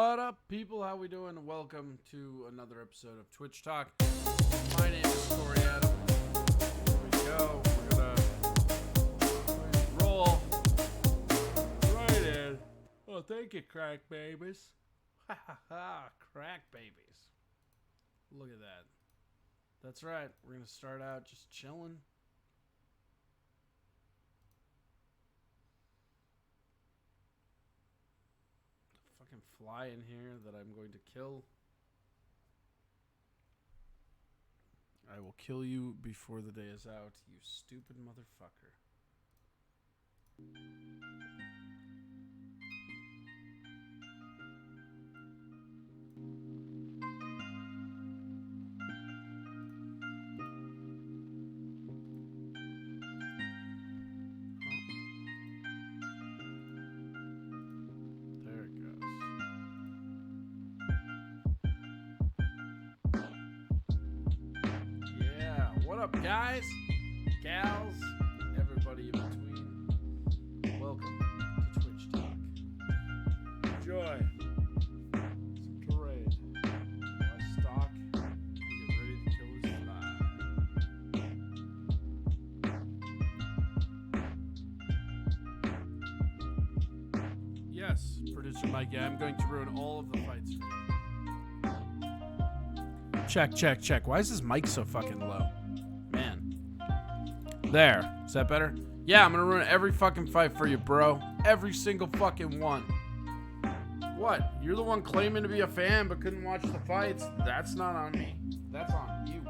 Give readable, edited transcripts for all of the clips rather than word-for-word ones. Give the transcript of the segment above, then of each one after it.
What up, people? How we doing? Welcome to another episode of Twitch Talk. My name is Corey Adam. Here we go. We're gonna roll right in. Oh, thank you, crack babies. Ha ha ha, crack babies. Look at that. That's right. We're gonna start out just chilling. Fucking fly in here that I'm going to kill. I will kill you before the day is out, you stupid motherfucker. There it goes. Yeah, what up, guys, gals, everybody in between? Welcome to Twitch Talk. Enjoy some parade. Watch stock and get ready to kill this fly. Yes, producer Mike. Yeah, I'm going to ruin all of the fights for you. Check, check, check. Why is this mic so fucking low? Man. There. Is that better? Yeah, I'm gonna ruin every fucking fight for you, bro. Every single fucking one. What? You're the one claiming to be a fan but couldn't watch the fights? That's not on me. That's on you.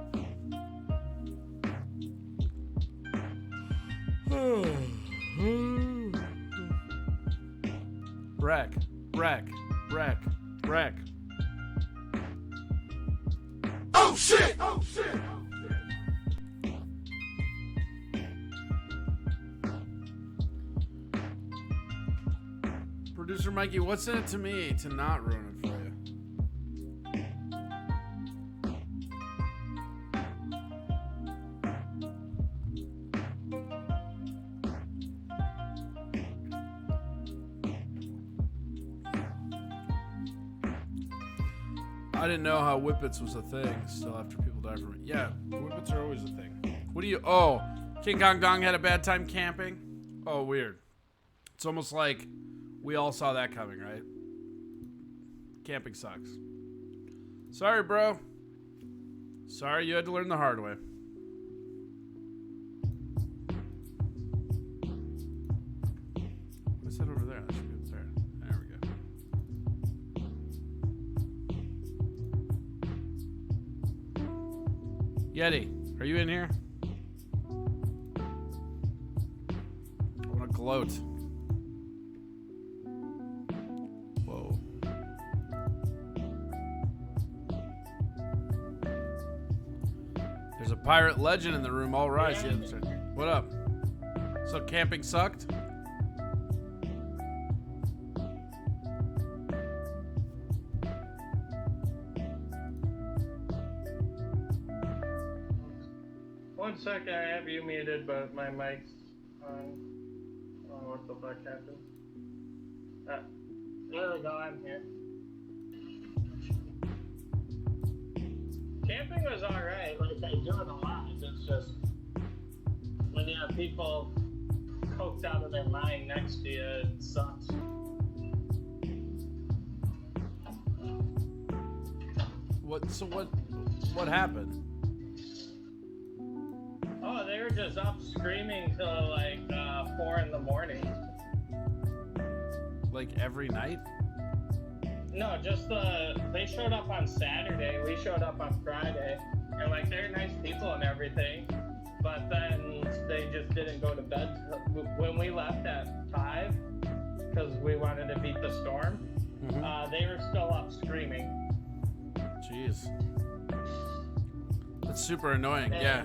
Wreck. Wreck. Wreck. Wreck. Oh shit! Oh shit! Oh shit! Producer Mikey, what's in it to me to not ruin it for you? I didn't know how whippets was a thing still after people died from it. Yeah, whippets are always a thing. What do you... Oh, King Kong Gong had a bad time camping? Oh, weird. It's almost like we all saw that coming, right? Camping sucks. Sorry, bro. Sorry you had to learn the hard way. What's that over there? That should be up there. There we go. Yeti, are you in here? I want to gloat. Whoa. There's a pirate legend in the room. All rise. Yeah. What up? So camping sucked? One sec, I have you muted, but my mic's on. I don't know what the fuck happened. There we go, I'm here. Camping was alright, like I do it a lot. It's just when you have people coked out of their mind next to you, it sucks. What happened? Oh, they were just up screaming till like 4 in the morning. Like every night? No, just they showed up on Saturday, we showed up on Friday, and like they're nice people and everything, but then they just didn't go to bed when we left at 5 because we wanted to beat the storm. Mm-hmm. They were still up screaming. Jeez. That's super annoying, yeah.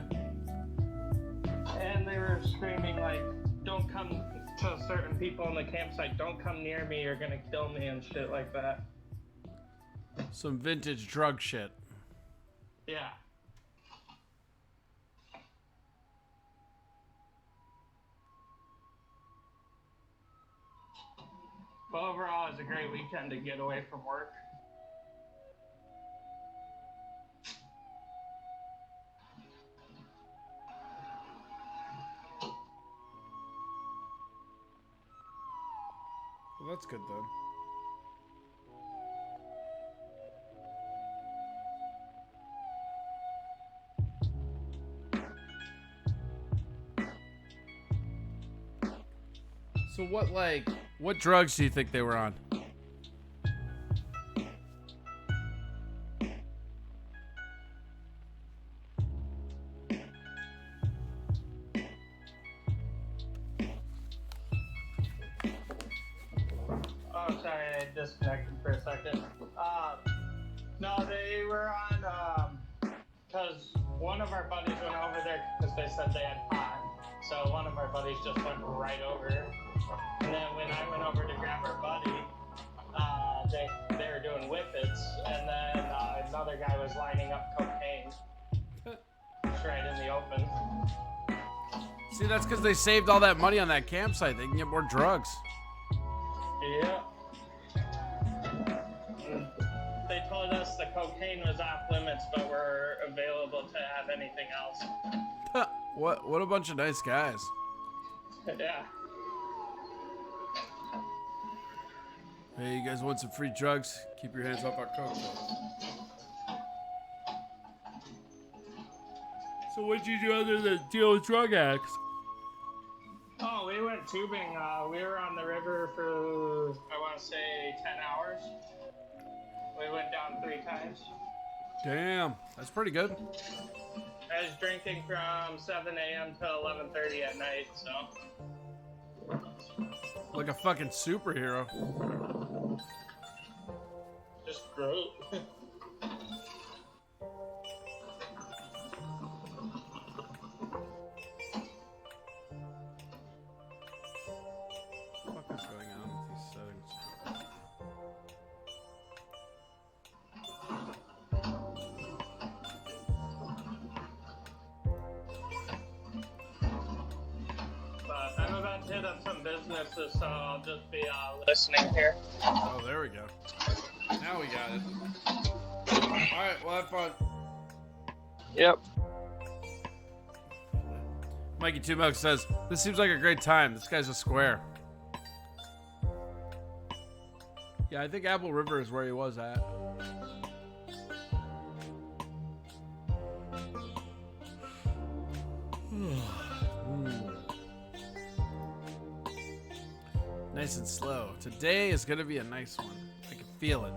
And they were screaming like, don't come to certain people in the campsite, don't come near me, you're gonna kill me and shit like that. Some vintage drug shit. Yeah. But overall, it was a great weekend to get away from work. Well, that's good then. So what drugs do you think they were on? Oh, sorry, I disconnected for a second. No, they were on, because one of our buddies went over there because they said they had pot. So one of our buddies just went right over. And then when I went over to grab our buddy, they were doing whippets. And then another guy was lining up cocaine. Just right in the open. See, that's because they saved all that money on that campsite. They can get more drugs. Yeah. They told us the cocaine was off limits, but we're available to have anything else. What a bunch of nice guys. Yeah. Hey, you guys want some free drugs? Keep your hands off our coke. So what'd you do other than deal with drug addicts? Oh, we went tubing. We were on the river for, I want to say, 10 hours. We went down 3 times. Damn, that's pretty good. I was drinking from 7 a.m. to 11:30 at night, so. Like a fucking superhero. Just great. What the fuck is going on with these settings? But I'm about to hit up some businesses, so I'll just be listening here. Oh, there we go. Now we got it. Alright, well, have fun. Yep. Mikey Two Milk says, this seems like a great time. This guy's a square. Yeah, I think Apple River is where he was at. Nice and slow. Today is gonna be a nice one. I can feel it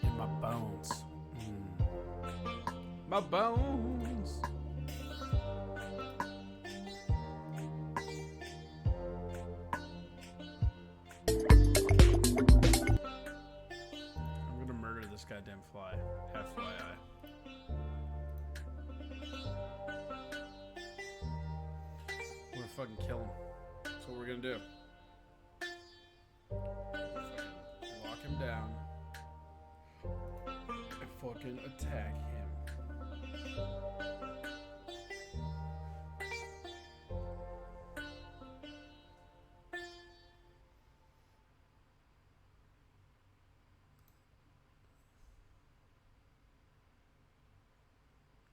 in my bones. My bones. I'm gonna murder this goddamn fly. FYI. I'm gonna fucking kill him. That's what we're gonna do. Lock him down and fucking attack him.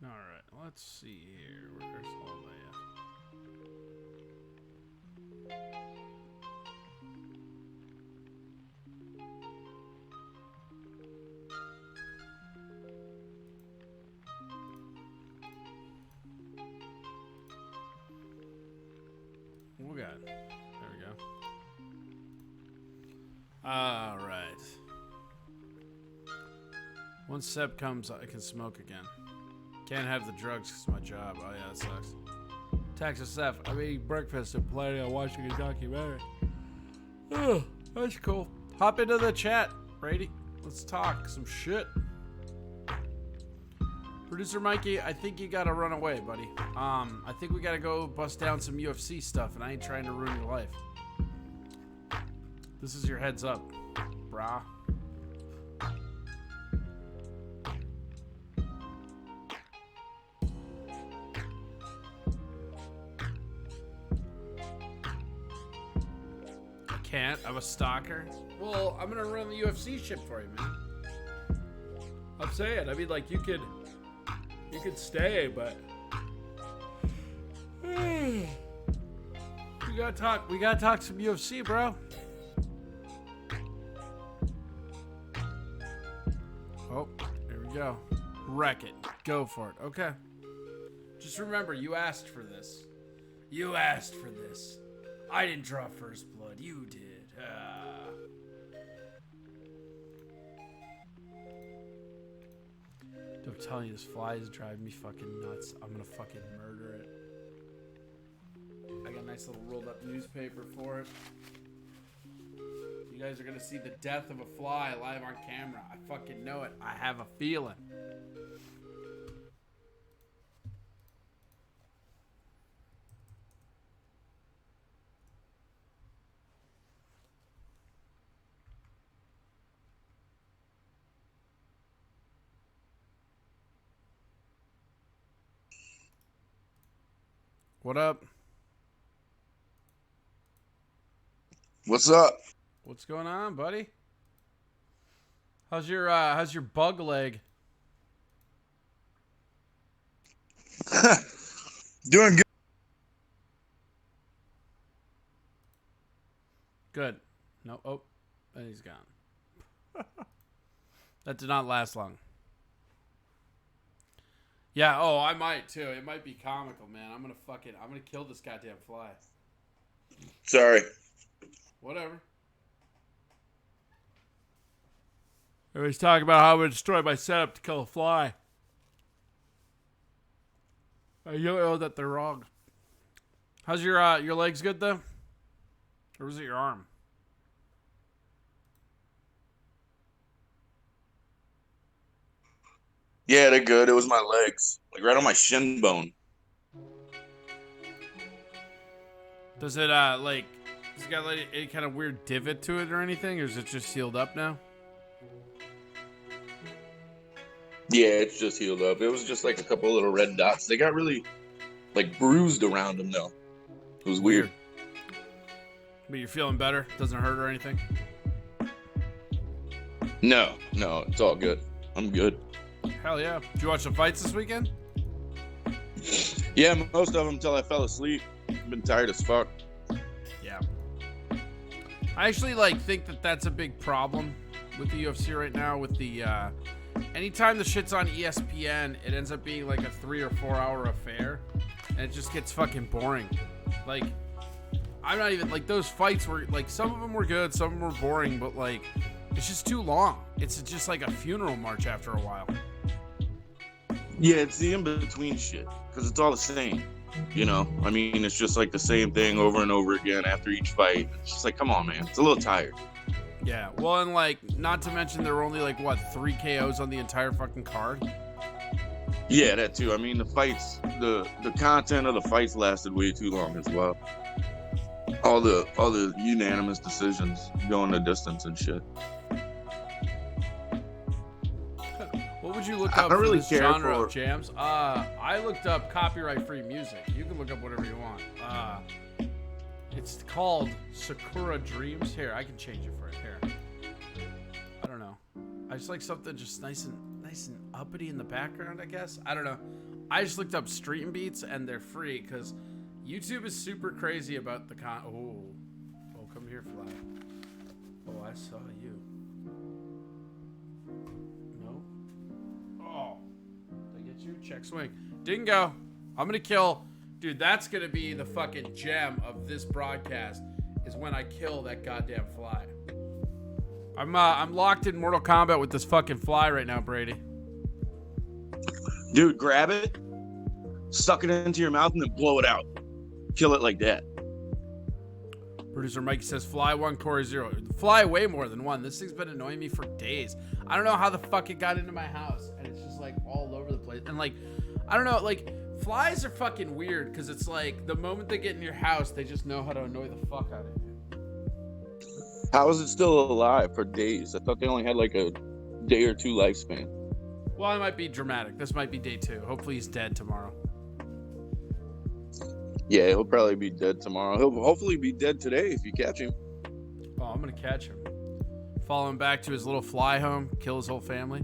Alright, let's see here. Where's all my we got? There we go. All right. Once Seb comes, I can smoke again. Can't have the drugs because of my job. Oh yeah, that sucks. Texas F. I'm eating breakfast and planning on watching a documentary. Oh, that's cool. Hop into the chat, Brady. Let's talk some shit. Producer Mikey, I think you gotta run away, buddy. I think we gotta go bust down some UFC stuff, and I ain't trying to ruin your life. This is your heads up, brah. I can't. I'm a stalker. Well, I'm gonna run the UFC shit for you, man. I'm saying. I mean, like, you could stay, but we gotta talk some UFC, bro. Oh, here we go. Wreck it. Go for it. Okay. Just remember, you asked for this. You asked for this. I didn't draw first blood. You did. I'm telling you, this fly is driving me fucking nuts. I'm gonna fucking murder it. I got a nice little rolled up newspaper for it. You guys are gonna see the death of a fly live on camera. I fucking know it. I have a feeling. What up? What's up? What's going on, buddy? How's your bug leg? Doing good. Good. No. Oh, and he's gone. That did not last long. Yeah. Oh, I might too. It might be comical, man. I'm gonna kill this goddamn fly. Sorry. Whatever. Everybody's talking about how I'm gonna destroy my setup to kill a fly. You know that they're wrong. How's your legs good though? Or was it your arm? Yeah, they're good. It was my legs, like right on my shin bone. Does it does it got like any kind of weird divot to it or anything, or is it just healed up now? Yeah, it's just healed up. It was just like a couple little red dots. They got really like bruised around them though. It was weird. But you're feeling better? Doesn't hurt or anything? No, it's all good. I'm good. Hell yeah. Did you watch the fights this weekend? Yeah, most of them until I fell asleep. I've been tired as fuck. Yeah. I actually think that that's a big problem with the UFC right now. With the anytime the shit's on ESPN, it ends up being like a 3 or 4 hour affair, and it just gets fucking boring. Like, I'm not even those fights were some of them were good, some of them were boring, but it's just too long. It's just like a funeral march after a while. Yeah, it's the in-between shit, because it's all the same. You know, I mean, it's just like the same thing over and over again after each fight. It's just like, come on, man. It's a little tired. Yeah, well, and not to mention there were only 3 KOs on the entire fucking card. Yeah, that too. I mean, the fights, the content of the fights lasted way too long as well. All the unanimous decisions going the distance and shit. What would you look up for this genre of jams? I looked up copyright-free music. You can look up whatever you want. It's called Sakura Dreams. Here, I can change it for it. Here. I don't know. I just like something just nice and uppity in the background, I guess. I don't know. I just looked up stream beats, and they're free because YouTube is super crazy about the Oh, come here, fly. Oh, I saw you. No. Oh, did I get you? Check swing. Dingo. I'm gonna kill. Dude, that's gonna be the fucking gem of this broadcast. Is when I kill that goddamn fly. I'm locked in Mortal Kombat with this fucking fly right now, Brady. Dude, grab it, suck it into your mouth, and then blow it out. Kill it like that. Producer Mike says, fly 1, Corey 0. Fly way more than 1. This thing's been annoying me for days. I don't know how the fuck it got into my house, and it's just all over the place. And I don't know, flies are fucking weird, because it's the moment they get in your house, they just know how to annoy the fuck out of you. How is it still alive for days? I thought they only had a day or two lifespan. Well, it might be dramatic. This might be day 2. Hopefully he's dead tomorrow. Yeah, he'll probably be dead tomorrow. He'll hopefully be dead today if you catch him. Oh, I'm gonna catch him. Follow him back to his little fly home, kill his whole family.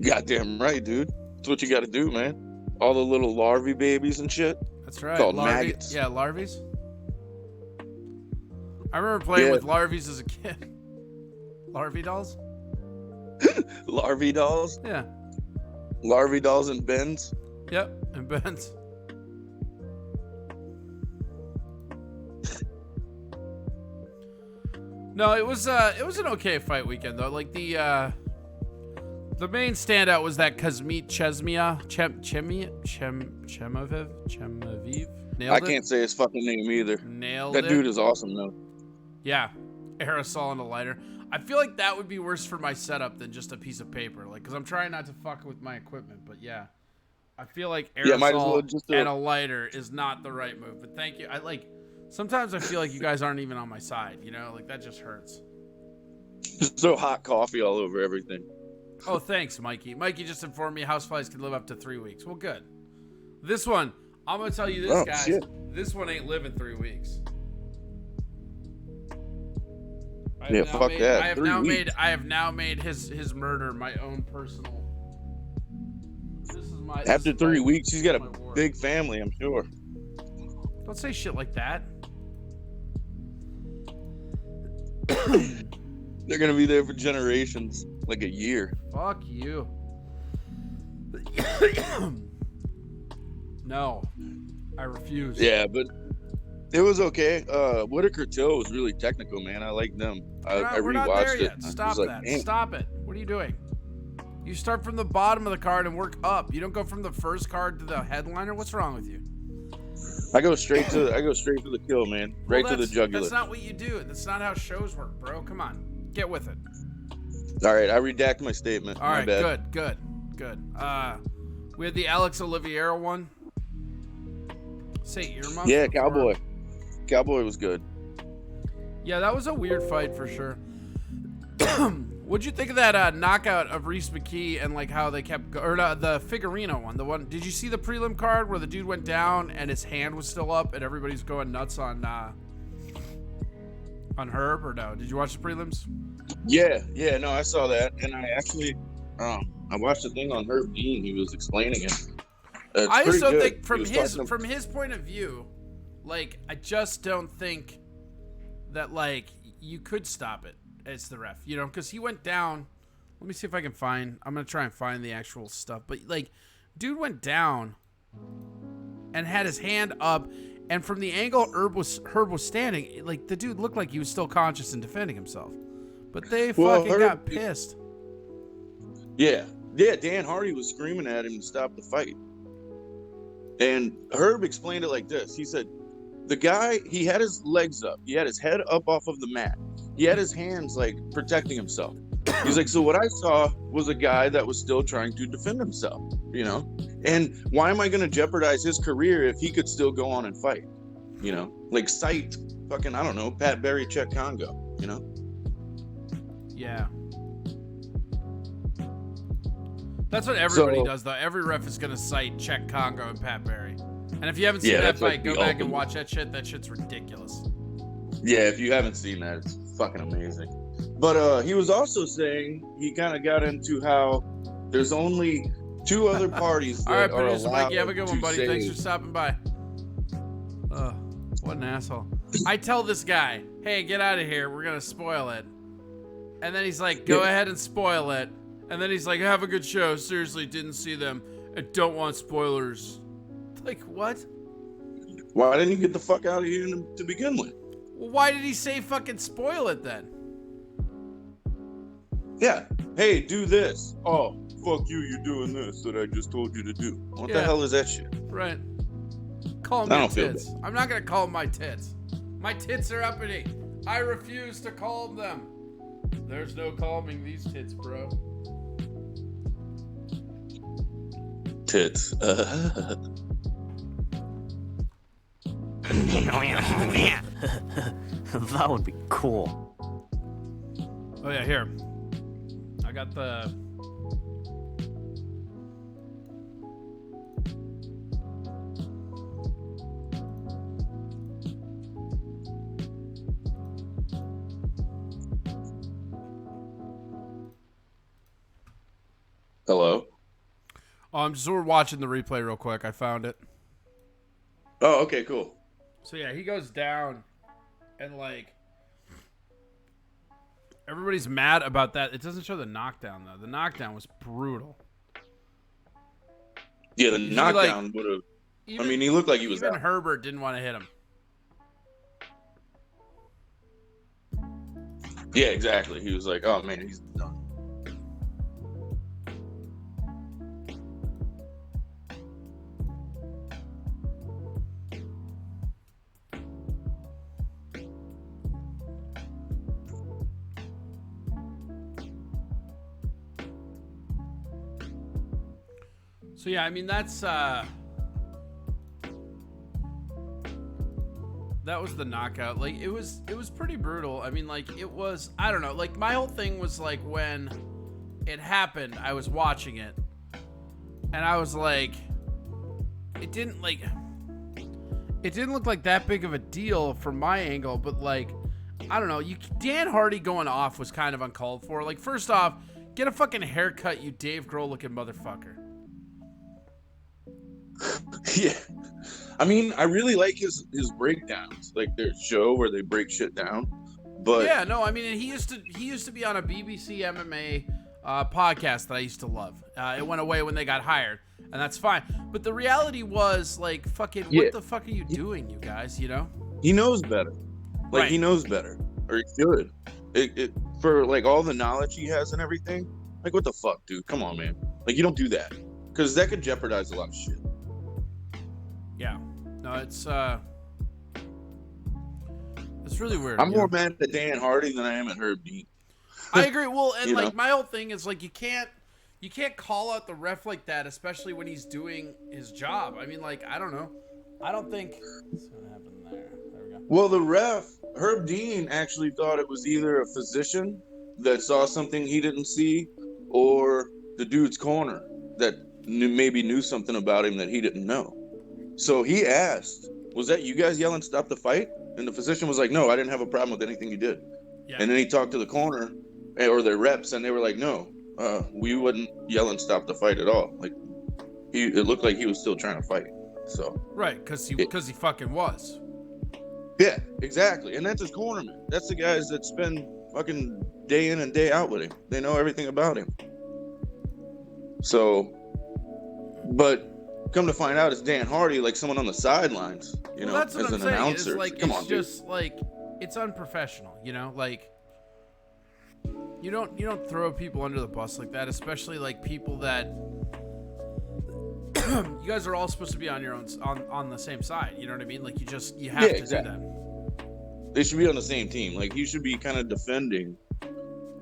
Goddamn right, dude. That's what you got to do, man. All the little larvae babies and shit. That's right. Called Larvae. maggots. Yeah, larvies. I remember playing with larvies as a kid. Larvae dolls? Larvae dolls? Yeah. Larvae dolls and bins? Yep, and Ben's. No, it was an okay fight weekend though. Like the main standout was that Kazmit Chemaviv. Nailed it. I can't say his fucking name either. Nailed That it. dude is awesome though. Yeah, aerosol and a lighter. I feel like that would be worse for my setup than just a piece of paper. Like, cause I'm trying not to fuck with my equipment. But yeah, I feel like aerosol might as well just and a lighter is not the right move. But thank you. Sometimes I feel like you guys aren't even on my side. You know, like that just hurts. Just throw hot coffee all over everything. Oh, thanks, Mikey. Mikey just informed me houseflies can live up to 3 weeks. Well, good. This one, I'm gonna tell you this, guys. Shit. This one ain't living 3 weeks. Yeah, fuck that. I have now made his murder my own personal. After 3 weeks, he's got a war. big family, I'm sure. Don't say shit like that. They're gonna be there for generations, like a year. Fuck you. No, I refuse. Yeah, but it was okay. Whitaker Till was really technical, man. I like them. I We're not rewatched there it. yet. Stop like, that. "Man." Stop it. What are you doing? You start from the bottom of the card and work up. You don't go from the first card to the headliner. What's wrong with you? I go straight to the kill, man. Right to the jugular. That's not what you do. That's not how shows work, bro. Come on, get with it. All right, I redact my statement. All right, my bad. good. We had the Alex Oliveira one. Say earmuffs. Yeah, before. Cowboy was good. Yeah, that was a weird fight for sure. What'd you think of that knockout of Reese McKee and like how they kept the Figurino one? The one, did you see the prelim card where the dude went down and his hand was still up and everybody's going nuts on Herb, or no? Did you watch the prelims? Yeah, no, I saw that, and I actually, I watched the thing on Herb Dean. He was explaining it. I just don't think He was from his point of view, like I just don't think that like you could stop it as the ref, you know, because he went down. Let me see if I can find. I'm gonna try and find the actual stuff, but like, dude went down and had his hand up, and from the angle Herb was standing, like the dude looked like he was still conscious and defending himself, but they fucking got pissed. Yeah, Dan Hardy was screaming at him to stop the fight. And Herb explained it like this. He said, the guy, he had his legs up. He had his head up off of the mat. He had his hands, like, protecting himself. He's like, so what I saw was a guy that was still trying to defend himself, you know? And why am I going to jeopardize his career if he could still go on and fight? You know? Like, cite fucking, I don't know, Pat Barry, Czech Congo, you know? Yeah. That's what everybody does, though. Every ref is going to cite Czech Congo and Pat Barry. And if you haven't seen that fight, go back and watch that shit. That shit's ridiculous. Yeah, if you haven't seen that, it's fucking amazing. But he was also saying, he kind of got into how there's only two other parties that All right, producer Mikey, have a good one, buddy. save. Thanks for stopping by. What an asshole. I tell this guy, hey, get out of here. We're going to spoil it. And then he's like, go ahead and spoil it. And then he's like, have a good show. Seriously, didn't see them. I don't want spoilers. Like, what? Why didn't you get the fuck out of here to begin with? Well, why did he say fucking spoil it then? Yeah. Hey, do this. Oh, fuck you, you're doing this that I just told you to do. What the hell is that shit? Right. Call me tits. I'm not going to call them my tits. My tits are uppity. I refuse to calm them. There's no calming these tits, bro. Tits. That would be cool. Oh yeah, here. I got the... Hello? So we're watching the replay real quick. I found it. Oh, okay, cool. So yeah, he goes down, and like everybody's mad about that. It doesn't show the knockdown though. The knockdown was brutal. Yeah, the Usually, knockdown like, would have. Even, I mean, he looked like he was even out. Herbert didn't want to hit him. Yeah, exactly. He was like, "Oh man, he's done." So yeah, I mean that was the knockout. Like it was pretty brutal. I mean, like it was, I don't know, like my whole thing was like when it happened, I was watching it and I was like, it didn't look like that big of a deal from my angle, but like, I don't know, Dan Hardy going off was kind of uncalled for. Like, first off, get a fucking haircut, you Dave Grohl looking motherfucker. Yeah, I mean, I really like his breakdowns, like their show where they break shit down. But yeah, no, I mean, and he used to be on a BBC MMA podcast that I used to love. It went away when they got hired, and that's fine. But the reality was, like, fucking, Yeah. what the fuck are you doing, you guys? You know? he knows better. Like Right. he knows better, or he should. It for like all the knowledge he has and everything. Like, what the fuck, dude? Come on, man. Like, you don't do that because that could jeopardize a lot of shit. Yeah. No, it's really weird. I'm you more know? mad at Dan Hardy than I am at Herb Dean. I agree. Well, and You like know? my whole thing is like you can't call out the ref like that, especially when he's doing his job. I mean, like, I don't know. I don't think. What's gonna happen there? There we go. Well, the ref, Herb Dean, actually thought it was either a physician that saw something he didn't see, or the dude's corner that maybe knew something about him that he didn't know. So he asked, "Was that you guys yelling stop the fight?" And the physician was like, "No, I didn't have a problem with anything you did." Yeah. And then he talked to the corner or their reps, and they were like, "No, we wouldn't yell and stop the fight at all. Like, it looked like he was still trying to fight." So Right, because he fucking was. yeah, exactly. And that's his cornerman. That's the guys that spend fucking day in and day out with him. They know everything about him. So, but come to find out, it's Dan Hardy, like someone on the sidelines, you know, That's what as I'm an saying. announcer. It's like, Come it's on, dude. just like, it's unprofessional, you know? Like, you don't throw people under the bus like that, especially like people that you guys are all supposed to be on your own, on the same side. You know what I mean? Like, you have to exactly. do that. They should be on the same team. Like, you should be kind of defending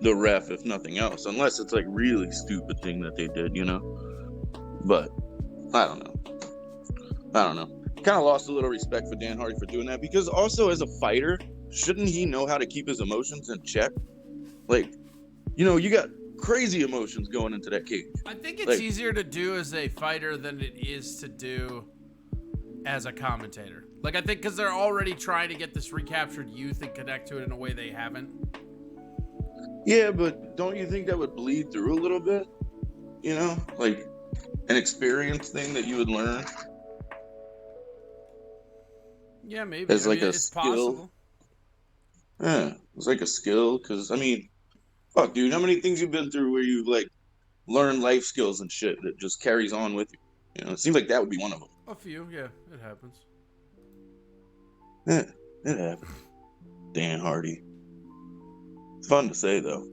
the ref, if nothing else, unless it's like really stupid thing that they did, you know? But I don't know. Kind of lost a little respect for Dan Hardy for doing that, because also as a fighter, shouldn't he know how to keep his emotions in check? Like, you know, you got crazy emotions going into that cage. I think it's Like, easier to do as a fighter than it is to do as a commentator. Like, I think because they're already trying to get this recaptured youth and connect to it in a way they haven't. yeah, but don't you think that would bleed through a little bit? You know, like an experience thing that you would learn Yeah, maybe. as I like mean, a it's skill. possible. Yeah, it's like a skill, because I mean, fuck, dude, how many things you've been through where you've like learned life skills and shit that just carries on with you? You know, it seems like that would be one of them. A few, yeah, it happens. Yeah, it happened. Dan Hardy. Fun to say though.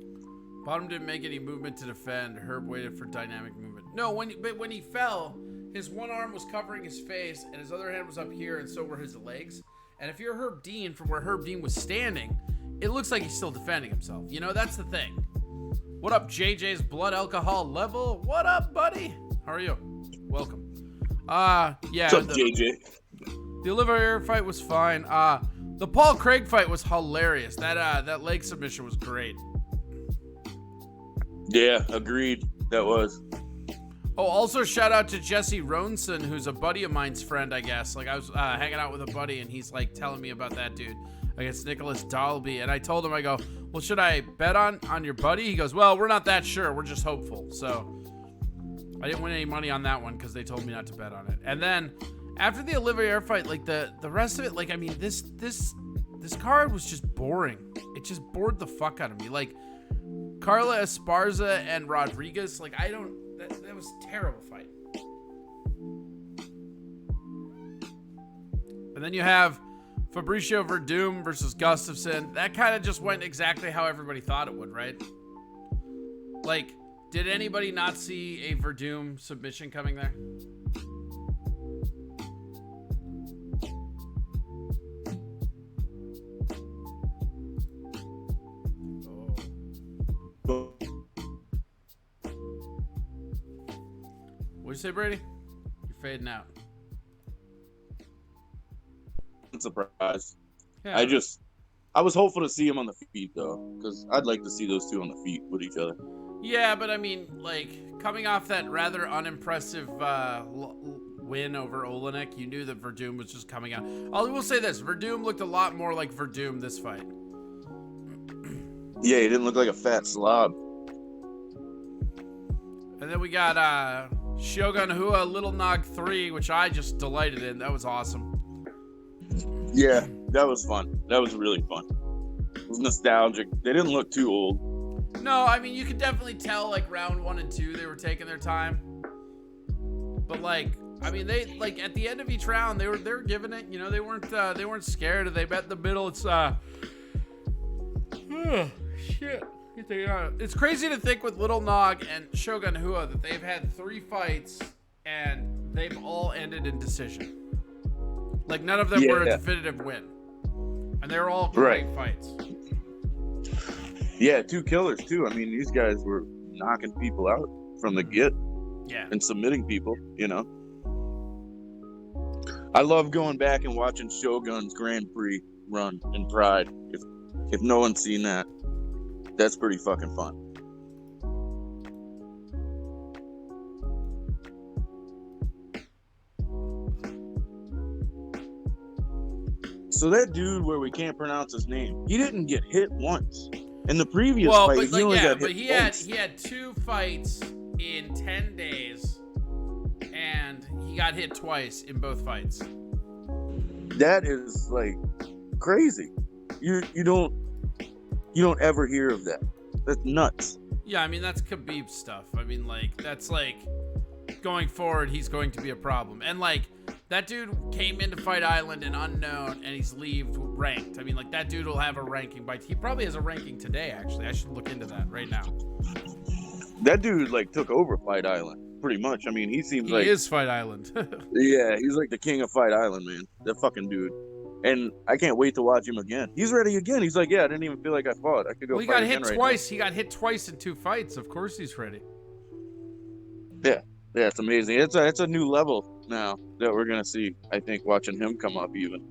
Bottom didn't make any movement to defend. Herb waited for dynamic movement. No, when he fell, his one arm was covering his face and his other hand was up here, and so were his legs. And if you're Herb Dean, from where Herb Dean was standing, it looks like he's still defending himself. You know, that's the thing. What up, JJ's blood alcohol level? What up, buddy? How are you? Welcome. Yeah. What's up, JJ? The Oliveira fight was fine. The Paul Craig fight was hilarious. That leg submission was great. Yeah, agreed. That was. Oh, also shout out to Jesse Ronson, who's a buddy of mine's friend, I guess. Like, I was hanging out with a buddy, and he's like telling me about that dude against Nicholas Dalby. And I told him, I go, well, should I bet on your buddy? He goes, well, we're not that sure. We're just hopeful. So I didn't win any money on that one because they told me not to bet on it. And then after the Olivier fight, like the rest of it, like I mean, this card was just boring. It just bored the fuck out of me. Like Carla Esparza and Rodriguez, like I don't. That was a terrible fight. And then you have Fabricio Verdum versus Gustafsson. That kind of just went exactly how everybody thought it would, right? Like, did anybody not see a Verdum submission coming there? Oh. What'd you say, Brady? You're fading out. Surprised. Yeah. I was hopeful to see him on the feet though, because I'd like to see those two on the feet with each other. Yeah, but I mean, like coming off that rather unimpressive win over Olenek, you knew that Verdum was just coming out. I will say this: Verdum looked a lot more like Verdum this fight. Yeah, he didn't look like a fat slob. And then we got Shogun Hua Little Nog 3, which I just delighted in. That was awesome. Yeah, that was fun. That was really fun. It was nostalgic. They didn't look too old. No, I mean, you could definitely tell, like, round 1 and 2, they were taking their time. But, like, I mean, they, like, at the end of each round, they were giving it, you know, they weren't scared. They bet in the middle. It's, shit. It's crazy to think with Little Nog and Shogun Hua that they've had 3 fights and they've all ended in decision. Like, none of them were a definitive win. And they were all great fights. Yeah, 2 killers, too. I mean, these guys were knocking people out from the get. Yeah. And submitting people, you know. I love going back and watching Shogun's Grand Prix run in Pride. If no one's seen that, that's pretty fucking fun. So that dude where we can't pronounce his name, he didn't get hit once. In the previous fight, he only got hit once. He had 2 fights in 10 days, and he got hit twice in both fights. That is like crazy. You don't ever hear of that. That's nuts. Yeah, I mean that's Khabib stuff. I mean like that's like going forward he's going to be a problem. And like that dude came into Fight Island and unknown and he's ranked. I mean like that dude will have a ranking he probably has a ranking today actually. I should look into that right now. That dude like took over Fight Island pretty much. I mean he seems like he is Fight Island. Yeah, he's like the king of Fight Island, man. That fucking dude. And I can't wait to watch him again. He's ready again. He's like, yeah, I didn't even feel like I fought. I could go. Well, he fight got hit again twice. Right he got hit twice in 2 fights. Of course, he's ready. Yeah, it's amazing. It's a new level now that we're gonna see. I think watching him come up even.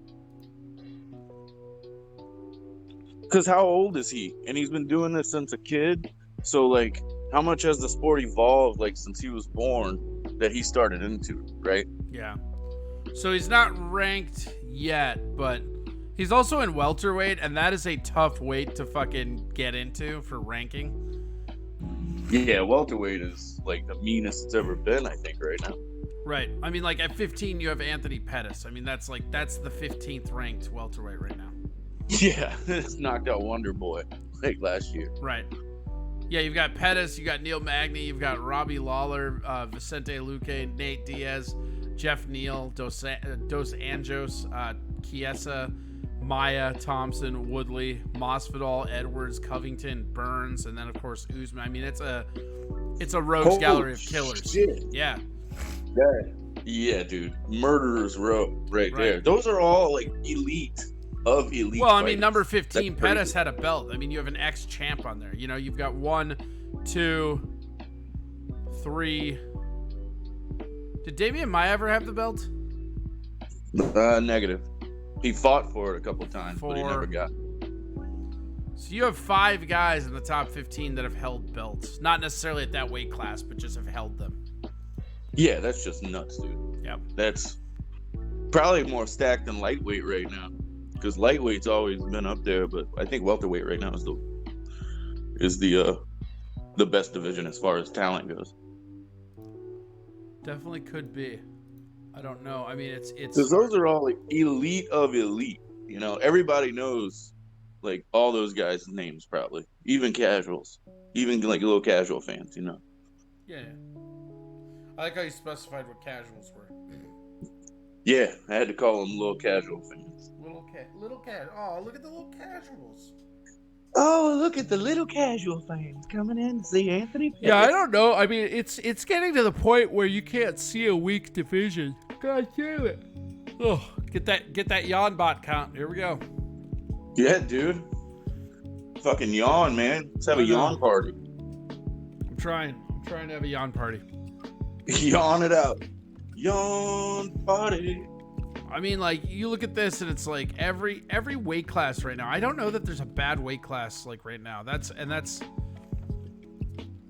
Because how old is he? And he's been doing this since a kid. So like, how much has the sport evolved like since he was born that he started into, right? Yeah. So he's not ranked yet, but he's also in welterweight, and that is a tough weight to fucking get into for ranking. Yeah, welterweight is like the meanest it's ever been, I think, right now. Right. I mean, like at 15, you have Anthony Pettis. I mean, that's the 15th ranked welterweight right now. Yeah, it's knocked out Wonder Boy like last year. Right. Yeah, you've got Pettis, you got Neil Magny, you've got Robbie Lawler, Vicente Luque, Nate Diaz, Jeff Neal, Dos Anjos, Chiesa, Maya, Thompson, Woodley, Masvidal, Edwards, Covington, Burns, and then of course Usman. I mean, it's a rogues gallery of killers. Shit. Yeah. Yeah, dude. Murderers row right there. Those are all like elite of elite. Well, I mean, fighters. number 15, Pettis had a belt. I mean, you have an ex-champ on there. You know, you've got 1, 2, 3. Did Damian Maia ever have the belt? Negative. He fought for it a couple times, 4. but he never got. So you have 5 guys in the top 15 that have held belts. Not necessarily at that weight class, but just have held them. Yeah, that's just nuts, dude. Yep. That's probably more stacked than lightweight right now, because lightweight's always been up there, but I think welterweight right now is the best division as far as talent goes. Definitely could be. I don't know. I mean, it's Because those are all like elite of elite. You know, everybody knows like all those guys' names probably, even casuals, even like little casual fans. You know. yeah. I like how you specified what casuals were. Yeah, I had to call them little casual fans. Little cat. Oh, look at the little casuals. Oh, look at the little casual fans coming in to see Anthony. Yeah, I don't know. I mean, it's getting to the point where you can't see a weak division. God damn it. Oh, get that yawn bot count. Here we go. Yeah, dude. Fucking yawn, man. Let's have a yawn party. I'm trying to have a yawn party. Yawn it out. Yawn party. I mean, like, you look at this and it's like every weight class right now. I don't know that there's a bad weight class like right now. That's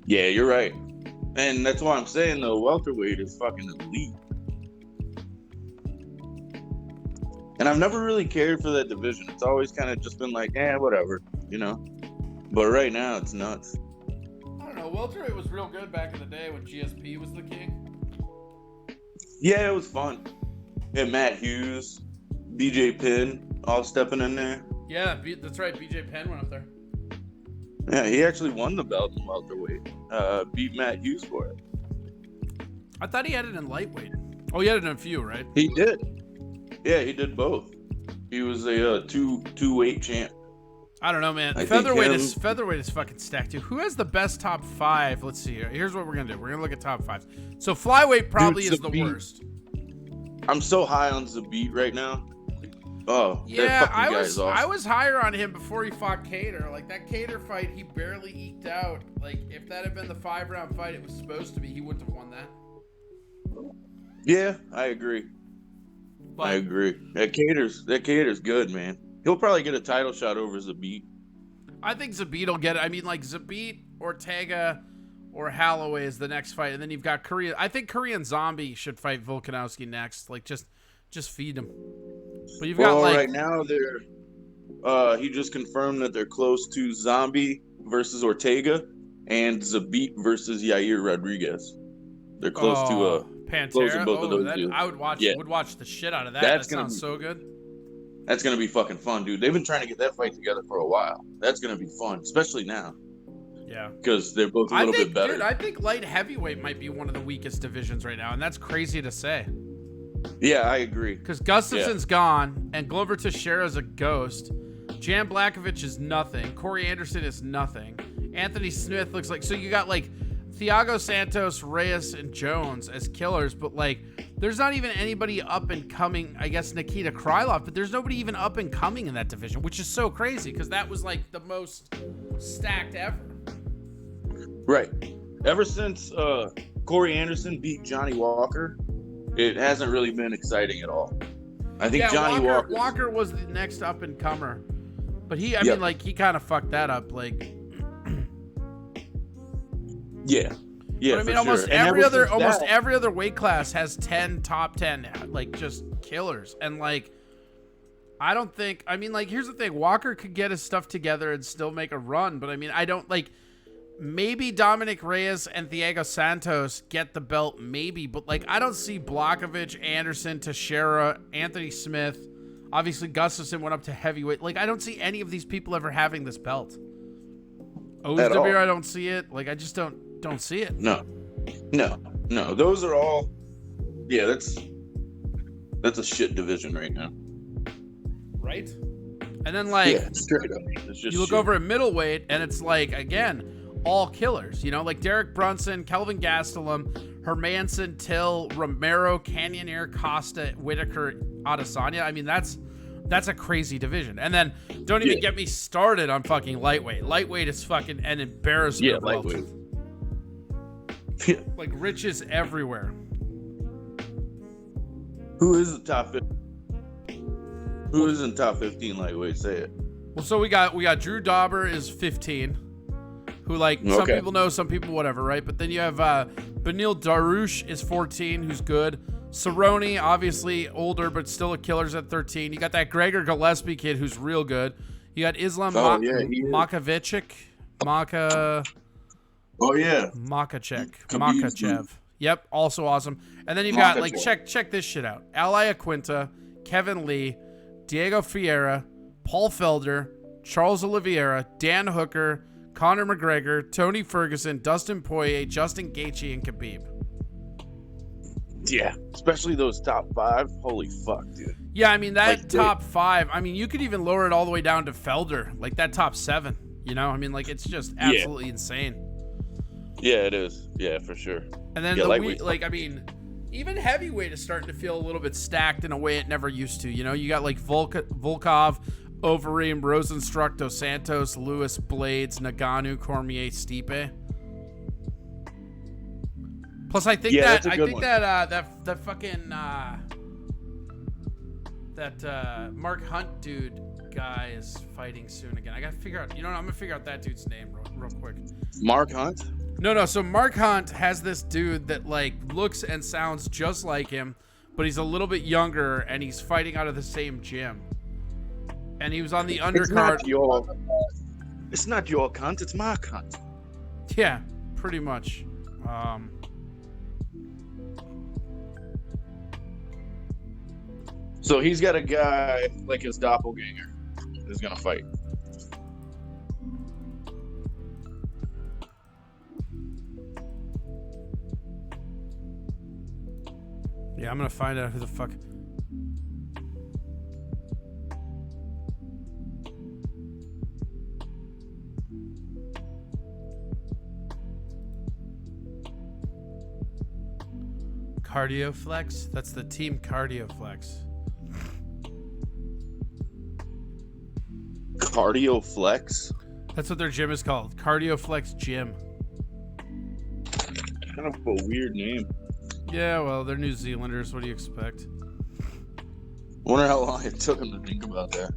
Yeah, you're right. And that's why I'm saying the welterweight is fucking elite. And I've never really cared for that division. It's always kind of just been like, whatever, you know. But right now, it's nuts. I don't know. Welterweight was real good back in the day when GSP was the king. Yeah, it was fun. Yeah, Matt Hughes, BJ Penn, all stepping in there. Yeah, that's right. BJ Penn went up there. Yeah, he actually won the belt in welterweight. Beat Matt Hughes for it. I thought he had it in lightweight. Oh, he had it in a few, right? He did. Yeah, he did both. He was a two-weight champ. I don't know, man. Featherweight is fucking stacked too. Who has the best top 5? Let's see here. Here's what we're gonna do. We're gonna look at top 5. So flyweight probably is the worst. I'm so high on Zabit right now. Oh, yeah, I was higher on him before he fought Cater. Like that Cater fight, he barely eked out. Like if that had been the 5-round fight it was supposed to be, he wouldn't have won that. Yeah, I agree. But I agree. That Cater's good, man. He'll probably get a title shot over Zabit. I think Zabit will get it. I mean, like Zabit, Ortega, or Holloway is the next fight, and then you've got Korea. I think Korean Zombie should fight Volkanovski next. Like just feed him. But you've got like right now they're he just confirmed that they're close to Zombie versus Ortega and Zabit versus Yair Rodriguez. They're close to Pantera. close to both of those two. I would watch. Yeah. Would watch the shit out of that. That sounds so good. That's gonna be fucking fun, dude. They've been trying to get that fight together for a while. That's gonna be fun, especially now. Yeah, because they're both a little bit better. Dude, I think light heavyweight might be one of the weakest divisions right now, and that's crazy to say. Yeah, I agree. Because Gustafson's gone, and Glover Teixeira's a ghost. Jan Blachowicz is nothing. Corey Anderson is nothing. Anthony Smith looks like... So you got, like, Thiago Santos, Reyes, and Jones as killers, but, like, there's not even anybody up and coming. I guess Nikita Krylov, but there's nobody even up and coming in that division, which is so crazy, because that was, like, the most stacked ever. Right. Ever since Corey Anderson beat Johnny Walker, it hasn't really been exciting at all. I think Johnny Walker was the next up and comer, but I mean, like, he kind of fucked that up, like. Yeah. But I mean, almost every other weight class has 10 top 10, like, just killers, and like, I don't think. I mean, like, here's the thing: Walker could get his stuff together and still make a run, but I mean, I don't like. Maybe Dominic Reyes and Thiago Santos get the belt, maybe, but like I don't see Blachowicz, Anderson, Teixeira, Anthony Smith. Obviously, Gustafsson went up to heavyweight. Like I don't see any of these people ever having this belt. Ozdemir, I don't see it. Like I just don't see it. No. Those are all. Yeah, that's a shit division right now. Right. And then like straight up, it's just you look over at middleweight, and it's like again. All killers, you know, like Derek Brunson, Kelvin Gastelum, Hermanson, Till, Romero, Cannonier, Costa, Whitaker, Adesanya. I mean, that's a crazy division. And then don't even get me started on fucking lightweight. Lightweight is fucking an embarrassment. Yeah, lightweight. Like riches everywhere. Who is the top 15? Who is in top 15 lightweight? Say it. Well, so we got Drew Dauber is 15. Who, like, some people know, some people whatever, right? But then you have Benil Darush is 14, who's good. Cerrone, obviously older, but still a killer's at 13. You got that Gregor Gillespie kid who's real good. You got Islam Makhachev. Oh, yeah. Makhachev. Yep, also awesome. And then you've got, like, Makachev. check this shit out. Ally Aquinta, Kevin Lee, Diego Fiera, Paul Felder, Charles Oliveira, Dan Hooker, Conor McGregor, Tony Ferguson, Dustin Poirier, Justin Gaethje, and Khabib. Yeah, especially those top 5. Holy fuck, dude. Yeah, I mean, that Like, top 5, I mean, you could even lower it all the way down to Felder, like that top 7, you know? I mean, like, it's just absolutely insane. Yeah, it is. Yeah, for sure. And then Yeah, I mean, even heavyweight is starting to feel a little bit stacked in a way it never used to. You know, you got like Volkov, Overeem, Rosenstruck, Dos Santos, Lewis, Blades, Nagano, Cormier, Stipe. Plus, I think that Mark Hunt dude guy is fighting soon again. I gotta figure out. You know what? I'm gonna figure out that dude's name real quick. Mark Hunt? No. So Mark Hunt has this dude that like looks and sounds just like him, but he's a little bit younger and he's fighting out of the same gym. And he was on the undercard. It's not your cunt, it's my cunt. Yeah, pretty much. So he's got a guy like his doppelganger who's gonna fight. Yeah, I'm gonna find out who the fuck. Cardio Flex? That's the team Cardio Flex. Cardio Flex? That's what their gym is called. Cardio Flex Gym. Kind of a weird name. Yeah, well, they're New Zealanders. What do you expect? Wonder how long it took him to think about that.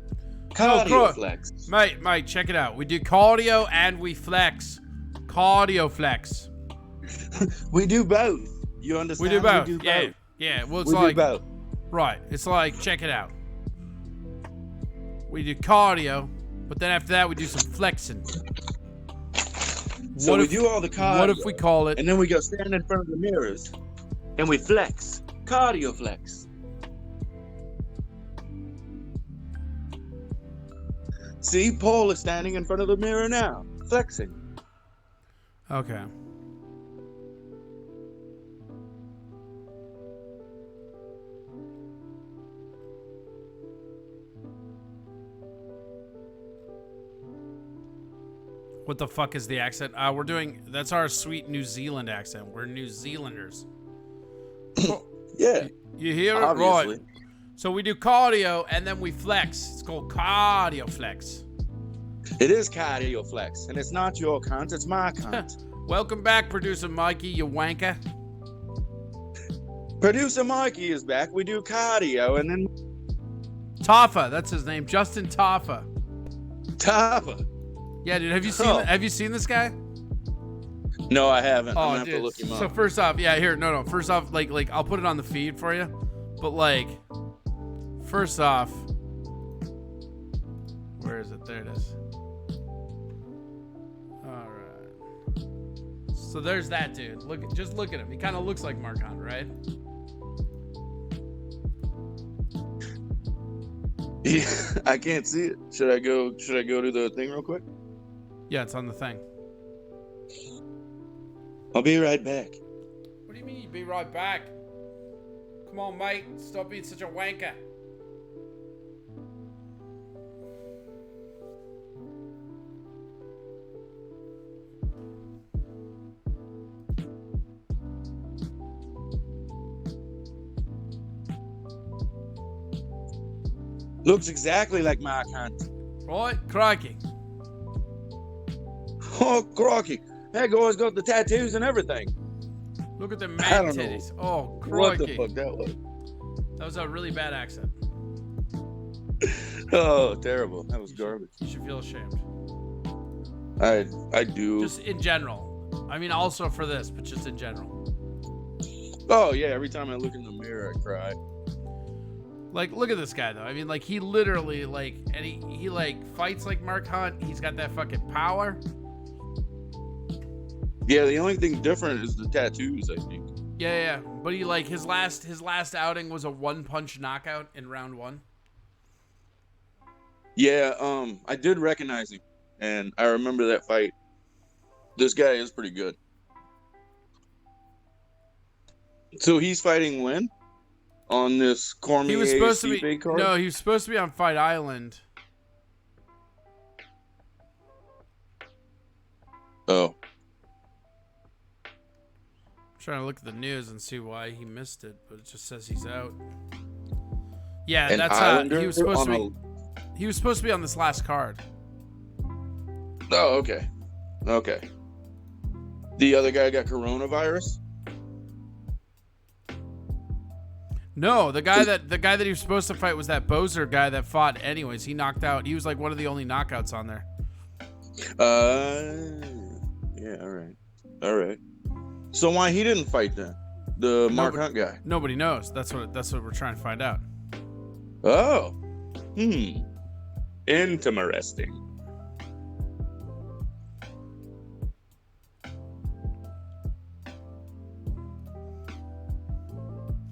Cardio Flex. Mate, check it out. We do cardio and we flex. Cardio Flex. We do both. You understand? We do both. We do Yeah. both. Yeah. Well, it's We like do both. right. It's like check it out. We do cardio, but then after that we do some flexing. So we do all the cardio. What if we call it? And then we go stand in front of the mirrors and we flex. Cardio flex. See, Paul is standing in front of the mirror now, flexing. Okay. What the fuck is the accent? We're doing, that's our sweet New Zealand accent. We're New Zealanders. Yeah, You hear it? obviously. Right. So we do cardio and then we flex. It's called cardio flex. It is cardio flex, and it's not your cunt, it's my cunt. Welcome back, producer Mikey, you wanker. Producer Mikey is back. We do cardio, and then Taffa, that's his name. Justin Taffa. Tapa. Yeah, dude, have you seen this guy? No, I haven't. Oh, I'm gonna have dude. to look him up. So first off, yeah, here, no. First off, like I'll put it on the feed for you. But like, first off, where is it? There it is. All right. So there's that dude. Just look at him. He kind of looks like Mark Hunt, right? Yeah, I can't see it. Should I go to the thing real quick? Yeah, it's on the thing. I'll be right back. What do you mean? You be right back? Come on, mate. Stop being such a wanker. Looks exactly like my cunt. Right? Crikey. Oh, crocky. That guy's got the tattoos and everything. Look at the I man don't know titties. Oh, What crikey. the fuck that was? That was a really bad accent. Oh, terrible. That was garbage. You should feel ashamed. I do. Just in general. I mean, also for this, but just in general. Oh, yeah. Every time I look in the mirror, I cry. Like, look at this guy, though. I mean, like, he literally, like, and he like, fights like Mark Hunt. He's got that fucking power. Yeah, the only thing different is the tattoos, I think. Yeah. But he like his last outing was a 1-punch knockout in round 1. Yeah, I did recognize him, and I remember that fight. This guy is pretty good. So he's fighting when? On this Cormier He was supposed to be Stipe card? No, he was supposed to be on Fight Island. Oh. I'm trying to look at the news and see why he missed it, but it just says he's out. Yeah, An that's Islander he was supposed to on be. He was supposed to be on this last card. Oh, okay. Okay. The other guy got coronavirus? No, the guy that he was supposed to fight was that Bozer guy that fought anyways. He knocked out. He was like one of the only knockouts on there. Yeah, all right. So why he didn't fight then? The Mark Hunt guy. Nobody knows. That's what we're trying to find out. Oh. Interesting.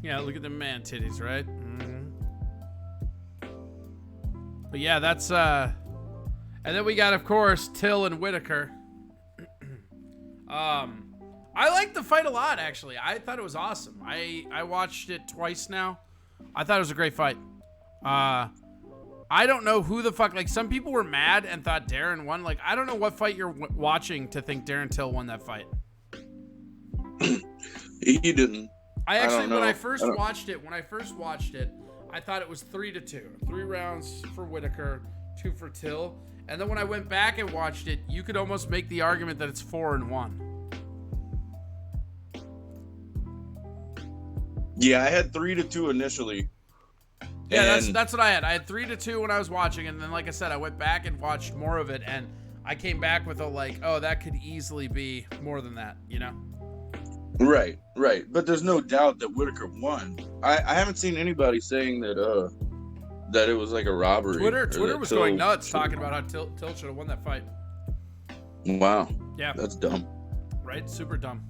Yeah, look at the man titties, right? But yeah, that's and then we got, of course, Till and Whitaker. I liked the fight a lot, actually. I thought it was awesome. I watched it twice now. I thought it was a great fight. I don't know who the fuck, like, some people were mad and thought Darren won. Like, I don't know what fight you're watching to think Darren Till won that fight. He didn't. I actually, when I first I don't- watched it, I thought it was 3-2. 3 rounds for Whitaker, 2 for Till. And then when I went back and watched it, you could almost make the argument that it's 4-1. Yeah, I had 3-2 initially. Yeah, And- that's what I had. I had 3-2 when I was watching, and then like I said, I went back and watched more of it, and I came back with a like, oh, that could easily be more than that, you know? Right. But there's no doubt that Whitaker won. I haven't seen anybody saying that that it was like a robbery. Twitter or that was Till- going nuts talking about how Till should have won that fight. Wow. Yeah. That's dumb. Right? Super dumb.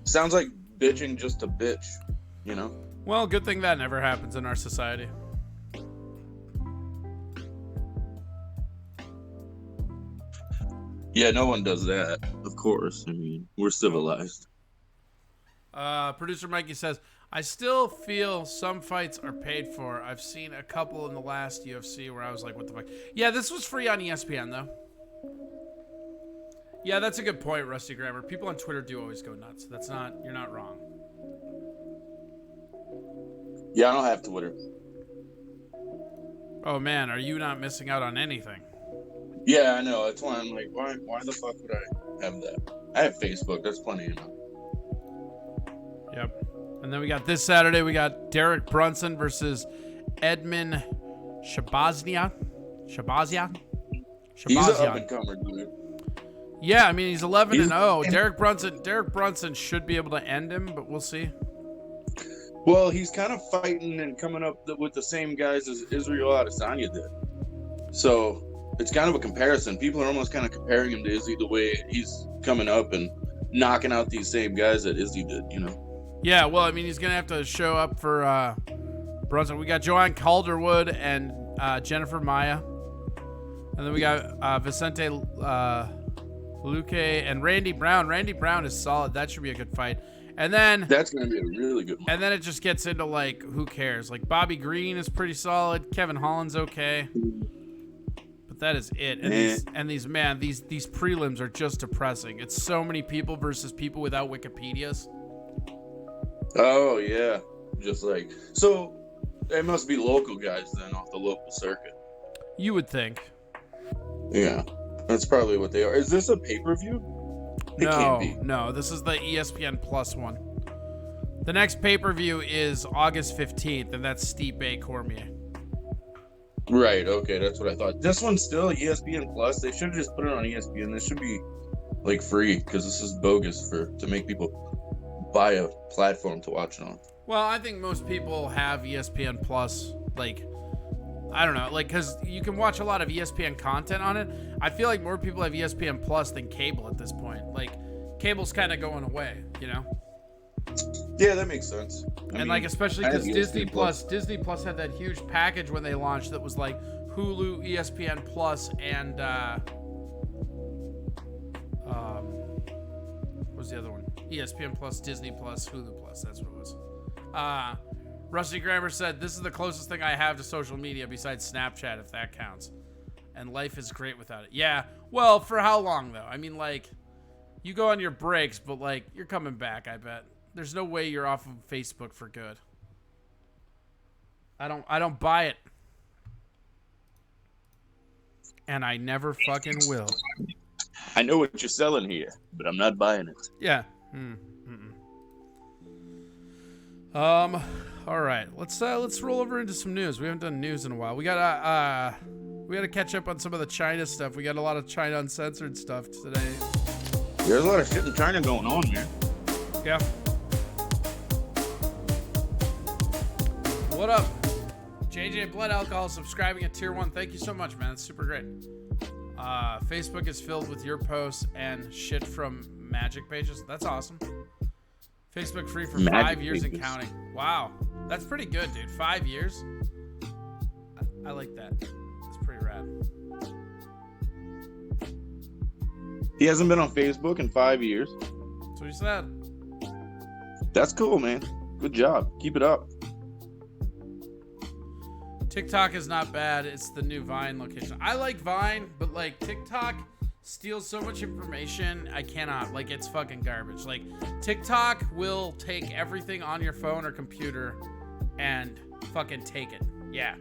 Sounds like bitching just to bitch, you know? Well, good thing that never happens in our society. Yeah, no one does that, of course. I mean, we're civilized. Producer Mikey says, I still feel some fights are paid for. I've seen a couple in the last UFC where I was like, what the fuck? Yeah, this was free on ESPN, though. Yeah, that's a good point, Rusty Grammar. People on Twitter do always go nuts. You're not wrong. Yeah, I don't have Twitter. Oh, man, are you not missing out on anything? Yeah, I know. That's why I'm like, why the fuck would I have that? I have Facebook. That's plenty enough. Yep. And then we got this Saturday, we got Derek Brunson versus Edmund Shabazian. He's an up-and-comer, dude. Yeah, I mean, he's 11-0. Derek Brunson should be able to end him, but we'll see. Well, he's kind of fighting and coming up with the same guys as Israel Adesanya did. So it's kind of a comparison. People are almost kind of comparing him to Izzy the way he's coming up and knocking out these same guys that Izzy did, you know? Yeah, well, I mean, he's going to have to show up for Brunson. We got Joanne Calderwood and Jennifer Maya. And then we got Vicente Luque and Randy Brown. Randy Brown is solid. That should be a good fight. And then That's going to be a really good one. And then it just gets into, like, who cares? Like, Bobby Green is pretty solid. Kevin Holland's okay. But that is it. And these prelims are just depressing. It's so many people versus people without Wikipedias. Oh, yeah. Just like... So, they must be local guys then off the local circuit. You would think. Yeah. That's probably what they are. Is this a pay-per-view? It can't be. No, this is the ESPN Plus one. The next pay-per-view is August 15th, and that's Stipe Cormier. Right, okay, that's what I thought. This one's still ESPN Plus. They should have just put it on ESPN. This should be, like, free, because this is bogus to make people buy a platform to watch it on. Well, I think most people have ESPN Plus, like... I don't know, like, because you can watch a lot of ESPN content on it. I feel like more people have ESPN Plus than cable at this point. Like, cable's kind of going away, you know? Yeah, that makes sense. I And mean, especially I have because Disney Plus. Plus had that huge package when they launched that was like Hulu, ESPN Plus, and what was the other one? ESPN Plus, Disney Plus, Hulu Plus. That's what it was. Rusty Grammar said, "This is the closest thing I have to social media besides Snapchat, if that counts. And life is great without it." Yeah. Well, for how long though? I mean, you go on your breaks, but you're coming back. I bet. There's no way you're off of Facebook for good. I don't buy it. And I never fucking will. I know what you're selling here, but I'm not buying it. Yeah. All right. Let's roll over into some news. We haven't done news in a while. We gotta catch up on some of the China stuff. We got a lot of China Uncensored stuff today. There's a lot of shit in China going on, man. Yeah. What up? JJ Blood Alcohol subscribing at tier 1. Thank you so much, man. It's super great. Facebook is filled with your posts and shit from magic pages. That's awesome. Facebook free for Magic 5 years pages. and counting. Wow. That's pretty good, dude. 5 years? I like that. That's pretty rad. He hasn't been on Facebook in 5 years. That's what he said. That's cool, man. Good job. Keep it up. TikTok is not bad. It's the new Vine location. I like Vine, but TikTok steals so much information. I cannot. It's fucking garbage. TikTok will take everything on your phone or computer and fucking take it. Yeah.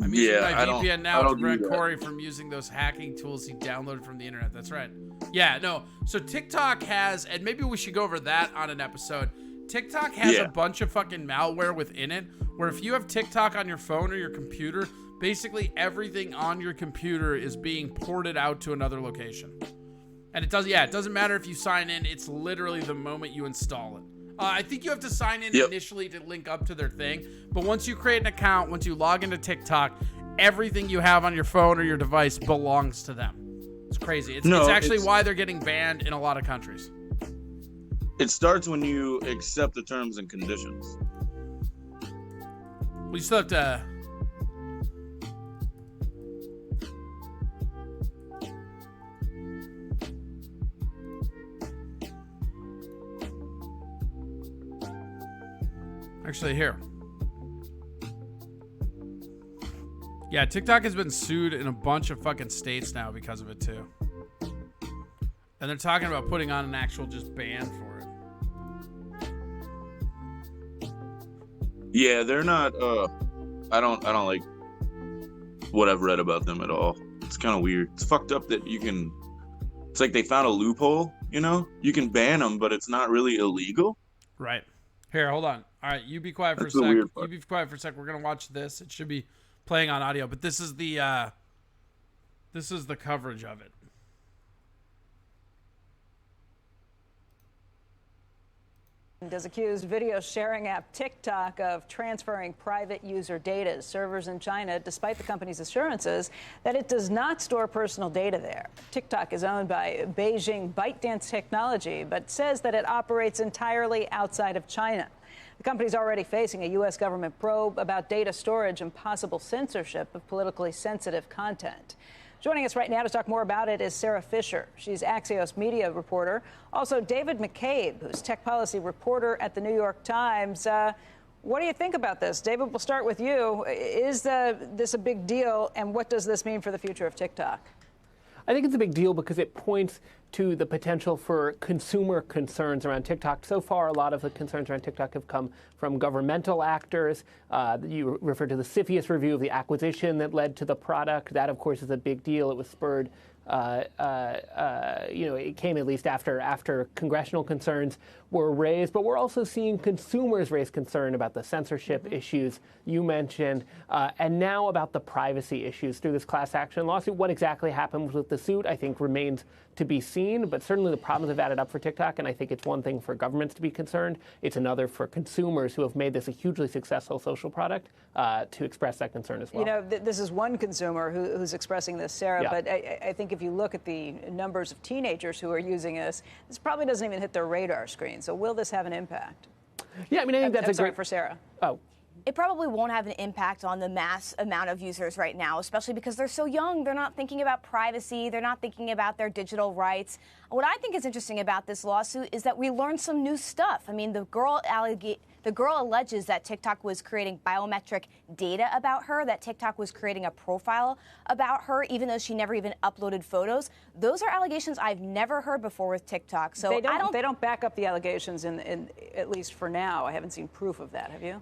I'm using my VPN now to prevent Corey from using those hacking tools he downloaded from the internet. That's right. Yeah, no. So TikTok has, and maybe we should go over that on an episode. TikTok has a bunch of fucking malware within it, where if you have TikTok on your phone or your computer, basically everything on your computer is being ported out to another location. And it doesn't matter if you sign in. It's literally the moment you install it. I think you have to sign in initially to link up to their thing. But once you create an account, once you log into TikTok, everything you have on your phone or your device belongs to them. It's crazy. It's actually why they're getting banned in a lot of countries. It starts when you accept the terms and conditions. We still have to... Actually, here. Yeah, TikTok has been sued in a bunch of fucking states now because of it, too. And they're talking about putting on an actual just ban for it. Yeah, they're not. I don't like what I've read about them at all. It's kind of weird. It's fucked up that you can. It's like they found a loophole. You know, you can ban them, but it's not really illegal. Right. Here, hold on. All right, you be quiet for a sec. You be quiet for a sec. We're gonna watch this. It should be playing on audio, but this is the coverage of it. Does accuse video sharing app TikTok of transferring private user data to servers in China, despite the company's assurances that it does not store personal data there. TikTok is owned by Beijing ByteDance Technology, but says that it operates entirely outside of China. The company's already facing a U.S. government probe about data storage and possible censorship of politically sensitive content. Joining us right now to talk more about it is Sarah Fisher. She's Axios media reporter. Also, David McCabe, who's tech policy reporter at the New York Times. What do you think about this? David, we'll start with you. Is this a big deal, and what does this mean for the future of TikTok? I think it's a big deal because it points to the potential for consumer concerns around TikTok. So far, a lot of the concerns around TikTok have come from governmental actors. You referred to the CFIUS review of the acquisition that led to the product. That, of course, is a big deal. It was spurred, it came at least after congressional concerns were raised. But we're also seeing consumers raise concern about the censorship issues you mentioned, and now about the privacy issues through this class action lawsuit. What exactly happened with the suit, I think, remains to be seen, but certainly the problems have added up for TikTok, and I think it's one thing for governments to be concerned. It's another for consumers who have made this a hugely successful social product to express that concern as well. You know, this is one consumer who's expressing this, Sarah, but I think if you look at the numbers of teenagers who are using this probably doesn't even hit their radar screen. So will this have an impact? Yeah, I mean, I think that's I'm a sorry, great... for Sarah. Oh. It probably won't have an impact on the mass amount of users right now, especially because they're so young. They're not thinking about privacy. They're not thinking about their digital rights. What I think is interesting about this lawsuit is that we learned some new stuff. I mean, the girl alleges that TikTok was creating biometric data about her, that TikTok was creating a profile about her, even though she never even uploaded photos. Those are allegations I've never heard before with TikTok. So they don't back up the allegations, in at least for now. I haven't seen proof of that. Have you?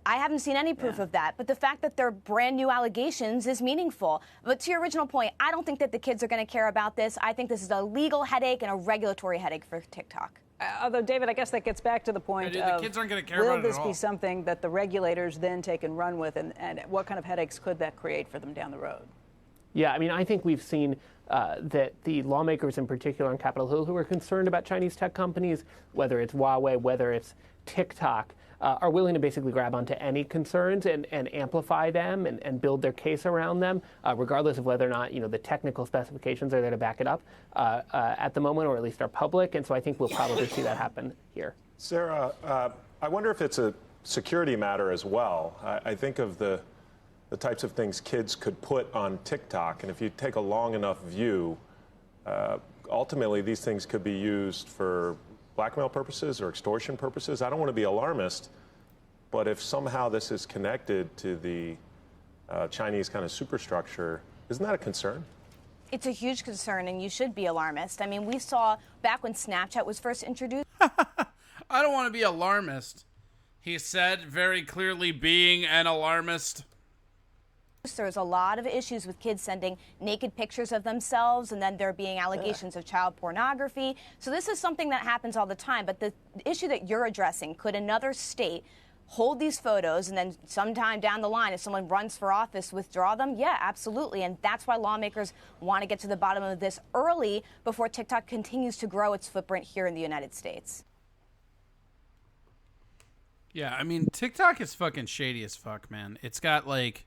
I haven't seen any proof of that, but the fact that they're brand new allegations is meaningful. But to your original point, I don't think that the kids are going to care about this. I think this is a legal headache and a regulatory headache for TikTok. Although, David, I guess that gets back to the point of, the kids aren't going to care about it at all. Will this be something that the regulators then take and run with, and what kind of headaches could that create for them down the road? Yeah, I mean, I think we've seen that the lawmakers in particular on Capitol Hill who are concerned about Chinese tech companies, whether it's Huawei, whether it's TikTok, are willing to basically grab onto any concerns and amplify them and build their case around them, regardless of whether or not, the technical specifications are there to back it up at the moment, or at least are public. And so I think we'll probably see that happen here. Sarah, I wonder if it's a security matter as well. I think of the types of things kids could put on TikTok, and if you take a long enough view, ultimately these things could be used for blackmail purposes or extortion purposes. I don't want to be alarmist, but if somehow this is connected to the Chinese kind of superstructure, isn't that a concern? It's a huge concern, and you should be alarmist. I mean, we saw back when Snapchat was first introduced. I don't want to be alarmist, he said, very clearly being an alarmist. There's a lot of issues with kids sending naked pictures of themselves, and then there being allegations of child pornography. So this is something that happens all the time. But the issue that you're addressing, could another state hold these photos and then sometime down the line, if someone runs for office, withdraw them? Yeah, absolutely. And that's why lawmakers want to get to the bottom of this early before TikTok continues to grow its footprint here in the United States. Yeah, I mean, TikTok is fucking shady as fuck, man. It's got like...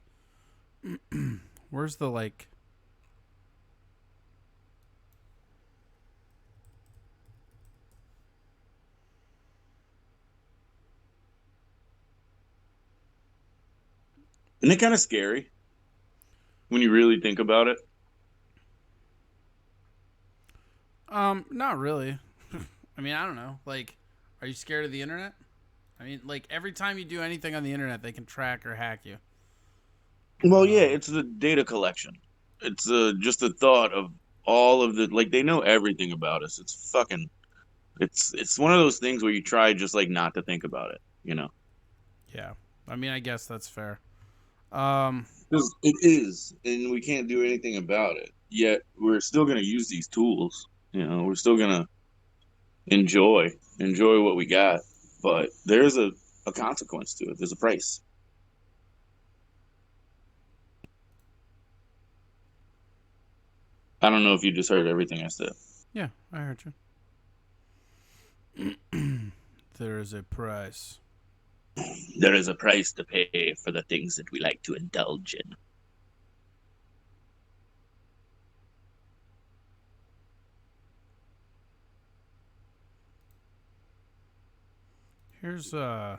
Where's the like? Isn't it kind of scary when you really think about it? Not really. I mean, I don't know. Like, are you scared of the internet? I mean, like, every time you do anything on the internet, they can track or hack you. Well, yeah, it's the data collection. It's just the thought of all of the, like, they know everything about us. It's fucking, it's one of those things where you try just like not to think about it, Yeah, I mean, I guess that's fair. 'Cause it is, and we can't do anything about it. Yet we're still gonna use these tools. We're still gonna enjoy what we got. But there's a consequence to it. There's a price. I don't know if you just heard everything I said. Yeah, I heard you. There is a price. There is a price to pay for the things that we like to indulge in. Here's I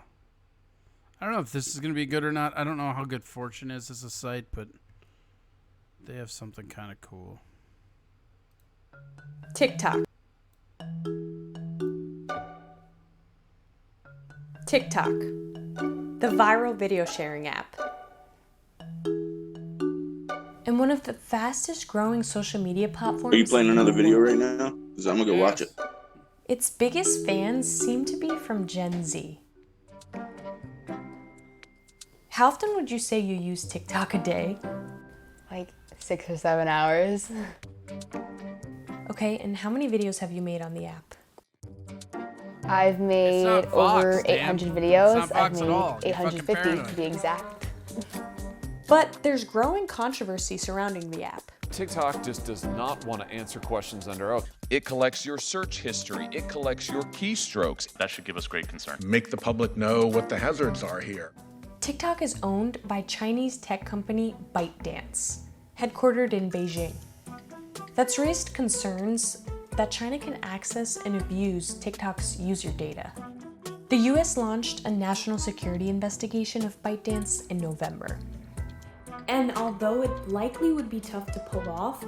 don't know if this is going to be good or not. I don't know how good Fortune is as a site, but they have something kind of cool. TikTok. TikTok, the viral video sharing app. And one of the fastest growing social media platforms. Are you playing another video right now? Because I'm going to go watch it. Its biggest fans seem to be from Gen Z. How often would you say you use TikTok a day? Like 6 or 7 hours. Okay, and how many videos have you made on the app? I've made over 800 videos. I've made 850 to be exact. But there's growing controversy surrounding the app. TikTok just does not want to answer questions under oath. It collects your search history. It collects your keystrokes. That should give us great concern. Make the public know what the hazards are here. TikTok is owned by Chinese tech company ByteDance, headquartered in Beijing. That's raised concerns that China can access and abuse TikTok's user data. The US launched a national security investigation of ByteDance in November. And although it likely would be tough to pull off,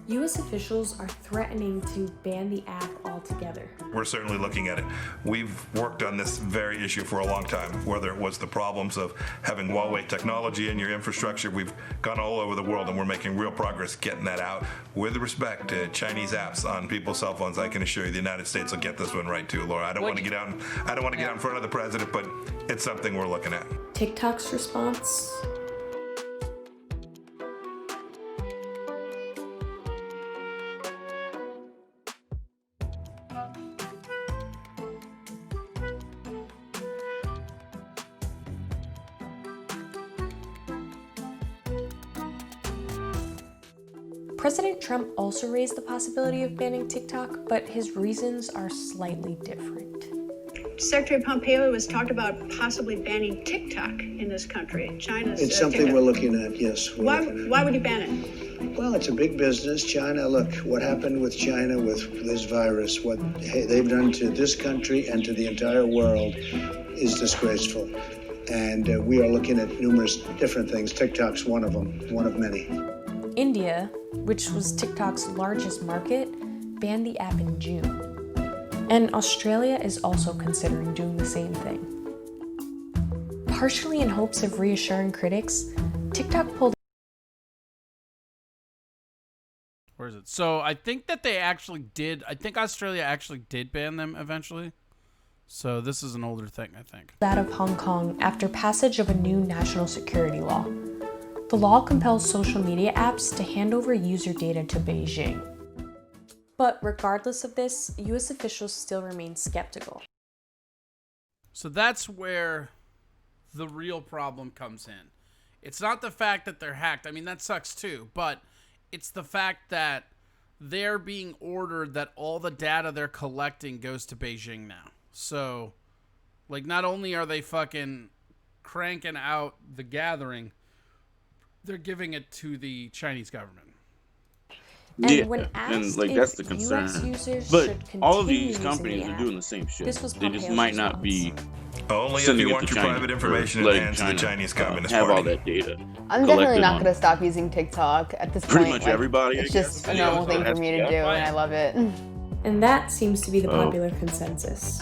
US officials are threatening to ban the app altogether. We're certainly looking at it. We've worked on this very issue for a long time, whether it was the problems of having Huawei technology in your infrastructure. We've gone all over the world and we're making real progress getting that out. With respect to Chinese apps on people's cell phones, I can assure you the United States will get this one right too, Laura. I don't want to get out in front of the president, but it's something we're looking at. TikTok's response? President Trump also raised the possibility of banning TikTok, but his reasons are slightly different. Secretary Pompeo has talked about possibly banning TikTok in this country. China's It's something TikTok. we're looking at, yes. Why would you ban it? Well, it's a big business. China, look, what happened with China with this virus, what they've done to this country and to the entire world is disgraceful. And we are looking at numerous different things. TikTok's one of them, one of many. India, which was TikTok's largest market, banned the app in June. And Australia is also considering doing the same thing. Partially in hopes of reassuring critics, TikTok pulled. Where is it? So I think that they actually did. I think Australia actually did ban them eventually. So this is an older thing, I think. Out of Hong Kong after passage of a new national security law. The law compels social media apps to hand over user data to Beijing. But regardless of this, US officials still remain skeptical. So that's where the real problem comes in. It's not the fact that they're hacked. I mean, that sucks too, but it's the fact that they're being ordered that all the data they're collecting goes to Beijing now. So, like, not only are they fucking cranking out the gathering, they're giving it to the Chinese government. And yeah, when asked and like if that's the US concern. users But should all of continue these using companies the are app, doing the same shit. this was They just Pompeo's might not be Only if sending you it want to your China private or information in the letting hands of the China, Chinese Communist have Party. all that data. I'm definitely collected not on- going to stop using TikTok at this Pretty point. much Like, everybody, I It's guess. just a normal thing for me to do, and I love it. And that seems to be the Oh. popular consensus.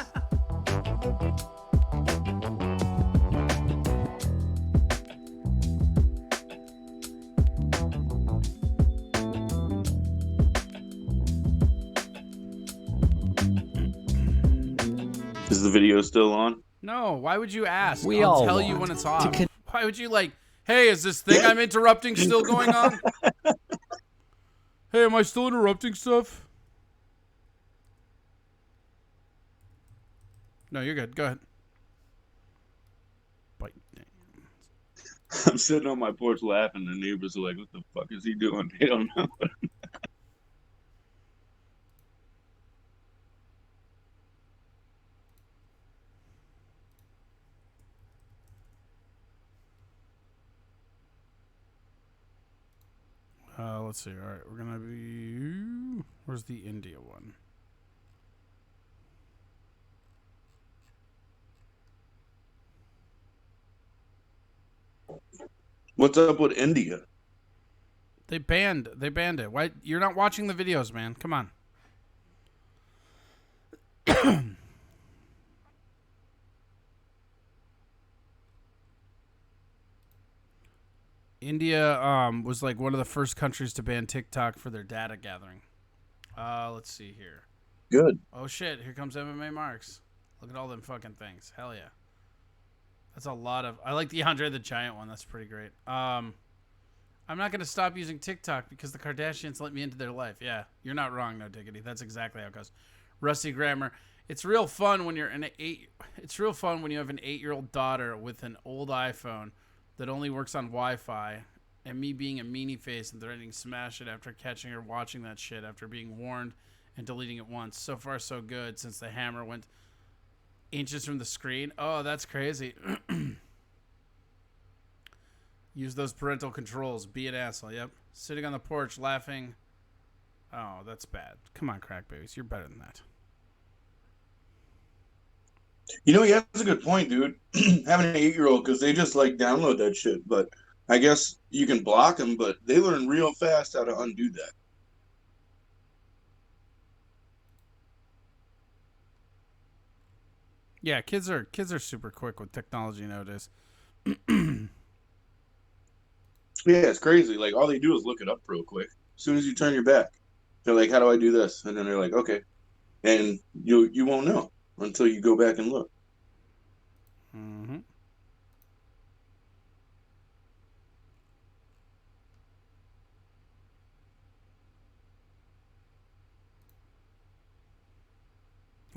Is the video still on? No, why would you ask? We I'll all tell you want when it's to off. Why would you like, hey, is this thing I'm interrupting still going on? Hey, am I still interrupting stuff? No, you're good. Go ahead. Bite. I'm sitting on my porch laughing. The neighbors are like, "What the fuck is he doing?" They don't know. Let's see. All right, we're gonna be. Where's the India one? What's up with India? They banned it. Why? You're not watching the videos, man. Come on. India was like one of the first countries to ban TikTok for their data gathering. Let's see here. Good. Oh shit, here comes MMA Marks. Look at all them fucking things. Hell yeah. That's a lot of... I like the Andre the Giant one. That's pretty great. I'm not going to stop using TikTok because the Kardashians let me into their life. Yeah, you're not wrong, no diggity. That's exactly how it goes. Rusty Grammar. It's real fun when you're It's real fun when you have an 8-year-old daughter with an old iPhone that only works on Wi-Fi, and me being a meanie face and threatening to smash it after catching her watching that shit after being warned and deleting it once. So far, so good since the hammer went inches from the screen. Oh, that's crazy. Use those parental controls. Be an asshole. Yep. Sitting on the porch laughing Oh, that's bad. Come on, crack babies. You're better than that. You know, he has a good point, dude. Having an 8-year-old, because they just like download that shit. But I guess you can block them, but they learn real fast how to undo that. Yeah, kids are super quick with technology nowadays. Yeah, it's crazy. Like all they do is look it up real quick. As soon as you turn your back, they're like, "How do I do this?" And then they're like, "Okay," and you won't know until you go back and look. Mm-hmm.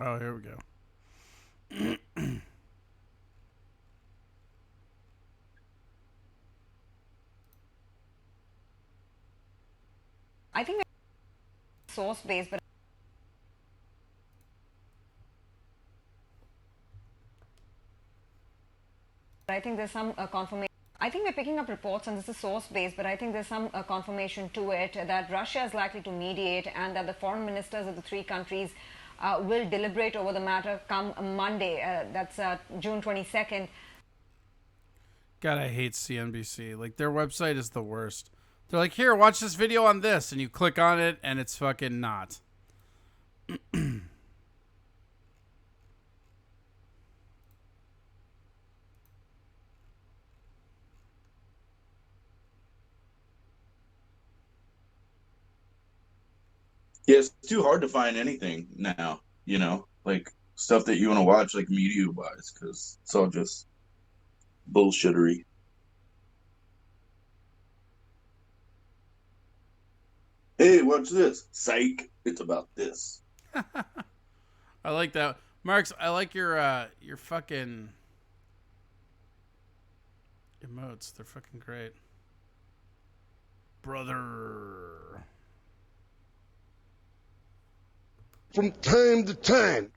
Oh, here we go. I think source based, but I think there's some confirmation. I think we're picking up reports, and this is source-based, but I think there's some confirmation to it that Russia is likely to mediate and that the foreign ministers of the three countries will deliberate over the matter come Monday. That's June 22nd. God, I hate CNBC. Like, their website is the worst. They're like, here, watch this video on this, and you click on it, and it's fucking not. Yeah, it's too hard to find anything now, like stuff that you want to watch, like media-wise, because it's all just bullshittery. Hey, watch this. Psych. It's about this. I like that. Marks, I like your fucking emotes. They're fucking great. Brother. From time to time.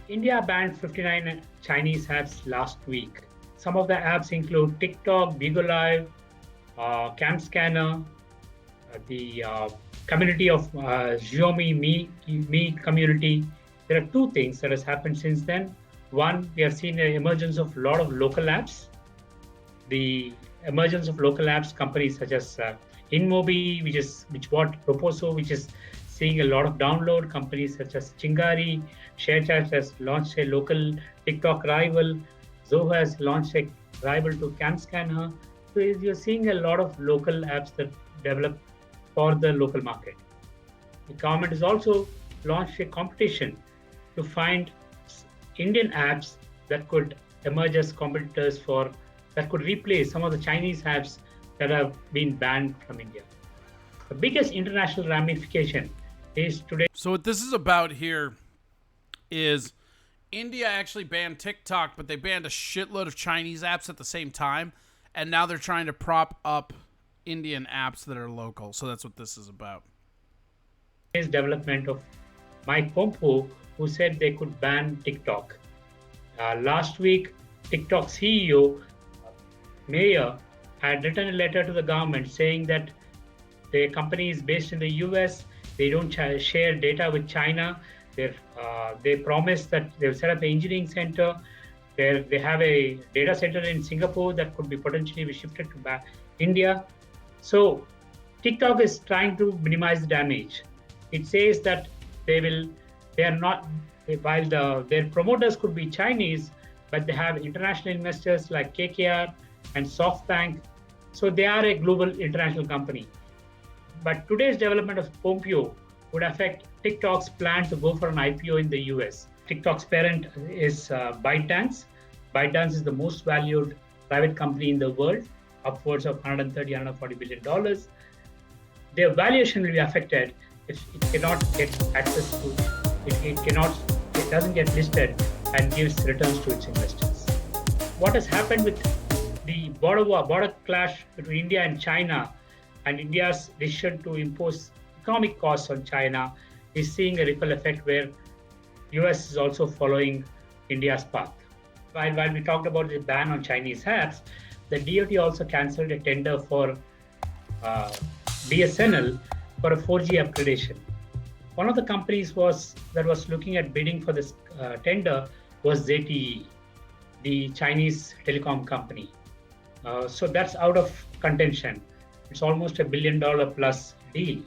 India banned 59 Chinese apps last week. Some of the apps include TikTok, Bigo Live, Cam Scanner, the community of Xiaomi Me community. There are two things that has happened since then. One, we have seen the emergence of a lot of local apps. The emergence of local apps companies such as InMobi, which bought Proposo, which is seeing a lot of download. Companies such as Chingari, ShareChat has launched a local TikTok rival. Zoho has launched a rival to CamScanner. So you're seeing a lot of local apps that develop for the local market. The government has also launched a competition to find Indian apps that could emerge as competitors that could replace some of the Chinese apps that have been banned from India. The biggest international ramification is today. So what this is about here is India actually banned TikTok, but they banned a shitload of Chinese apps at the same time, and now they're trying to prop up Indian apps that are local. So that's what this is about. Is development of Mike Pompeo, who said they could ban TikTok. Last week, TikTok CEO, Mayer, had written a letter to the government saying that the company is based in the US. They don't share data with China. They promised that they'll set up an engineering center. They have a data center in Singapore that could be potentially be shifted to India. So TikTok is trying to minimize the damage. It says that their promoters could be Chinese, but they have international investors like KKR and SoftBank. So they are a global international company. But today's development of Pompeo would affect TikTok's plan to go for an IPO in the US. TikTok's parent is ByteDance. ByteDance is the most valued private company in the world, upwards of $130–140 billion. Their valuation will be affected if it cannot get access to, it doesn't get listed and gives returns to its investors. What has happened with the border clash between India and China, and India's decision to impose economic costs on China, is seeing a ripple effect where US is also following India's path. While we talked about the ban on Chinese apps, the DoT also cancelled a tender for BSNL for a 4G upgradation. One of the companies that was looking at bidding for this tender was ZTE, the Chinese telecom company. So that's out of contention. It's almost $1 billion plus deal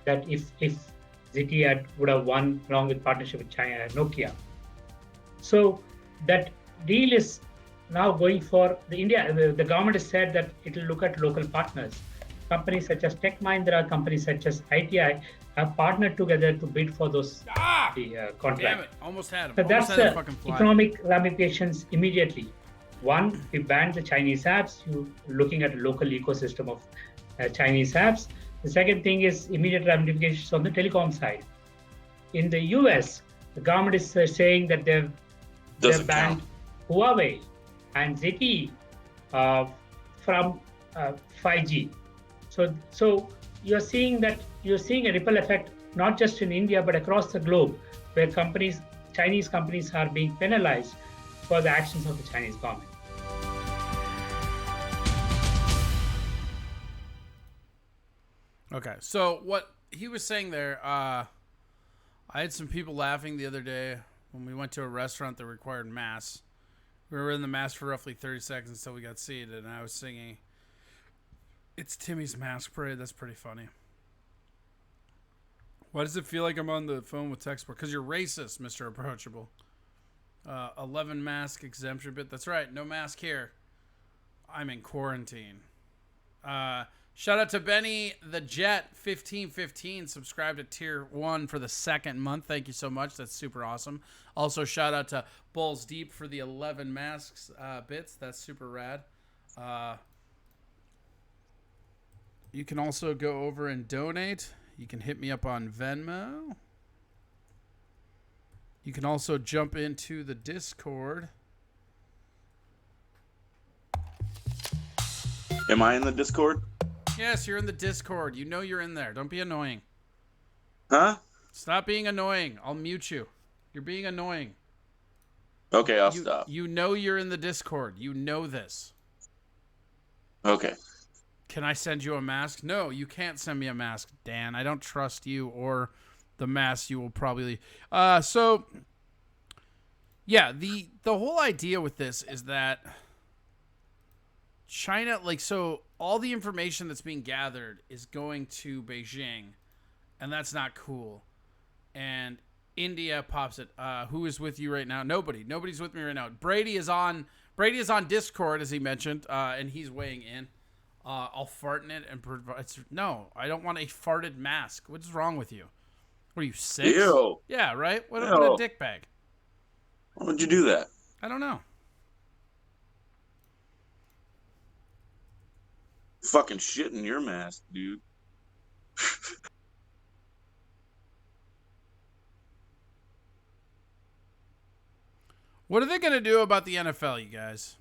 that if ZTE would have won along with partnership with China, Nokia. So that deal is now going for the government has said that it will look at local partners. Companies such as Tech Mahindra, companies such as ITI have partnered together to bid for those contracts. Damn it! Almost had him. So Almost that's had the fucking fly. economic ramifications immediately. One, we banned the Chinese apps. You looking at a local ecosystem of Chinese apps. The second thing is immediate ramifications on the telecom side. In the US, the government is saying that they've banned Huawei and ZTE from 5G. So you're seeing a ripple effect not just in India but across the globe, where Chinese companies are being penalized for the actions of the Chinese government. Okay, so what he was saying there, I had some people laughing the other day when we went to a restaurant that required masks. We were in the mask for roughly 30 seconds until we got seated, and I was singing, "It's Timmy's Mask Parade." That's pretty funny. Why does it feel like I'm on the phone with tech support? Because you're racist, Mr. Approachable. 11 mask exemption bit. That's right. No mask here. I'm in quarantine. Shout out to Benny the Jet 1515. Subscribed to tier 1 for the second month. Thank you so much. That's super awesome. Also, shout out to Balls Deep for the 11 masks bits. That's super rad. You can also go over and donate. You can hit me up on Venmo. You can also jump into the Discord. Am I in the Discord? Yes, you're in the Discord. You know you're in there. Don't be annoying. Huh? Stop being annoying. I'll mute you. You're being annoying. Okay, I'll stop. You know you're in the Discord. You know this. Okay. Can I send you a mask? No, you can't send me a mask, Dan. I don't trust you or the mask you will probably... So, yeah, the whole idea with this is that China, so all the information that's being gathered is going to Beijing, and that's not cool. And India pops it. Who is with you right now? Nobody. Nobody's with me right now. Brady is on Discord, as he mentioned, and he's weighing in. I'll fart in it and provide. No, I don't want a farted mask. What's wrong with you? What are you, 6? Ew. Yeah, right? What a dick bag. Why would you do that? I don't know. Fucking shit in your mask, dude. What are they going to do about the NFL, you guys?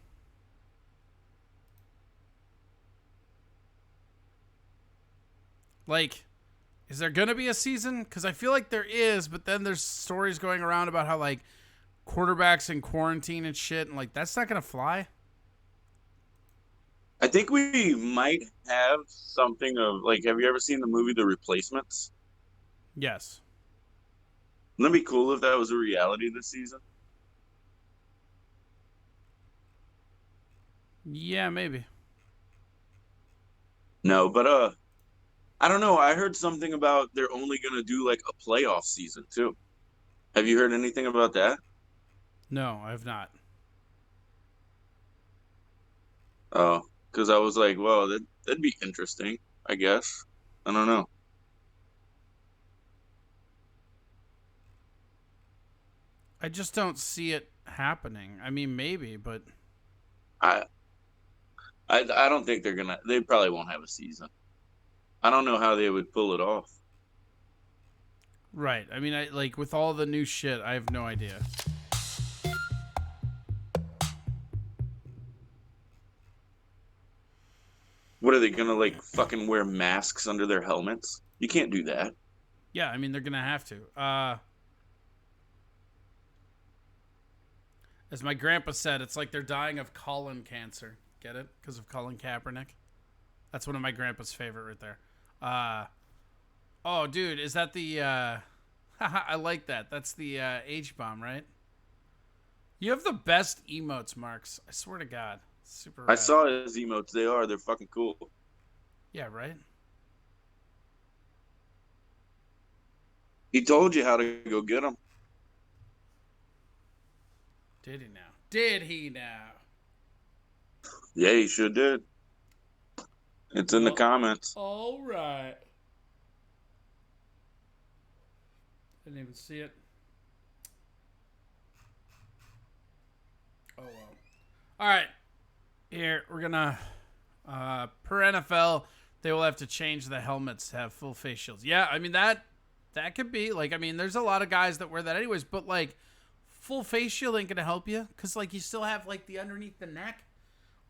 Is there going to be a season? Because I feel like there is, but then there's stories going around about how, quarterbacks in quarantine and shit, and, that's not going to fly. I think we might have something of, have you ever seen the movie The Replacements? Yes. Wouldn't it be cool if that was a reality this season? Yeah, maybe. No, but, I don't know. I heard something about they're only going to do, a playoff season, too. Have you heard anything about that? No, I have not. Oh, because I was like, well, that'd be interesting, I guess. I don't know. I just don't see it happening. I mean, maybe, but I don't think they're gonna. They probably won't have a season. I don't know how they would pull it off. Right. I mean, I like with all the new shit, I have no idea. What are they gonna like fucking wear masks under their helmets? You can't do that. Yeah, I mean they're gonna have to. As my grandpa said, it's like they're dying of colon cancer. Get it? Because of Colin Kaepernick. That's one of my grandpa's favorite right there. Oh, dude, is that the? I like that. That's the H-bomb, right? You have the best emotes, Marks. I swear to God, super. Rad. I saw his emotes. They're fucking cool. Yeah, right. He told you how to go get them. Did he now? Did he now? Yeah, he sure did. It's in the comments. All right. Didn't even see it. Oh well. All right. Here we're gonna. Per NFL, they will have to change the helmets to have full face shields. Yeah, I mean that could be like. I mean, there's a lot of guys that wear that anyways, but like, full face shield ain't gonna help you because like you still have like the underneath the neck.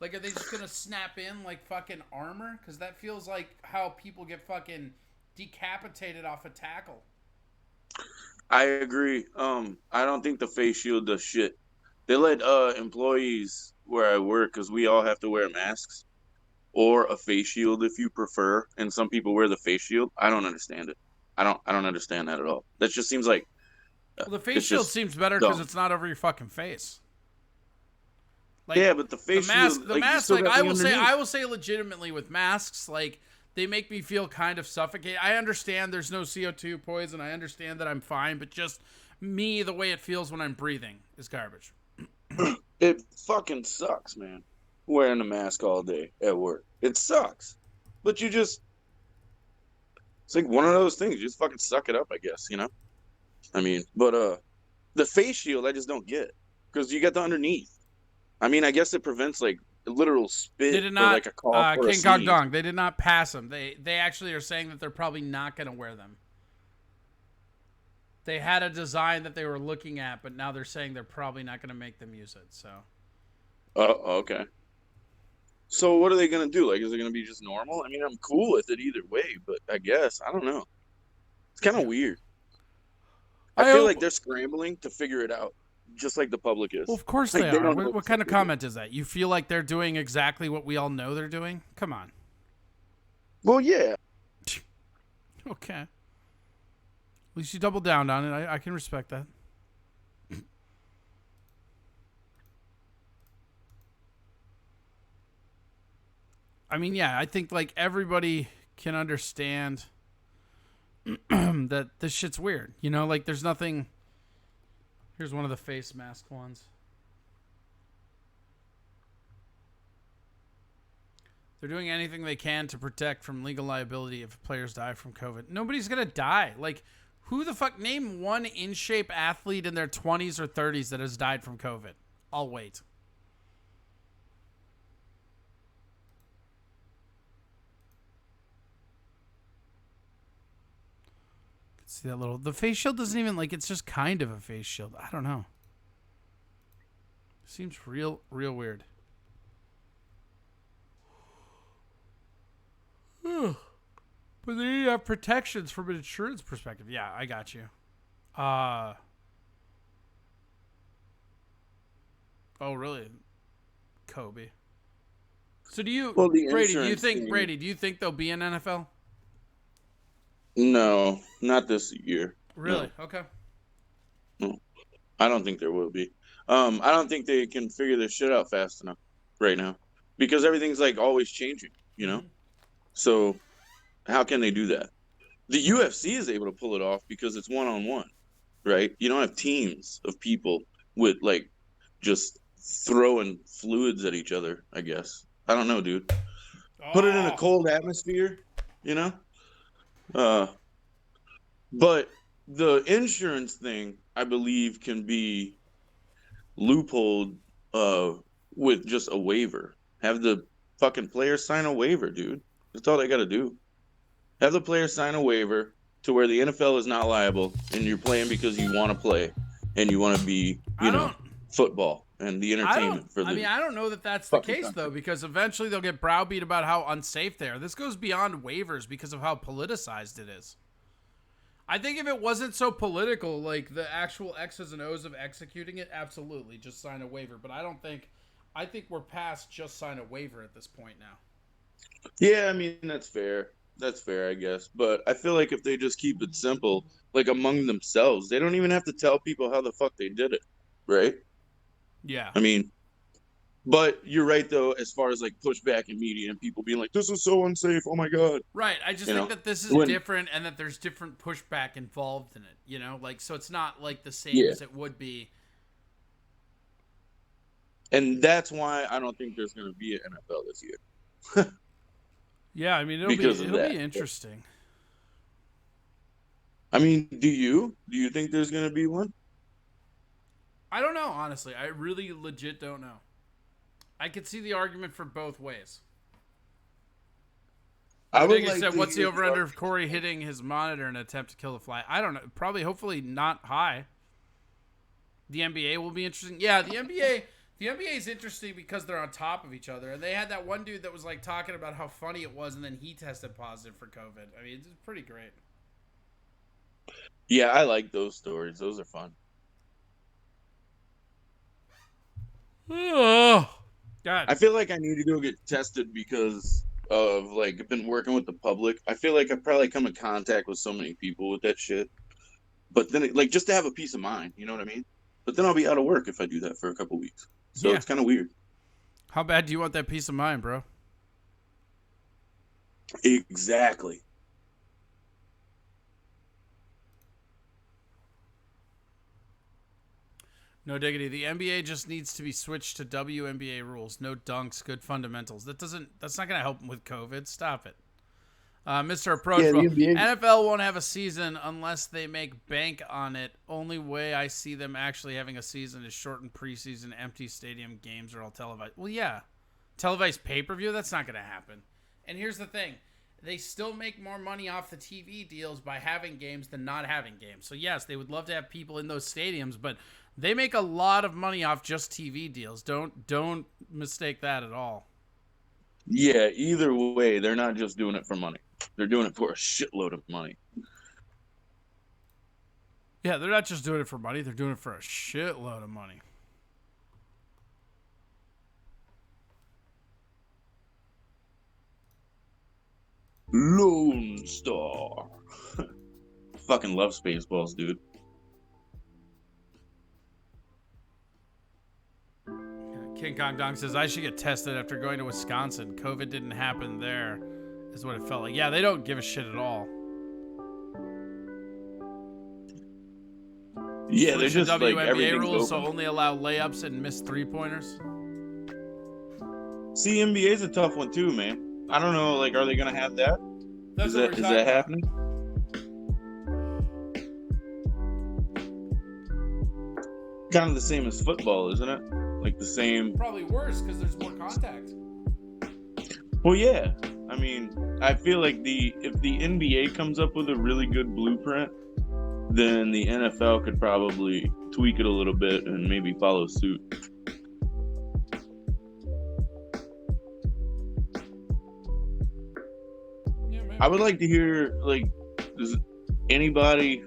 Like, are they just gonna snap in like fucking armor? Because that feels like how people get fucking decapitated off a tackle. I agree. I don't think the face shield does shit. They let employees where I work, because we all have to wear masks or a face shield if you prefer, and some people wear the face shield. I don't understand it. I don't understand that at all. That just seems like well, the face shield seems better because it's not over your fucking face. Like, yeah, but the face shield, the mask, like I will say legitimately with masks, like they make me feel kind of suffocated. I understand there's no CO2 poison. I understand that I'm fine, but just me, the way it feels when I'm breathing is garbage. It fucking sucks, man. Wearing a mask all day at work. It sucks. But it's like one of those things. You just fucking suck it up, I guess, you know? I mean, but the face shield I just don't get. Because you got the underneath. I mean, I guess it prevents like literal spit they did not, or like a cough or King a Kong sneeze. Dong. They did not pass them. They actually are saying that they're probably not going to wear them. They had a design that they were looking at, but now they're saying they're probably not going to make them use it. So. Oh, okay. So what are they going to do? Like, is it going to be just normal? I mean, I'm cool with it either way, but I guess I don't know. It's kind of weird. I feel like they're scrambling to figure it out. Just like the public is. Well, of course like, they are. What kind of comment is that? You feel like they're doing exactly what we all know they're doing? Come on. Well, yeah. Okay. At least you double down on it. I can respect that. I mean, yeah, I think like everybody can understand that this shit's weird. You know, like there's nothing. Here's one of the face mask ones. They're doing anything they can to protect from legal liability if players die from COVID. Nobody's going to die. Like, who the fuck? Name one in-shape athlete in their 20s or 30s that has died from COVID. I'll wait. See that little... The face shield doesn't even... Like, it's just kind of a face shield. I don't know. Seems real weird. But they have protections from an insurance perspective. Yeah, I got you. Oh, really? Kobe. So do you... Well, Brady, do you think there'll be an NFL? No, not this year. Really? No. Okay. No, I don't think there will be. I don't think they can figure this shit out fast enough right now because everything's like always changing, you know? So how can they do that? The UFC is able to pull it off because it's one-on-one, right? You don't have teams of people with like just throwing fluids at each other, I guess. I don't know, dude. Put it in a cold atmosphere, you know? But the insurance thing, I believe, can be loopholed with just a waiver. Have the fucking players sign a waiver, dude. That's all they got to do. Have the players sign a waiver to where the NFL is not liable, and you're playing because you want to play and you want to be, football and the entertainment for the. I mean, I don't know that that's the case though, because eventually they'll get browbeat about how unsafe they are. This goes beyond waivers because of how politicized it is. I think if it wasn't so political, like the actual X's and O's of executing it, absolutely, just sign a waiver. But I think we're past just sign a waiver at this point now. Yeah, I mean, that's fair. That's fair, I guess. But I feel like if they just keep it simple, like among themselves, they don't even have to tell people how the fuck they did it, right? Yeah. I mean, but you're right, though, as far as like pushback in media and people being like, this is so unsafe. Oh, my God. Right. I just think that this is different and that there's different pushback involved in it, like, so it's not like the same as it would be. And that's why I don't think there's going to be an NFL this year. Yeah, I mean, it'll be interesting. I mean, do you think there's going to be one? I don't know, honestly. I really legit don't know. I could see the argument for both ways. I would like said, what's the over-under of Corey hitting his monitor in an attempt to kill the fly? I don't know. Probably, hopefully not high. The NBA will be interesting. Yeah, the NBA is interesting because they're on top of each other. And they had that one dude that was like talking about how funny it was, and then he tested positive for COVID. I mean, it's pretty great. Yeah, I like those stories. Those are fun. Oh, God. I feel like I need to go get tested because of like I've been working with the public. I feel like I probably come in contact with so many people with that shit. But then, like, just to have a peace of mind, you know what I mean? But then I'll be out of work if I do that for a couple weeks. So it's kind of weird. How bad do you want that peace of mind, bro? Exactly. No diggity. The NBA just needs to be switched to WNBA rules. No dunks, good fundamentals. That's not going to help them with COVID. Stop it. Mr. Approachable. Yeah, NFL won't have a season unless they make bank on it. Only way I see them actually having a season is shortened preseason, empty stadium games are all televised. Well, yeah. Televised pay-per-view? That's not going to happen. And here's the thing. They still make more money off the TV deals by having games than not having games. So, yes, they would love to have people in those stadiums, but they make a lot of money off just TV deals. Don't mistake that at all. Yeah, either way, they're not just doing it for money. They're doing it for a shitload of money. Yeah, they're not just doing it for money. They're doing it for a shitload of money. Lone Star. Fucking love Spaceballs, dude. King Kong Dong says, I should get tested after going to Wisconsin. COVID didn't happen there, is what it felt like. Yeah, they don't give a shit at all. Yeah, they're just WNBA like everything's rules, open. so only allow layups and missed three-pointers. See, NBA's a tough one too, man. I don't know, like, are they gonna have that? That's is that happening? Kind of the same as football, isn't it? Like the same. Probably worse because there's more contact. Well, yeah. I mean, I feel like if the NBA comes up with a really good blueprint, then the NFL could probably tweak it a little bit and maybe follow suit. I would like to hear, like, does anybody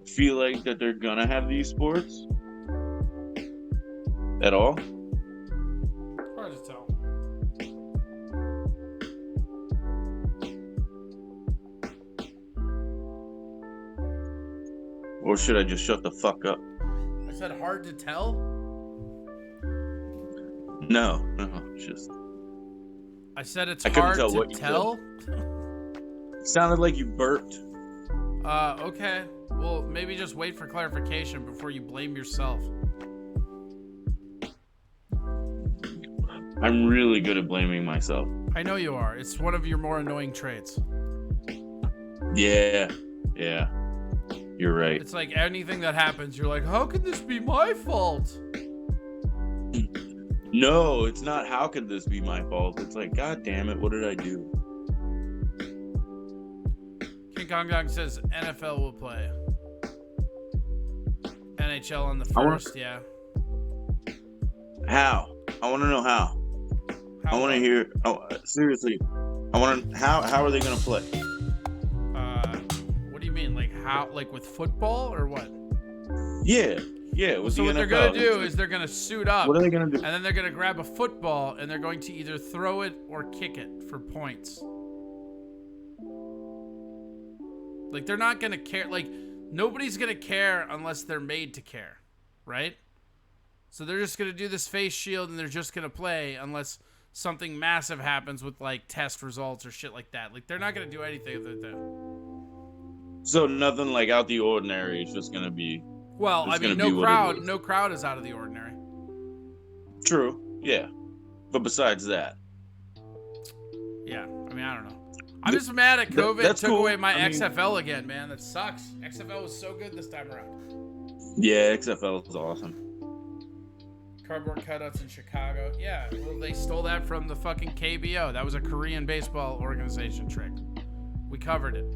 feel like that they're gonna have these sports at all? Hard to tell. Or should I just shut the fuck up? I said hard to tell? No, just. I said it's I couldn't hard tell to what you tell? It sounded like you burped. Okay. Well, maybe just wait for clarification before you blame yourself. I'm really good at blaming myself. I know you are. It's one of your more annoying traits. Yeah. You're right. It's like anything that happens, you're like, how could this be my fault? No, it's not. How could this be my fault? It's like, God damn it, what did I do? King Kong Dog says NFL will play. NHL on the 1st, yeah. How? I want to know how. I want to hear. Oh, seriously, I want to. How are they gonna play? What do you mean? Like how? Like with football or what? Yeah. With So the what they're NFL. gonna do is they're gonna suit up. What are they gonna do? And then they're gonna grab a football and they're going to either throw it or kick it for points. Like they're not gonna care. Like nobody's gonna care unless they're made to care, right? So they're just gonna do this face shield and they're just gonna play unless something massive happens with like test results or shit like that. Like they're not gonna do anything other than. So nothing like out the ordinary. It's just gonna be. Well, I mean, no crowd is out of the ordinary. True. Yeah. But besides that. Yeah. I mean, I don't know. I'm just mad at COVID took away my XFL again, man. That sucks. XFL was so good this time around. Yeah, XFL is awesome. Cardboard cutouts in Chicago. Yeah, well, they stole that from the fucking KBO. That was a Korean baseball organization trick. We covered it.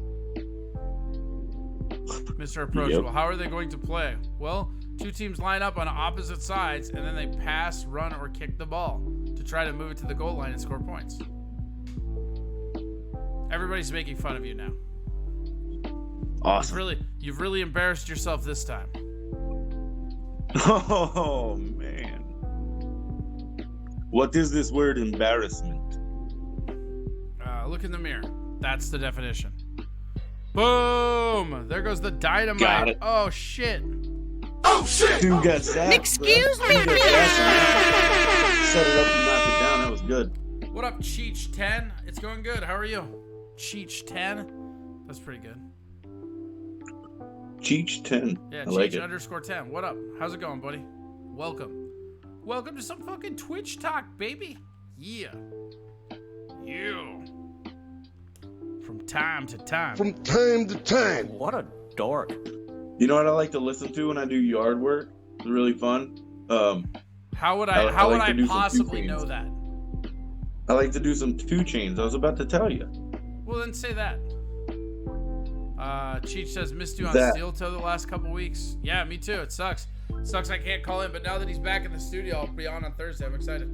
Mr. Approachable. Yep. How are they going to play? Well, two teams line up on opposite sides, and then they pass, run, or kick the ball to try to move it to the goal line and score points. Everybody's making fun of you now. Awesome. You've really embarrassed yourself this time. Oh, man. What is this word embarrassment? Look in the mirror. That's the definition. Boom! There goes the dynamite. Got it. Oh, shit. Oh, shit! Dude got sacked. Excuse me, Set it up and knocked it down. That was good. What up, Cheech10? It's going good. How are you? Cheech10? That's pretty good. Cheech10. Yeah, I like it. Cheech_10. What up? How's it going, buddy? Welcome. Welcome to some fucking TwitchTok, baby. Yeah. You. From time to time. From time to time. What a dork. You know what I like to listen to when I do yard work? It's really fun. How would I possibly know that? I like to do some 2 Chains. I was about to tell you. Well, then say that. Cheech says, missed you on Steel Toe the last couple weeks. Yeah, me too. It sucks. Sucks I can't call in, but now that he's back in the studio, I'll be on Thursday. I'm excited.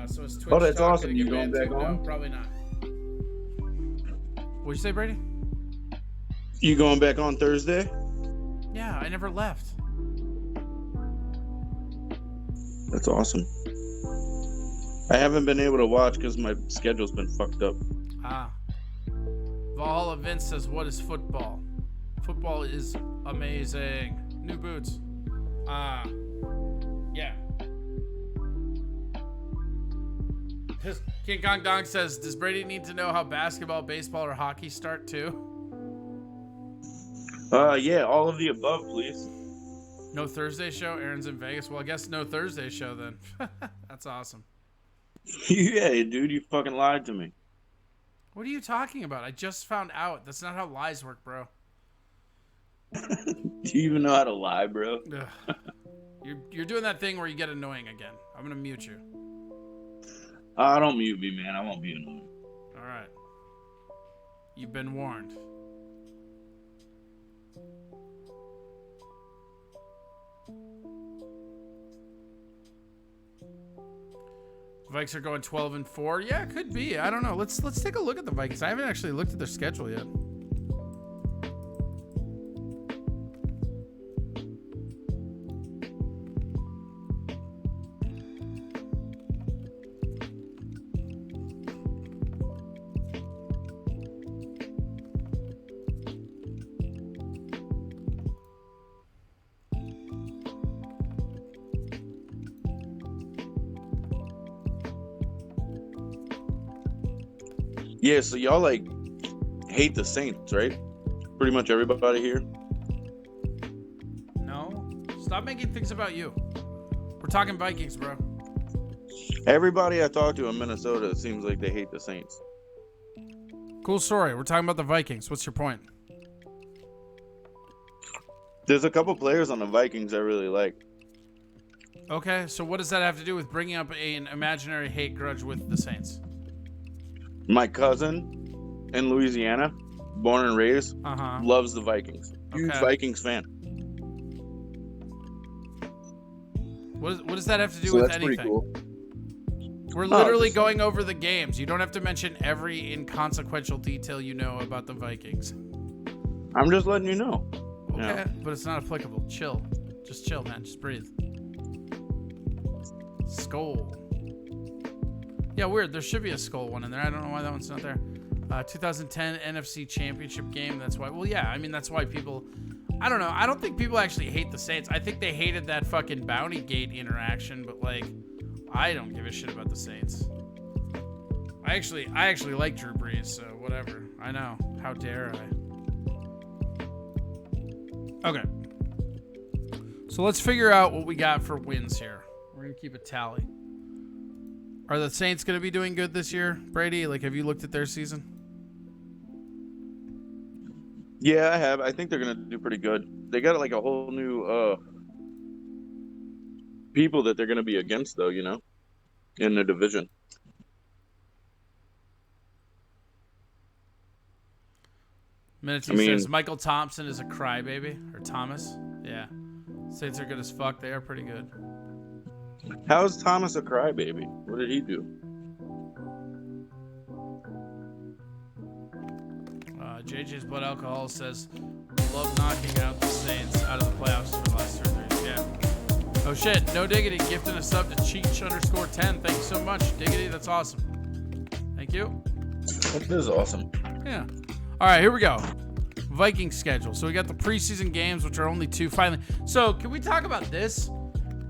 So is Twitch that's awesome. You going back on? No, probably not. What'd you say, Brady? You going back on Thursday? Yeah, I never left. That's awesome. I haven't been able to watch because my schedule's been fucked up. Valhalla Vince says, what is football? Football is amazing. New boots. Yeah. King Kong Dong says, does Brady need to know how basketball, baseball, or hockey start too? Yeah, all of the above, please. No Thursday show? Aaron's in Vegas. Well, I guess no Thursday show then. That's awesome. Yeah, dude, you fucking lied to me. What are you talking about? I just found out. That's not how lies work, bro. Do you even know how to lie, bro? You're doing that thing where you get annoying again. I'm gonna mute you. Don't mute me, man. I won't be annoying. All right. You've been warned. Vikes are going 12-4. Yeah, it could be. I don't know. Let's take a look at the Vikings. I haven't actually looked at their schedule yet. Yeah, so y'all like hate the Saints, right? Pretty much everybody here. No. Stop making things about you. We're talking Vikings, bro. Everybody I talk to in Minnesota, it seems like they hate the Saints. Cool story. We're talking about the Vikings. What's your point? There's a couple players on the Vikings I really like. Okay, so what does that have to do with bringing up an imaginary hate grudge with the Saints? My cousin in Louisiana, born and raised, loves the Vikings. Huge Vikings fan. What does that have to do So with that's anything? pretty cool. We're literally going over the games. You don't have to mention every inconsequential detail you know about the Vikings. I'm just letting you know. Okay, Yeah. but it's not applicable. Chill. Just chill, man. Just breathe. Skull. Yeah, weird. There should be a Skull one in there. I don't know why that one's not there. 2010 NFC Championship game. That's why. Well, yeah. I mean, that's why people... I don't know. I don't think people actually hate the Saints. I think they hated that fucking Bounty Gate interaction, but, like, I don't give a shit about the Saints. I actually like Drew Brees, so whatever. I know. How dare I? Okay. So let's figure out what we got for wins here. We're going to keep a tally. Are the Saints going to be doing good this year, Brady? Like, have you looked at their season? Yeah, I have. I think they're gonna do pretty good. They got like a whole new people that they're gonna be against, though. You know, in the division. Minity says Michael Thompson is a crybaby, or Thomas. Yeah, Saints are good as fuck. They are pretty good. How is Thomas a crybaby? What did he do? JJ's Blood Alcohol says, love knocking out the Saints out of the playoffs for the last 2 or 3 years. Yeah. Oh shit, no diggity, gifting a sub to Cheech_10. Thank you so much, Diggity. That's awesome. Thank you. That is awesome. Yeah. All right, here we go. Viking schedule. So we got the preseason games, which are only 2 finally. So can we talk about this?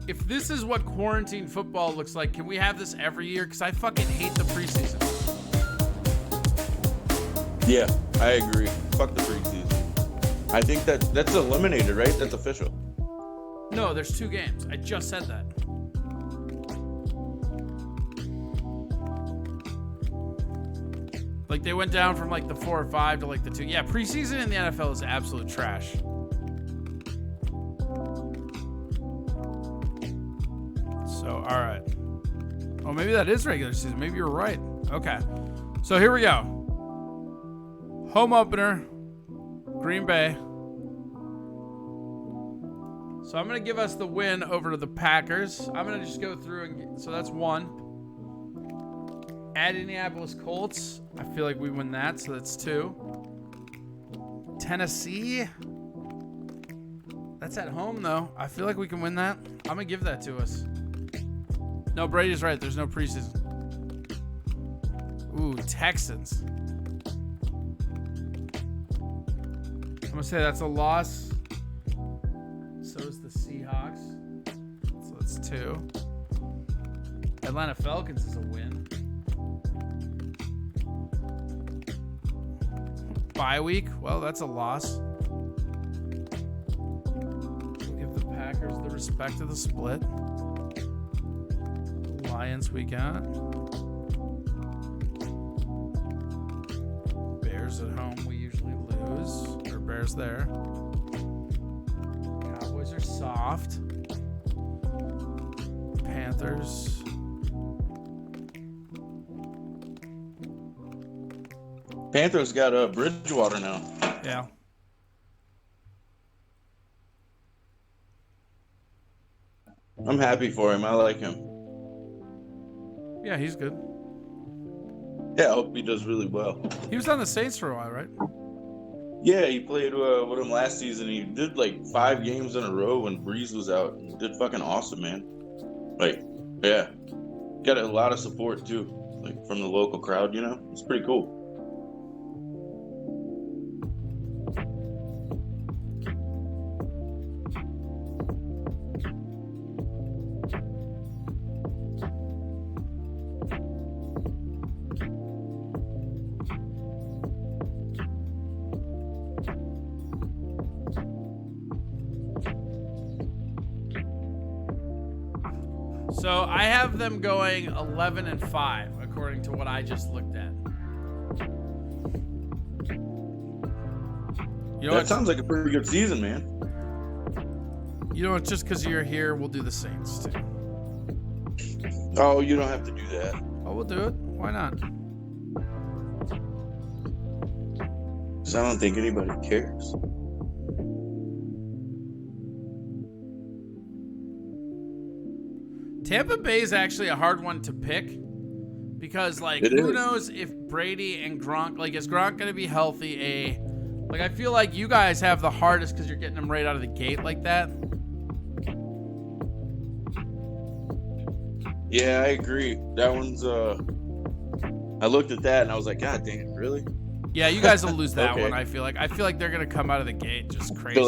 If this is what quarantine football looks like, can we have this every year? Because I fucking hate the preseason. Yeah, I agree. Fuck the preseason. I think that's eliminated, right? That's official. No, there's 2 games. I just said that. Like, they went down from, like, the 4 or 5 to, like, the 2. Yeah, preseason in the NFL is absolute trash. So, all right. Oh, maybe that is regular season. Maybe you're right. Okay. So, here we go. Home opener, Green Bay. So I'm going to give us the win over to the Packers. I'm going to just go through and so that's 1. At Indianapolis Colts, I feel like we win that, so that's 2. Tennessee. That's at home, though. I feel like we can win that. I'm going to give that to us. No, Brady's right. There's no preseason. Ooh, Texans. I'm going to say that's a loss. So is the Seahawks. So that's 2. Atlanta Falcons is a win. Bye week. Well, that's a loss. We'll give the Packers the respect of the split. Lions we got. Bears at home we usually lose. Or Bears there. Cowboys are soft. Panthers. Panthers got Bridgewater now. Yeah. I'm happy for him. I like him. Yeah, he's good. Yeah, I hope he does really well. He was on the Saints for a while, right? Yeah, he played with him last season. He did like 5 games in a row when Breeze was out. He did fucking awesome, man. Like, yeah. Got a lot of support too, like from the local crowd, you know? It's pretty cool. So I have them going 11-5, according to what I just looked at. You know That sounds like a pretty good season, man. You know, it's just because you're here, we'll do the Saints too. Oh, you don't have to do that. Oh, we'll do it. Why not? Because I don't think anybody cares. Tampa Bay is actually a hard one to pick because, like, who knows if Brady and Gronk, like, is Gronk going to be healthy? Like, I feel like you guys have the hardest because you're getting them right out of the gate like that. Yeah, I agree. That one's, I looked at that and I was like, God damn, really? Yeah, you guys will lose that Okay. one, I feel like. I feel like they're going to come out of the gate just crazy.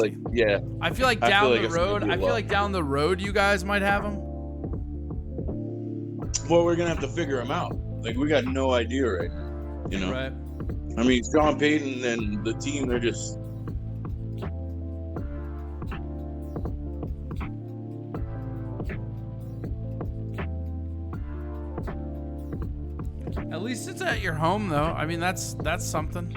I feel like I down feel like the it's gonna road, be a I feel lot. like down the road you guys might have them. Well, we're going to have to figure them out. Like, we got no idea right now, you know? Right. I mean, Sean Payton and the team, they're just... At least it's at your home, though. I mean, that's something.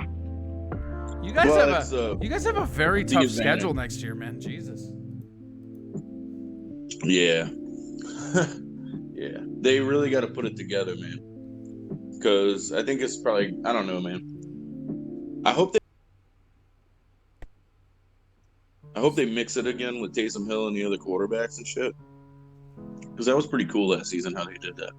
You guys you guys have a very the tough advantage. schedule next year, man. Jesus. Yeah. Yeah. They really got to put it together, man. Because I think it's probably... I don't know, man. I hope they mix it again with Taysom Hill and the other quarterbacks and shit. Because that was pretty cool last season how they did that.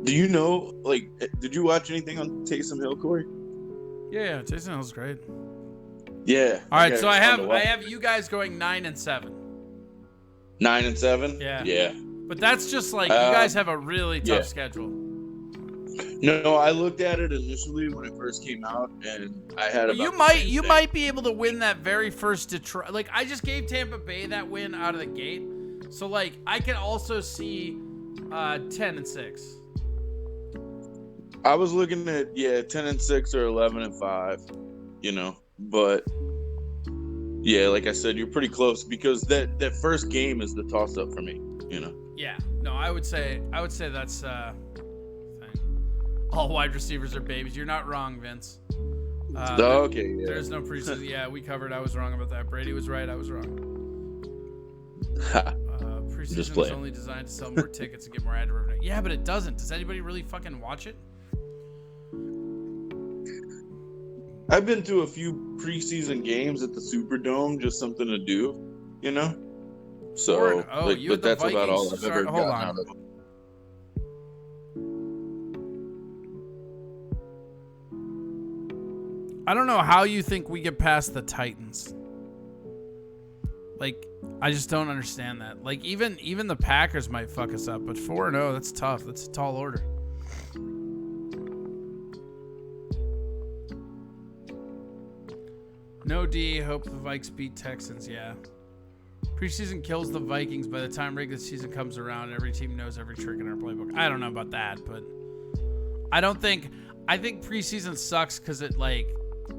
Do you know, like, did you watch anything on Taysom Hill, Corey? Yeah, Taysom Hill's great. Yeah. All right, Okay, so I it's fun to watch. have you guys going 9-7. 9-7? Yeah. Yeah. But that's just like you guys have a really tough yeah. schedule. No, I looked at it initially when it first came out, and I had But about you might be able to win that very first Detroit. Like, I just gave Tampa Bay that win out of the gate, so like I can also see 10-6. I was looking at 10-6 or 11-5, you know, but yeah, like I said, you're pretty close because that first game is the toss up for me, you know. Yeah, no, I would say that's all wide receivers are babies. You're not wrong, Vince. Okay, yeah. There's no preseason. Yeah, we covered. I was wrong about that. Brady was right. I was wrong. Preseason is only designed to sell more tickets and get more ad revenue. Yeah, but it doesn't. Does anybody really fucking watch it? I've been to a few preseason games at the Superdome, just something to do, you know. So, but that's about all I've ever gotten out of them. I don't know how you think we get past the Titans. Like, I just don't understand that. Like, even the Packers might fuck us up, but 4-0, that's tough. That's a tall order. No D. Hope the Vikes beat Texans. Yeah. Preseason kills the Vikings. By the time regular season comes around, every team knows every trick in our playbook. I don't know about that, but I think preseason sucks because it like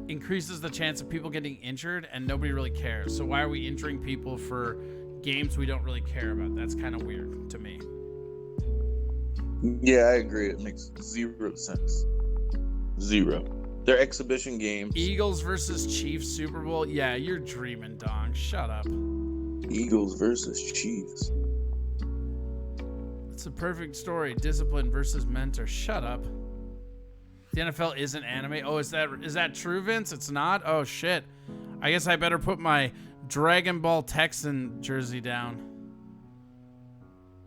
increases the chance of people getting injured and nobody really cares. So why are we injuring people for games we don't really care about? That's kind of weird to me. Yeah, I agree. It makes 0 sense. 0. They're exhibition games. Eagles versus Chiefs Super Bowl. Yeah, you're dreaming, Dong. Shut up. Eagles versus Chiefs. It's a perfect story. Discipline versus mentor. Shut up. The NFL isn't anime. Oh, is that true, Vince? It's not? Oh, shit. I guess I better put my Dragon Ball Texan jersey down.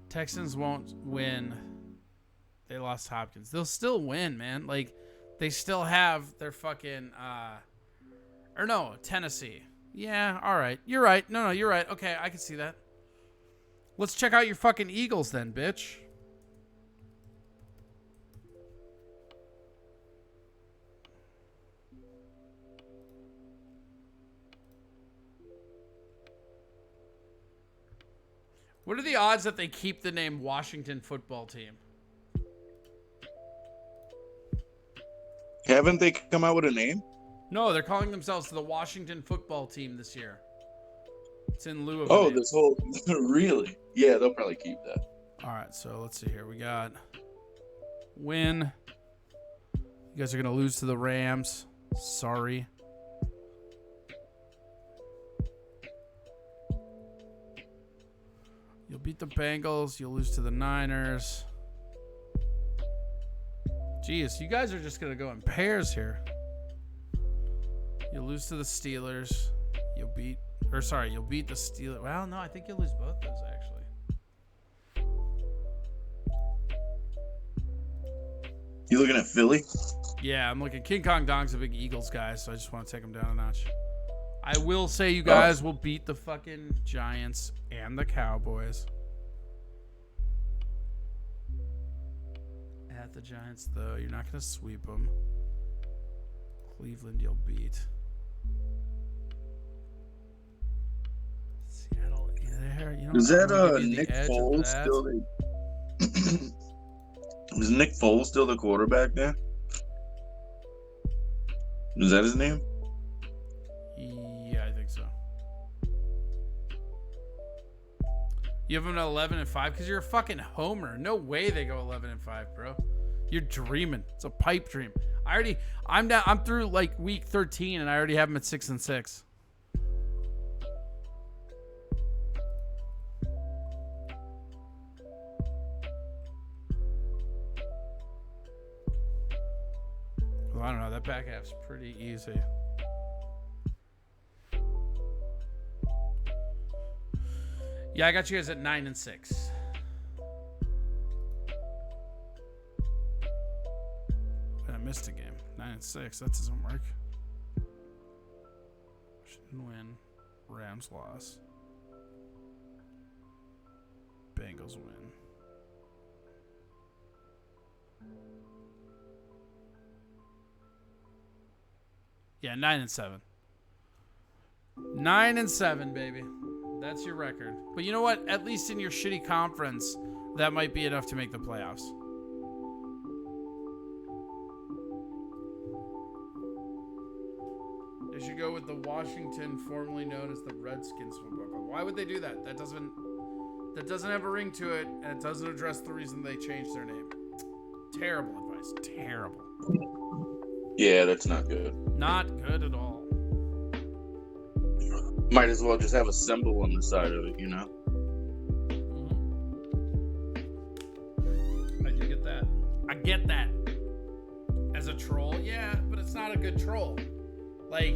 Texans won't win. They lost Hopkins. They'll still win, man. Like, they still have their fucking, or no, Tennessee. Yeah, all right. You're right. No, you're right. Okay, I can see that. Let's check out your fucking Eagles then, bitch. What are the odds that they keep the name Washington Football Team? Haven't they come out with a name? No, they're calling themselves the Washington football team this year. It's in lieu of. Oh, this whole really? Yeah, they'll probably keep that. All right, so let's see here. We got win. You guys are gonna lose to the Rams. Sorry. You'll beat the Bengals. You'll lose to the Niners. Jeez, you guys are just gonna go in pairs here. You'll lose to the Steelers. You'll beat the Steelers. Well, no, I think you'll lose both those actually. You looking at Philly? Yeah, I'm looking. King Kong Dong's a big Eagles guy, so I just want to take him down a notch. I will say you guys will beat the fucking Giants and the Cowboys. At the Giants, though, you're not going to sweep them. Cleveland, you'll beat. Seattle, there. You know, Is that Nick Foles still? Is Nick Foles still the quarterback there? Is that his name? Yeah, I think so. You have them at 11-5 because you're a fucking homer. No way they go 11-5, bro. You're dreaming. It's a pipe dream. I'm through like week 13 and I already have them at 6-6. Well, I don't know. That back half's pretty easy. Yeah, I got you guys at 9-6. I missed a game. 9-6. That doesn't work. Shouldn't win. Rams loss. Bengals win. Yeah, 9-7. 9-7, baby. That's your record. But you know what? At least in your shitty conference, that might be enough to make the playoffs. They should go with the Washington, formerly known as the Redskins football club. Why would they do that? That doesn't have a ring to it, and it doesn't address the reason they changed their name. Terrible advice. Terrible. Yeah, that's not good. Not good at all. Might as well just have a symbol on the side of it, you know? I do get that. I get that. As a troll, yeah, but it's not a good troll. Like,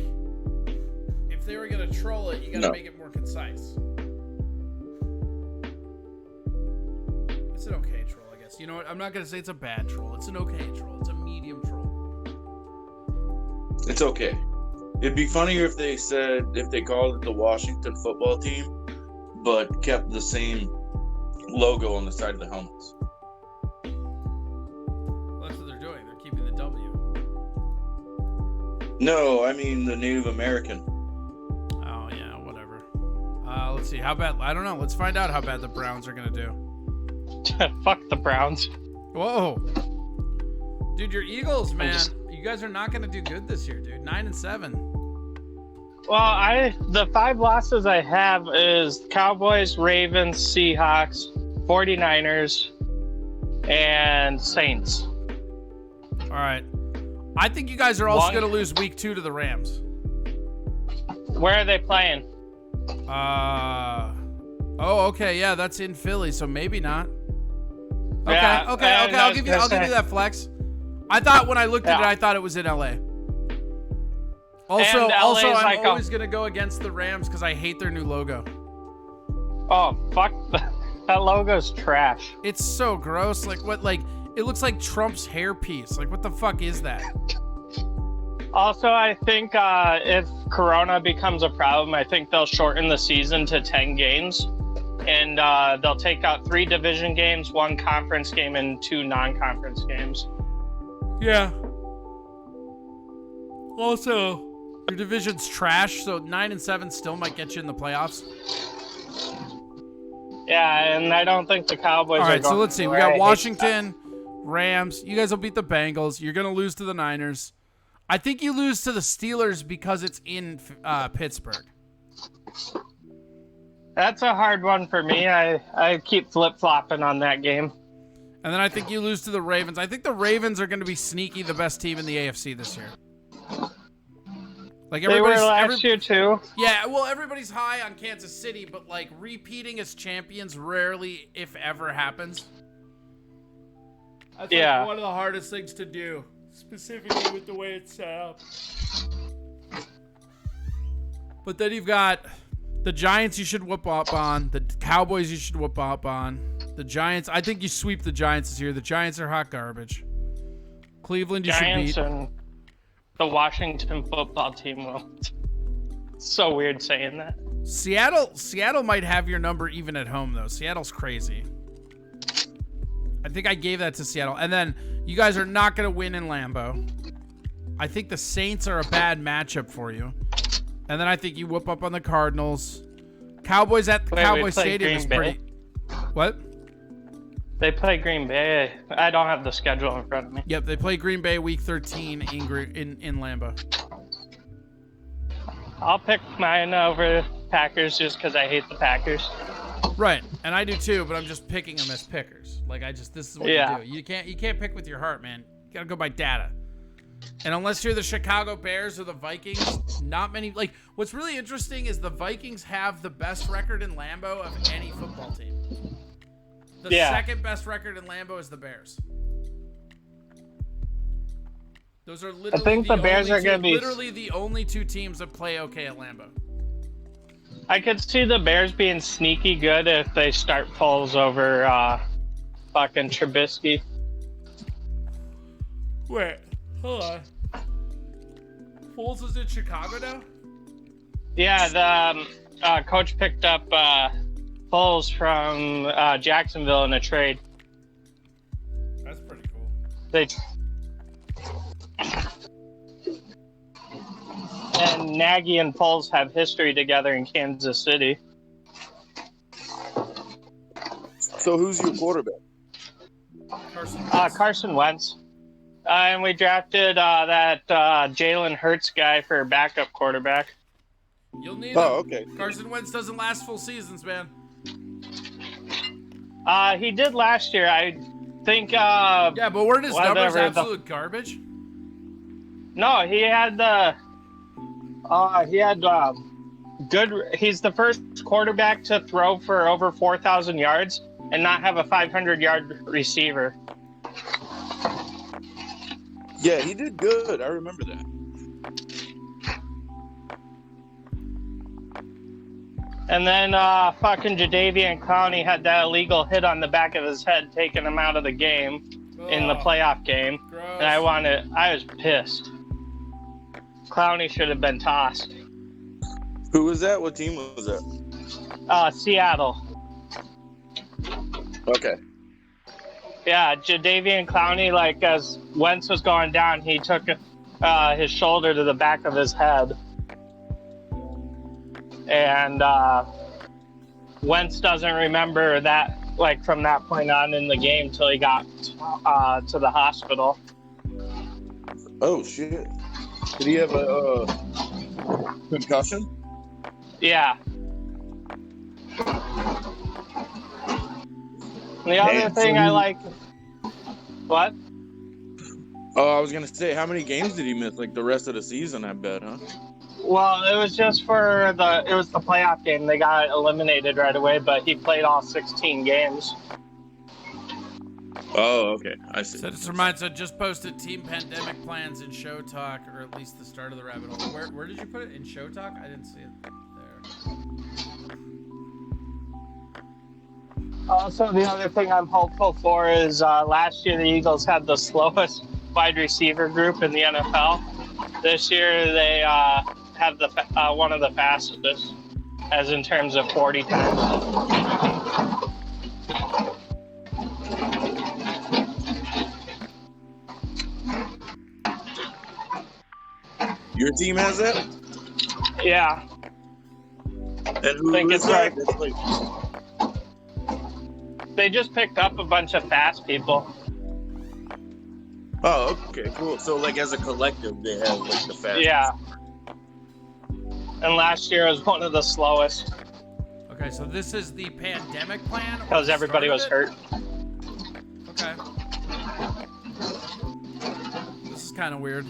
if they were going to troll it, you got to make it more concise. It's an okay troll, I guess. You know what? I'm not going to say it's a bad troll. It's an okay troll. It's a medium troll. It's okay. It'd be funnier if they called it the Washington football team, but kept the same logo on the side of the helmets. Well, that's what they're doing. They're keeping the W. No, I mean the Native American. Oh, yeah, whatever. Let's see. How bad? I don't know. Let's find out how bad the Browns are going to do. Fuck the Browns. Whoa. Dude, your Eagles, man. You guys are not going to do good this year, dude. 9-7. Well, the 5 losses I have is Cowboys, Ravens, Seahawks, 49ers, and Saints. All right. I think you guys are also going to lose week 2 to the Rams. Where are they playing? Oh, okay. Yeah, that's in Philly, so maybe not. Okay, Yeah, okay. I'll give you that flex. I thought when I looked at it, I thought it was in LA. Also, I'm always going to go against the Rams because I hate their new logo. Oh, fuck. That logo's trash. It's so gross. Like, what? Like, it looks like Trump's hairpiece. Like, what the fuck is that? Also, I think if Corona becomes a problem, I think they'll shorten the season to 10 games. And they'll take out 3 division games, 1 conference game, and 2 non-conference games. Yeah. Also, your division's trash, so 9-7 still might get you in the playoffs. Yeah, and I don't think the Cowboys All are right, going so let's see. We got Washington, Rams. You guys will beat the Bengals. You're going to lose to the Niners. I think you lose to the Steelers because it's in Pittsburgh. That's a hard one for me. I keep flip-flopping on that game. And then I think you lose to the Ravens. I think the Ravens are going to be sneaky the best team in the AFC this year. Like they were last year too. Yeah, well, everybody's high on Kansas City, but like repeating as champions rarely, if ever, happens. That's like one of the hardest things to do, specifically with the way it's set up. But then you've got the Giants you should whoop up on. The Cowboys you should whoop up on. The Giants, I think you sweep the Giants this year. The Giants are hot garbage. Cleveland you Giants should beat. And the Washington football team will. It's so weird saying that. Seattle might have your number even at home, though. Seattle's crazy. I think I gave that to Seattle. And then you guys are not going to win in Lambeau. I think the Saints are a bad matchup for you. And then I think you whoop up on the Cardinals. Cowboys at the Cowboy Stadium is pretty... What? They play Green Bay. I don't have the schedule in front of me. Yep, they play Green Bay week 13 in Lambeau. I'll pick mine over Packers just because I hate the Packers. Right, and I do too, but I'm just picking them as pickers. Like this is what you do. You can't pick with your heart, man. You gotta go by data. And unless you're the Chicago Bears or the Vikings, not many. Like, what's really interesting is the Vikings have the best record in Lambeau of any football team. The second best record in Lambeau is the Bears. Those are literally I think the Bears are going to be literally the only two teams that play okay at Lambeau. I could see the Bears being sneaky good if they start Foles over fucking Trubisky. Wait, hold on. Foles is in Chicago now? Yeah, the coach picked up Foles from Jacksonville in a trade. That's pretty cool. And Nagy and Foles have history together in Kansas City. So who's your quarterback? Carson Wentz. And we drafted that Jalen Hurts guy for backup quarterback. You'll need him. Okay. Carson Wentz doesn't last full seasons, man. He did last year. I think. Yeah, but weren't his numbers absolute garbage? No, he had good. He's the first quarterback to throw for over 4,000 yards and not have a 500-yard receiver. Yeah, he did good. I remember that. And then fucking Jadeveon Clowney had that illegal hit on the back of his head, taking him out of the game in the playoff game. Gross. And I was pissed. Clowney should have been tossed. Who was that? What team was that? Seattle. Okay. Yeah, Jadeveon Clowney, like as Wentz was going down, he took his shoulder to the back of his head. And Wentz doesn't remember that, like from that point on in the game till he got to the hospital. Oh shit! Did he have a concussion? Yeah. The other thing I like. What? Oh, I was gonna say, how many games did he miss? Like the rest of the season, I bet, huh? Well, it was just for the playoff game. They got eliminated right away, but he played all 16 games. Oh, okay. I see. So this reminds me, I just posted team pandemic plans in Show Talk, or at least the start of the rabbit hole. Where did you put it? In Show Talk? I didn't see it there. Also, the other thing I'm hopeful for is last year the Eagles had the slowest wide receiver group in the NFL. This year they have the one of the fastest, as in terms of 40 times. Your team has that? Yeah. And who I think is it's that? They just picked up a bunch of fast people. Oh, okay, cool. So like as a collective, they have like the fastest. Yeah. And last year was one of the slowest. Okay, so this is the pandemic plan? Because everybody was hurt. Okay. This is kind of weird.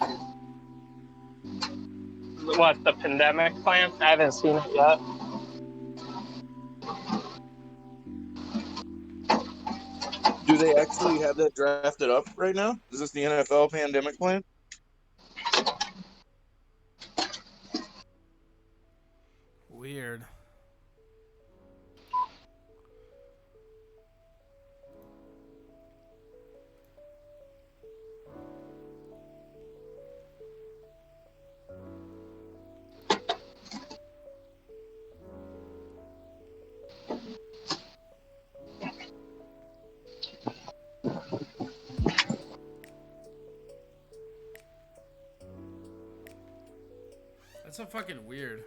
What, the pandemic plan? I haven't seen it yet. Do they actually have that drafted up right now? Is this the NFL pandemic plan? Weird. That's so fucking weird.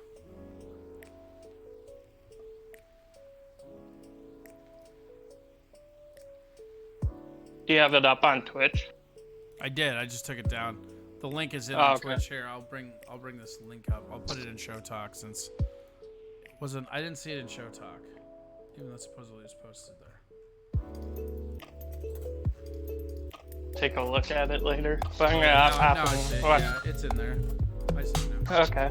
Do you have it up on Twitch? I did. I just took it down. The link is in Oh, on okay. Twitch. Here, I'll bring this link up. I'll put it in Show Talk since it wasn't. I didn't see it in Show Talk, even though supposedly it's posted there. Take a look at it later. But I'm Oh, gonna no, hop no, off I and see it. watch. Yeah, it's in there. I see it now. Okay.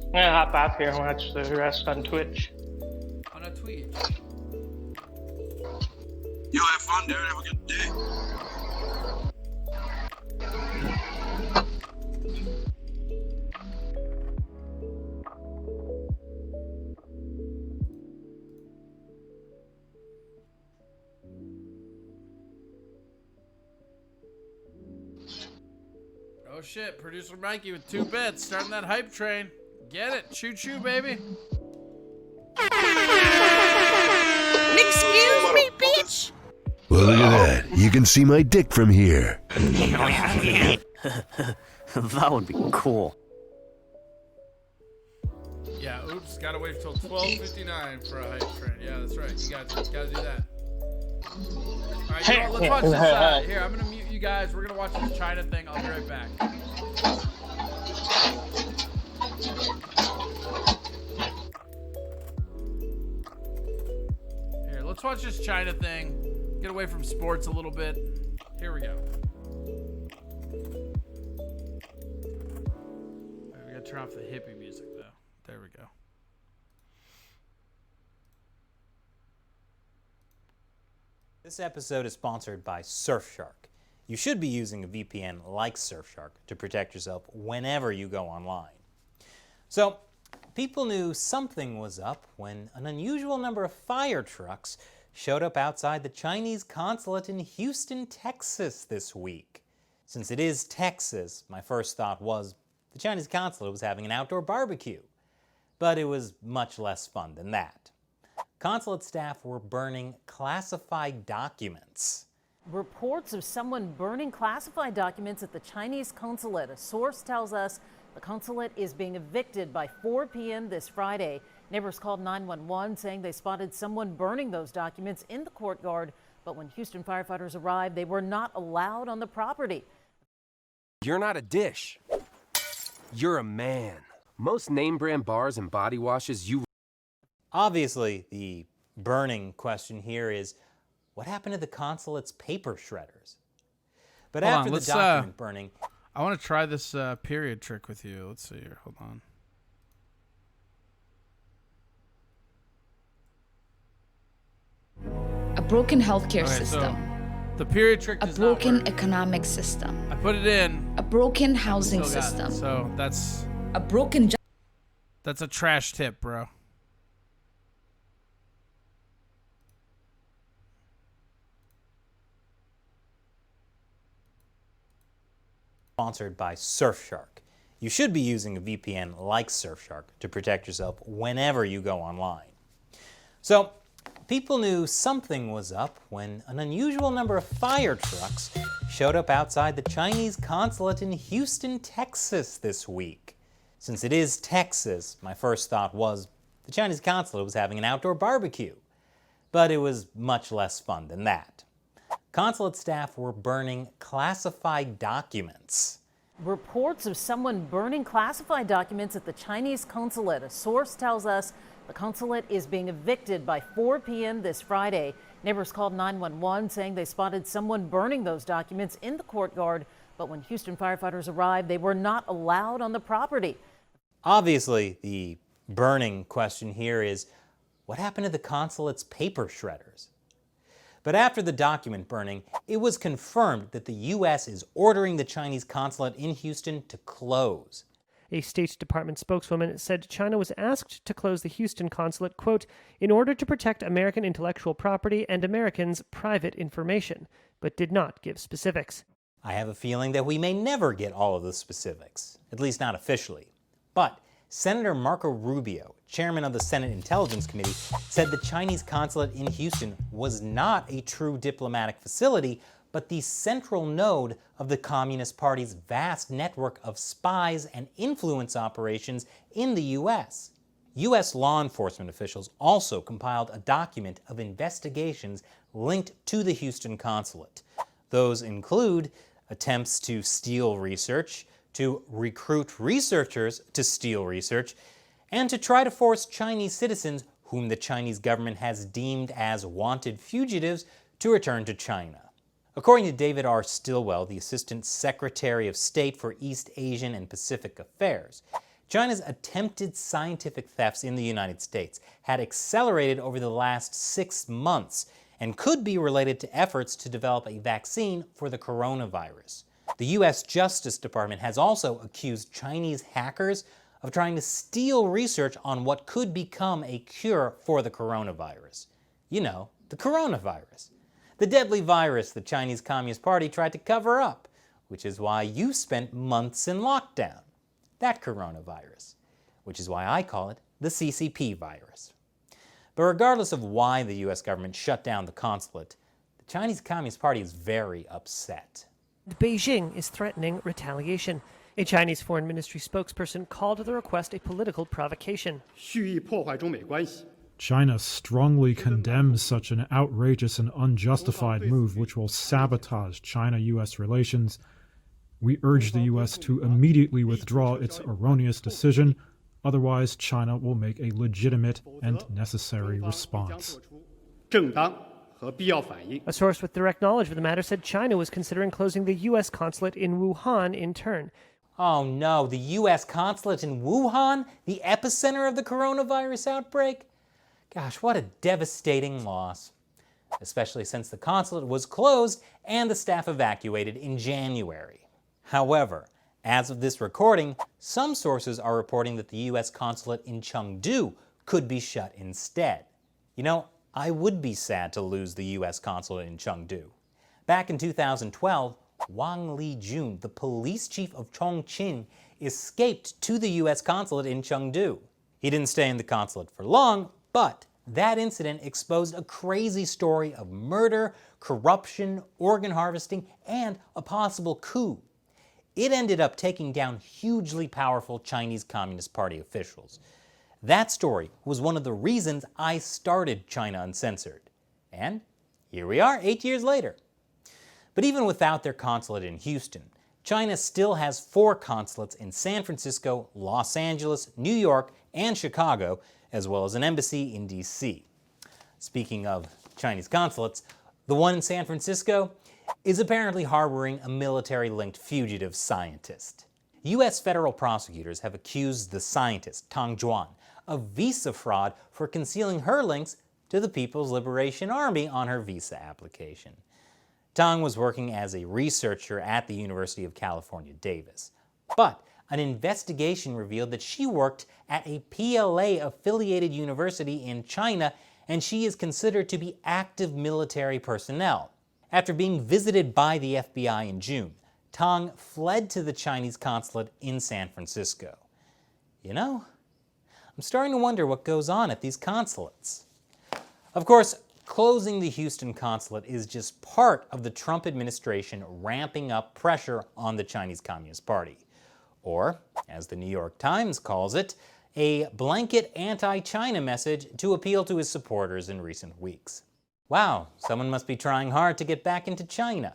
I'm gonna hop off here and watch the rest on Twitch. On a tweet. Yo, have fun, Darren. Have a good day. Oh shit, producer Mikey with 2 bits, starting that hype train. Get it, choo choo, baby. Excuse me, bitch. Well, look at that. You can see my dick from here. That would be cool. Yeah, oops, gotta wait till 12:59 for a hype train. Yeah, that's right. You gotta do that. Alright, you know what, let's watch this. Here, I'm gonna mute you guys. We're gonna watch this China thing. I'll be right back. Here, let's watch this China thing. Get away from sports a little bit. Here we go. Alright, we gotta turn off the hippie music though. There we go. This episode is sponsored by Surfshark. You should be using a VPN like Surfshark to protect yourself whenever you go online. So, people knew something was up when an unusual number of fire trucks showed up outside the Chinese consulate in Houston, Texas this week. Since it is Texas, my first thought was the Chinese consulate was having an outdoor barbecue. But it was much less fun than that. Consulate staff were burning classified documents. Reports of someone burning classified documents at the Chinese consulate. A source tells us the consulate is being evicted by 4 p.m. this Friday. Neighbors called 911 saying they spotted someone burning those documents in the courtyard, but when Houston firefighters arrived, they were not allowed on the property. You're not a dish. You're a man. Most name brand bars and body washes you... Obviously, the burning question here is, what happened to the consulate's paper shredders? But Hold after on, the document burning... I want to try this period trick with you. Let's see here. Hold on. A broken healthcare Okay, system. So the period trick A does broken not work. economic system. I put it in. A broken housing Still got it. system. So that's... A broken... That's a trash tip, bro. Sponsored by Surfshark. You should be using a VPN like Surfshark to protect yourself whenever you go online. So, people knew something was up when an unusual number of fire trucks showed up outside the Chinese consulate in Houston, Texas this week. Since it is Texas, my first thought was the Chinese consulate was having an outdoor barbecue. But it was much less fun than that. consulate staff were burning classified documents. Reports of someone burning classified documents at the Chinese consulate. A source tells us the consulate is being evicted by 4 p.m. this Friday. Neighbors called 911 saying they spotted someone burning those documents in the courtyard, but when Houston firefighters arrived, they were not allowed on the property. Obviously, the burning question here is, what happened to the consulate's paper shredders? But after the document burning, it was confirmed that the U.S. is ordering the Chinese consulate in Houston to close. A State Department spokeswoman said China was asked to close the Houston consulate, quote, in order to protect American intellectual property and Americans' private information, but did not give specifics. I have a feeling that we may never get all of the specifics, at least not officially. But Senator Marco Rubio, chairman of the Senate Intelligence Committee, said the Chinese consulate in Houston was not a true diplomatic facility, but the central node of the Communist Party's vast network of spies and influence operations in the U.S. U.S. law enforcement officials also compiled a document of investigations linked to the Houston consulate. Those include attempts to steal research, to recruit researchers to steal research, and to try to force Chinese citizens whom the Chinese government has deemed as wanted fugitives to return to China. According to David R. Stilwell, the Assistant Secretary of State for East Asian and Pacific Affairs, China's attempted scientific thefts in the United States had accelerated over the last 6 months and could be related to efforts to develop a vaccine for the coronavirus. The U.S. Justice Department has also accused Chinese hackers of trying to steal research on what could become a cure for the coronavirus. You know, the coronavirus. The deadly virus the Chinese Communist Party tried to cover up, which is why you spent months in lockdown. That coronavirus, which is why I call it the CCP virus. But regardless of why the U.S. government shut down the consulate, the Chinese Communist Party is very upset. Beijing is threatening retaliation. A Chinese Foreign Ministry spokesperson called the request a political provocation. China strongly condemns such an outrageous and unjustified move which will sabotage China-U.S. relations. We urge the U.S. to immediately withdraw its erroneous decision, otherwise China will make a legitimate and necessary response. A source with direct knowledge of the matter said China was considering closing the U.S. consulate in Wuhan in turn. Oh no, the U.S. consulate in Wuhan, the epicenter of the coronavirus outbreak? Gosh, what a devastating loss, especially since the consulate was closed and the staff evacuated in January. However, as of this recording, some sources are reporting that the U.S. consulate in Chengdu could be shut instead. You know, I would be sad to lose the U.S. consulate in Chengdu. Back in 2012, Wang Lijun, the police chief of Chongqing, escaped to the U.S. consulate in Chengdu. He didn't stay in the consulate for long, but that incident exposed a crazy story of murder, corruption, organ harvesting, and a possible coup. It ended up taking down hugely powerful Chinese Communist Party officials. That story was one of the reasons I started China Uncensored. And here we are 8 years later. But even without their consulate in Houston, China still has 4 consulates in San Francisco, Los Angeles, New York, and Chicago, as well as an embassy in D.C. Speaking of Chinese consulates, the one in San Francisco is apparently harboring a military-linked fugitive scientist. U.S. federal prosecutors have accused the scientist, Tang Juan, of visa fraud for concealing her links to the People's Liberation Army on her visa application. Tang was working as a researcher at the University of California, Davis. But an investigation revealed that she worked at a PLA-affiliated university in China, and she is considered to be active military personnel. After being visited by the FBI in June, Tang fled to the Chinese consulate in San Francisco. You know, I'm starting to wonder what goes on at these consulates. Of course, closing the Houston consulate is just part of the Trump administration ramping up pressure on the Chinese Communist Party. Or, as the New York Times calls it, a blanket anti-China message to appeal to his supporters in recent weeks. Wow, someone must be trying hard to get back into China.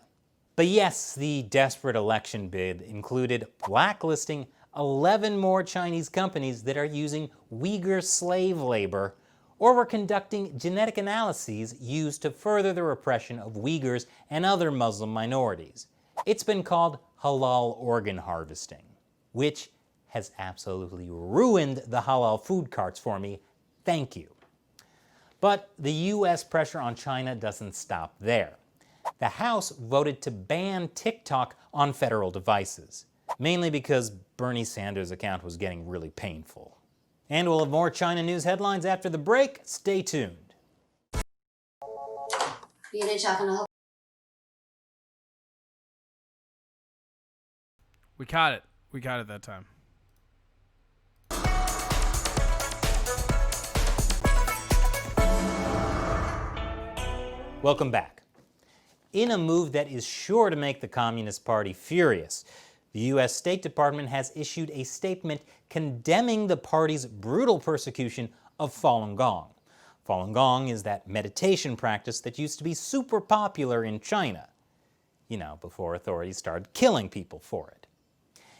But yes, the desperate election bid included blacklisting 11 more Chinese companies that are using Uyghur slave labor or were conducting genetic analyses used to further the repression of Uyghurs and other Muslim minorities. It's been called halal organ harvesting, which has absolutely ruined the halal food carts for me. Thank you. But the U.S. pressure on China doesn't stop there. The House voted to ban TikTok on federal devices, mainly because Bernie Sanders' account was getting really painful. And we'll have more China news headlines after the break. Stay tuned. We caught it. We got it that time. Welcome back. In a move that is sure to make the Communist Party furious, the U.S. State Department has issued a statement condemning the party's brutal persecution of Falun Gong. Falun Gong is that meditation practice that used to be super popular in China, before authorities started killing people for it.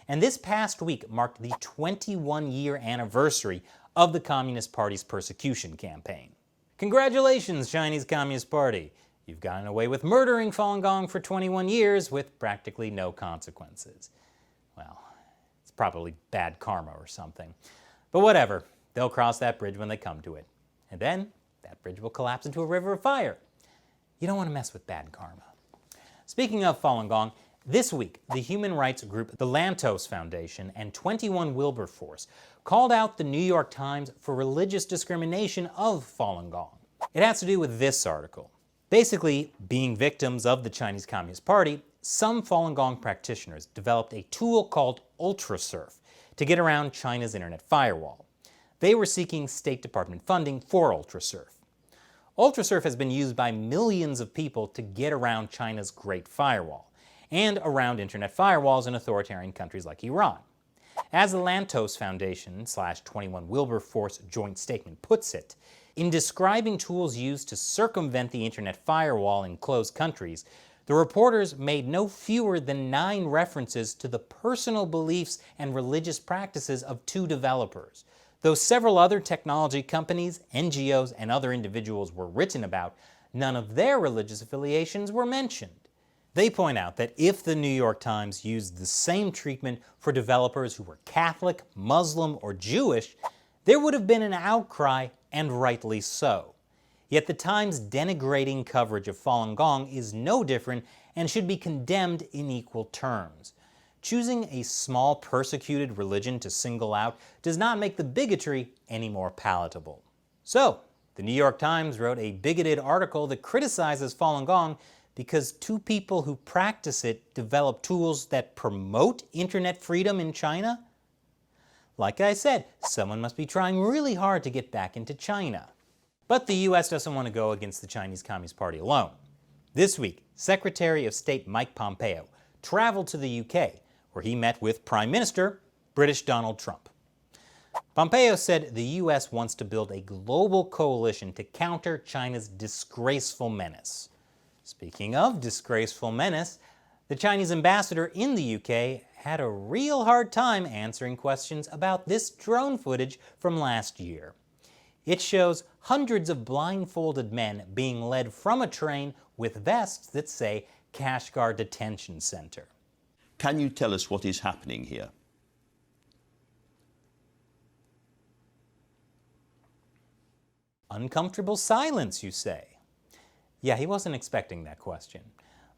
And this past week marked the 21-year anniversary of the Communist Party's persecution campaign. Congratulations, Chinese Communist Party! You've gotten away with murdering Falun Gong for 21 years with practically no consequences. Well, it's probably bad karma or something. But whatever, they'll cross that bridge when they come to it. And then, that bridge will collapse into a river of fire. You don't want to mess with bad karma. Speaking of Falun Gong, this week, the human rights group the Lantos Foundation and 21 Wilberforce called out the New York Times for religious discrimination of Falun Gong. It has to do with this article. Basically, being victims of the Chinese Communist Party, some Falun Gong practitioners developed a tool called UltraSurf to get around China's internet firewall. They were seeking State Department funding for UltraSurf. UltraSurf has been used by millions of people to get around China's Great Firewall and around internet firewalls in authoritarian countries like Iran. As the Lantos Foundation / 21 Wilberforce joint statement puts it, in describing tools used to circumvent the internet firewall in closed countries, the reporters made no fewer than 9 references to the personal beliefs and religious practices of 2 developers. Though several other technology companies, NGOs, and other individuals were written about, none of their religious affiliations were mentioned. They point out that if the New York Times used the same treatment for developers who were Catholic, Muslim, or Jewish, there would have been an outcry, and rightly so. Yet the Times' denigrating coverage of Falun Gong is no different and should be condemned in equal terms. Choosing a small persecuted religion to single out does not make the bigotry any more palatable. So, the New York Times wrote a bigoted article that criticizes Falun Gong because 2 people who practice it develop tools that promote internet freedom in China? Like I said, someone must be trying really hard to get back into China. But the U.S. doesn't want to go against the Chinese Communist Party alone. This week, Secretary of State Mike Pompeo traveled to the U.K., where he met with Prime Minister British Donald Trump. Pompeo said the U.S. wants to build a global coalition to counter China's disgraceful menace. Speaking of disgraceful menace, the Chinese ambassador in the UK had a real hard time answering questions about this drone footage from last year. It shows hundreds of blindfolded men being led from a train with vests that say Kashgar Detention Center. Can you tell us what is happening here? Uncomfortable silence, you say? Yeah, he wasn't expecting that question.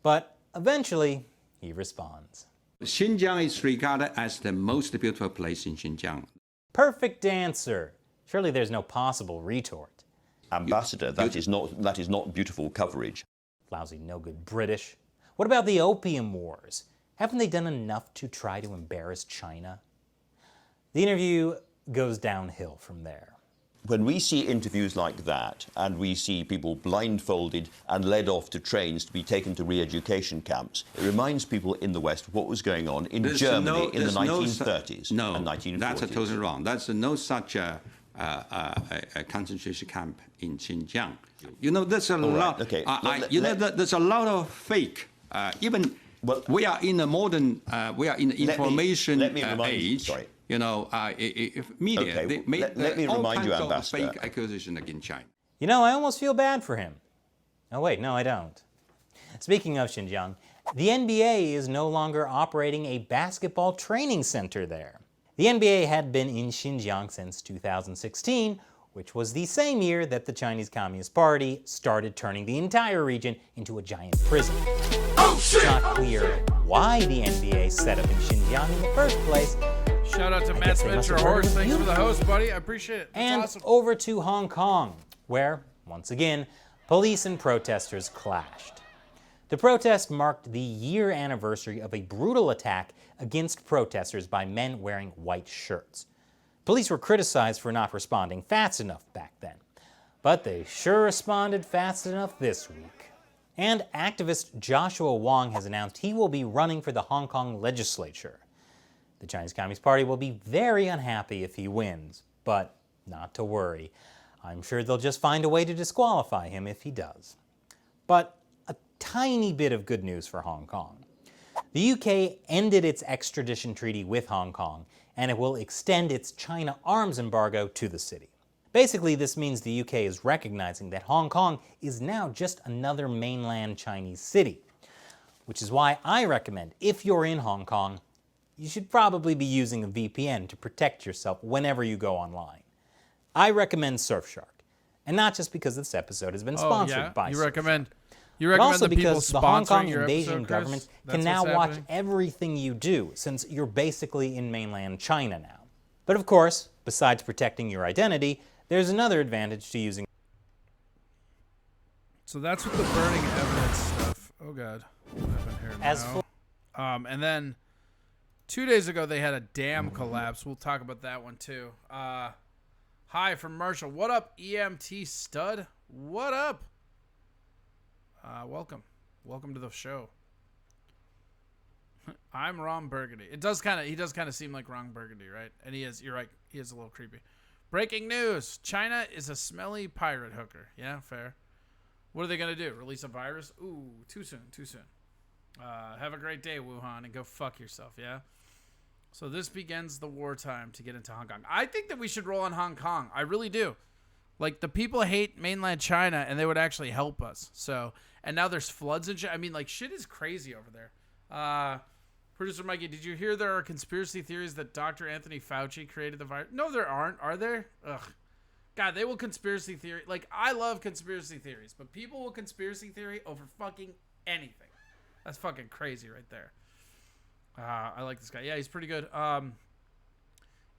But eventually, he responds. Xinjiang is regarded as the most beautiful place in Xinjiang. Perfect answer. Surely there's no possible retort. Ambassador, that is not beautiful coverage. Lousy, no good British. What about the Opium Wars? Haven't they done enough to try to embarrass China? The interview goes downhill from there. When we see interviews like that, and we see people blindfolded and led off to trains to be taken to re-education camps, it reminds people in the West what was going on in Germany in the 1930s and 1940s. That's totally wrong. That's no such a concentration camp in Xinjiang. You know, there's a All right, lot. okay. There's a lot of fake. Even we are in a modern, we are in the information age. Sorry. You know, media. Okay, They make let me all remind you, kinds of Ambassador. fake accusation against China. You know, I almost feel bad for him. Oh wait, no I don't. Speaking of Xinjiang, the NBA is no longer operating a basketball training center there. The NBA had been in Xinjiang since 2016, which was the same year that the Chinese Communist Party started turning the entire region into a giant prison. It's not clear why the NBA set up in Xinjiang in the first place. Shout out to Matt Spencer Horse. Thanks for the host, buddy. I appreciate it. That's And awesome. over to Hong Kong, where, once again, police and protesters clashed. The protest marked the year anniversary of a brutal attack against protesters by men wearing white shirts. Police were criticized for not responding fast enough back then, but they sure responded fast enough this week. And activist Joshua Wong has announced he will be running for the Hong Kong legislature. The Chinese Communist Party will be very unhappy if he wins, but not to worry. I'm sure they'll just find a way to disqualify him if he does. But a tiny bit of good news for Hong Kong. The UK ended its extradition treaty with Hong Kong, and it will extend its China arms embargo to the city. Basically, this means the UK is recognizing that Hong Kong is now just another mainland Chinese city, which is why I recommend, if you're in Hong Kong, you should probably be using a VPN to protect yourself whenever you go online. I recommend Surfshark, and not just because this episode has been sponsored by Surfshark. You But recommend also the people because the Hong Kong sponsoring your invasion episode, Chris? government That's can now what's watch happening? everything you do, since you're basically in mainland China now. But of course, besides protecting your identity, there's another advantage to using. So that's what the burning evidence stuff. Oh god, what happened here now? And then 2 days ago they had a dam collapse. We'll talk about that one too. Hi from Marshall. What up, EMT stud? What up? Welcome to the show. I'm Ron Burgundy. He does kind of seem like Ron Burgundy, right? And you're right, he is a little creepy. Breaking news. China is a smelly pirate hooker. Yeah, fair. What are they going to do? Release a virus? Ooh, too soon. Have a great day, Wuhan, and go fuck yourself, yeah? So this begins the wartime to get into Hong Kong. I think that we should roll on Hong Kong. I really do. Like, the people hate mainland China, and they would actually help us. So, and now there's floods and shit. I mean, like, shit is crazy over there. Producer Mikey, did you hear there are conspiracy theories that Dr. Anthony Fauci created the virus? No, there aren't. Are there? Ugh. God, they will conspiracy theory. Like, I love conspiracy theories, but people will conspiracy theory over fucking anything. That's fucking crazy right there. I like this guy. Yeah, he's pretty good.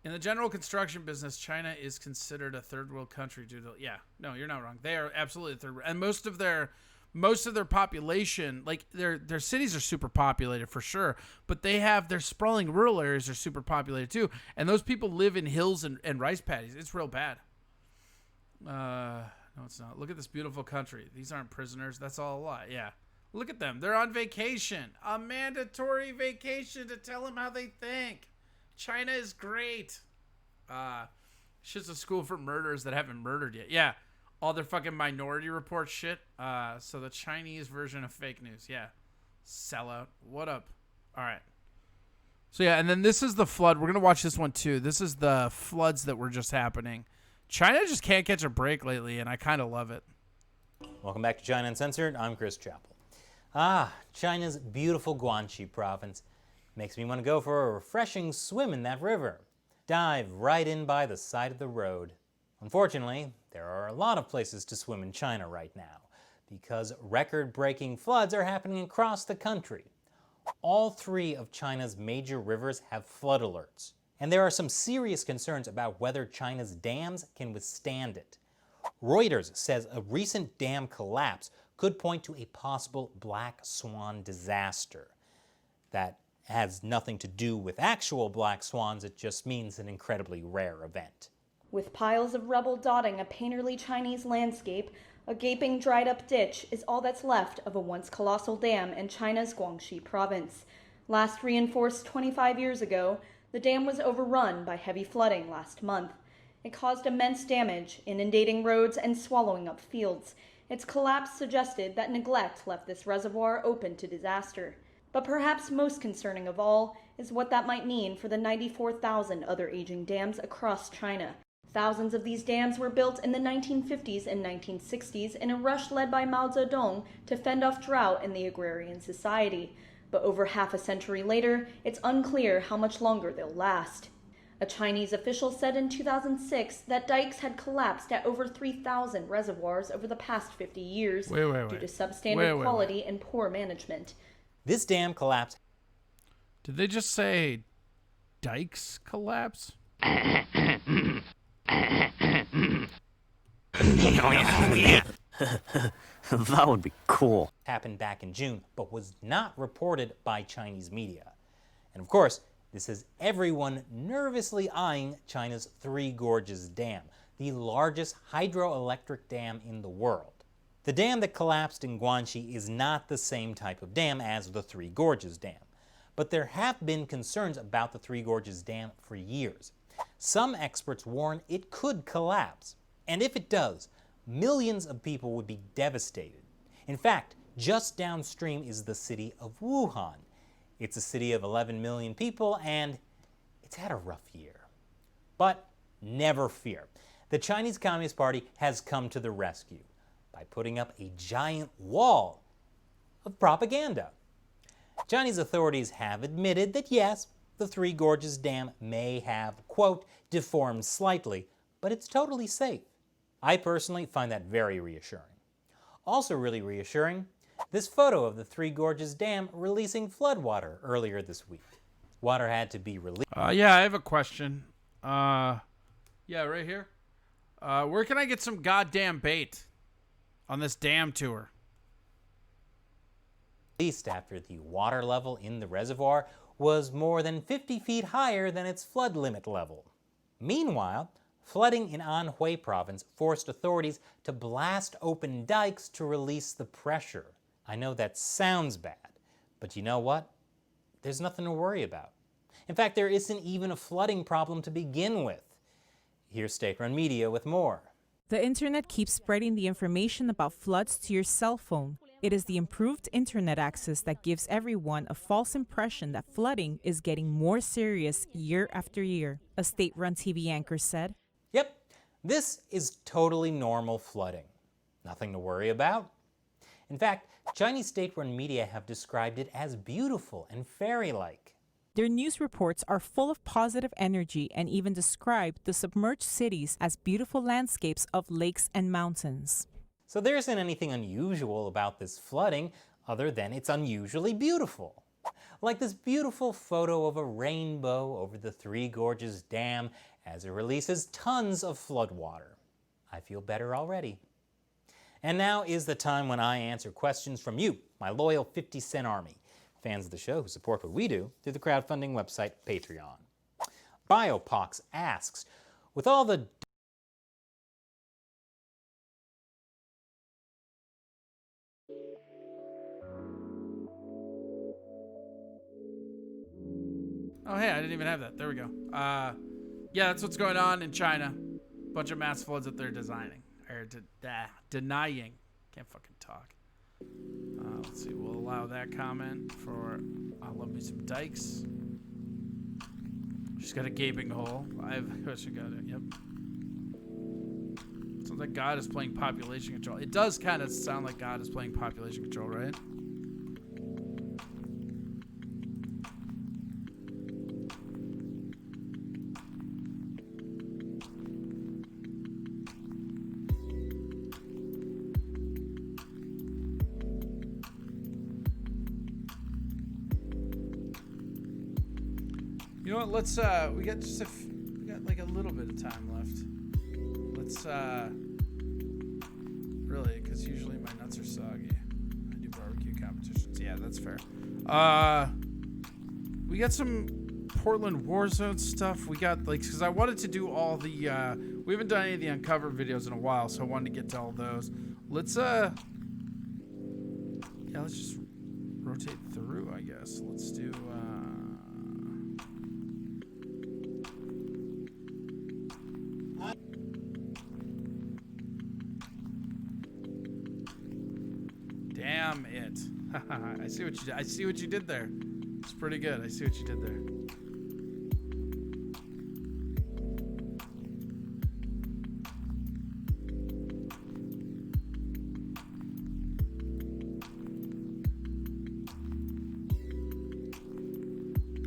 In the general construction business, China is considered a third world country due to, yeah, no, you're not wrong. They are absolutely a third world. And most of their population, like their cities are super populated for sure, but their sprawling rural areas are super populated too. And those people live in hills and rice paddies. It's real bad. No, it's not. Look at this beautiful country. These aren't prisoners. That's all a lie. Yeah. Look at them. They're on vacation. A mandatory vacation to tell them how they think. China is great. It's just a school for murderers that haven't murdered yet. Yeah. All their fucking Minority Report shit. So the Chinese version of fake news. Yeah. Sellout. What up? All right. So yeah, and then this is the flood. We're going to watch this one too. This is the floods that were just happening. China just can't catch a break lately, and I kind of love it. Welcome back to China Uncensored. I'm Chris Chappell. China's beautiful Guangxi province. Makes me want to go for a refreshing swim in that river. Dive right in by the side of the road. Unfortunately, there are a lot of places to swim in China right now because record-breaking floods are happening across the country. All three of China's major rivers have flood alerts, and there are some serious concerns about whether China's dams can withstand it. Reuters says a recent dam collapse could point to a possible black swan disaster. That has nothing to do with actual black swans, it just means an incredibly rare event. With piles of rubble dotting a painterly Chinese landscape, a gaping dried-up ditch is all that's left of a once colossal dam in China's Guangxi province. Last reinforced 25 years ago, the dam was overrun by heavy flooding last month. It caused immense damage, inundating roads and swallowing up fields. Its collapse suggested that neglect left this reservoir open to disaster. But perhaps most concerning of all is what that might mean for the 94,000 other aging dams across China. Thousands of these dams were built in the 1950s and 1960s in a rush led by Mao Zedong to fend off drought in the agrarian society. But over half a century later, it's unclear how much longer they'll last. A Chinese official said in 2006 that dikes had collapsed at over 3,000 reservoirs over the past 50 years due to substandard quality and poor management. This dam collapsed. Did they just say dikes collapse? That would be cool. Happened back in June, but was not reported by Chinese media. And of course, this has everyone nervously eyeing China's Three Gorges Dam, the largest hydroelectric dam in the world. The dam that collapsed in Guangxi is not the same type of dam as the Three Gorges Dam, but there have been concerns about the Three Gorges Dam for years. Some experts warn it could collapse, and if it does, millions of people would be devastated. In fact, just downstream is the city of Wuhan. It's a city of 11 million people, and it's had a rough year. But never fear. The Chinese Communist Party has come to the rescue by putting up a giant wall of propaganda. Chinese authorities have admitted that yes, the Three Gorges Dam may have, quote, deformed slightly, but it's totally safe. I personally find that very reassuring. Also really reassuring, this photo of the Three Gorges Dam releasing floodwater earlier this week. Water had to be released. Yeah, I have a question. Yeah, right here. Where can I get some goddamn bait on this dam tour? Released after the water level in the reservoir was more than 50 feet higher than its flood limit level. Meanwhile, flooding in Anhui province forced authorities to blast open dikes to release the pressure. I know that sounds bad, but you know what? There's nothing to worry about. In fact, there isn't even a flooding problem to begin with. Here's State-Run Media with more. The internet keeps spreading the information about floods to your cell phone. It is the improved internet access that gives everyone a false impression that flooding is getting more serious year after year, a state-run TV anchor said. Yep, this is totally normal flooding. Nothing to worry about. In fact, Chinese state-run media have described it as beautiful and fairy-like. Their news reports are full of positive energy and even describe the submerged cities as beautiful landscapes of lakes and mountains. So there isn't anything unusual about this flooding other than it's unusually beautiful. Like this beautiful photo of a rainbow over the Three Gorges Dam as it releases tons of floodwater. I feel better already. And now is the time when I answer questions from you, my loyal 50-cent army, fans of the show who support what we do through the crowdfunding website Patreon. Biopox asks, with all the Oh, hey, I didn't even have that. There we go. Yeah, that's what's going on in China. Bunch of mass floods that they're denying. Can't fucking talk. Let's see. We'll allow that comment for I love me some dikes. She's got a gaping hole. I've actually got it. Yep. Sounds like God is playing population control. It does kind of sound like God is playing population control, right? You know what? Let's we got like a little bit of time left. Let's really, because usually my nuts are soggy. I do barbecue competitions. Yeah, that's fair. We got some Portland Warzone stuff. We got like, because I wanted to do all the we haven't done any of the uncover videos in a while, so I wanted to get to all those. Let's yeah, let's just rotate through, I guess. Let's do I see what you did. I see what you did there. It's pretty good. I see what you did there.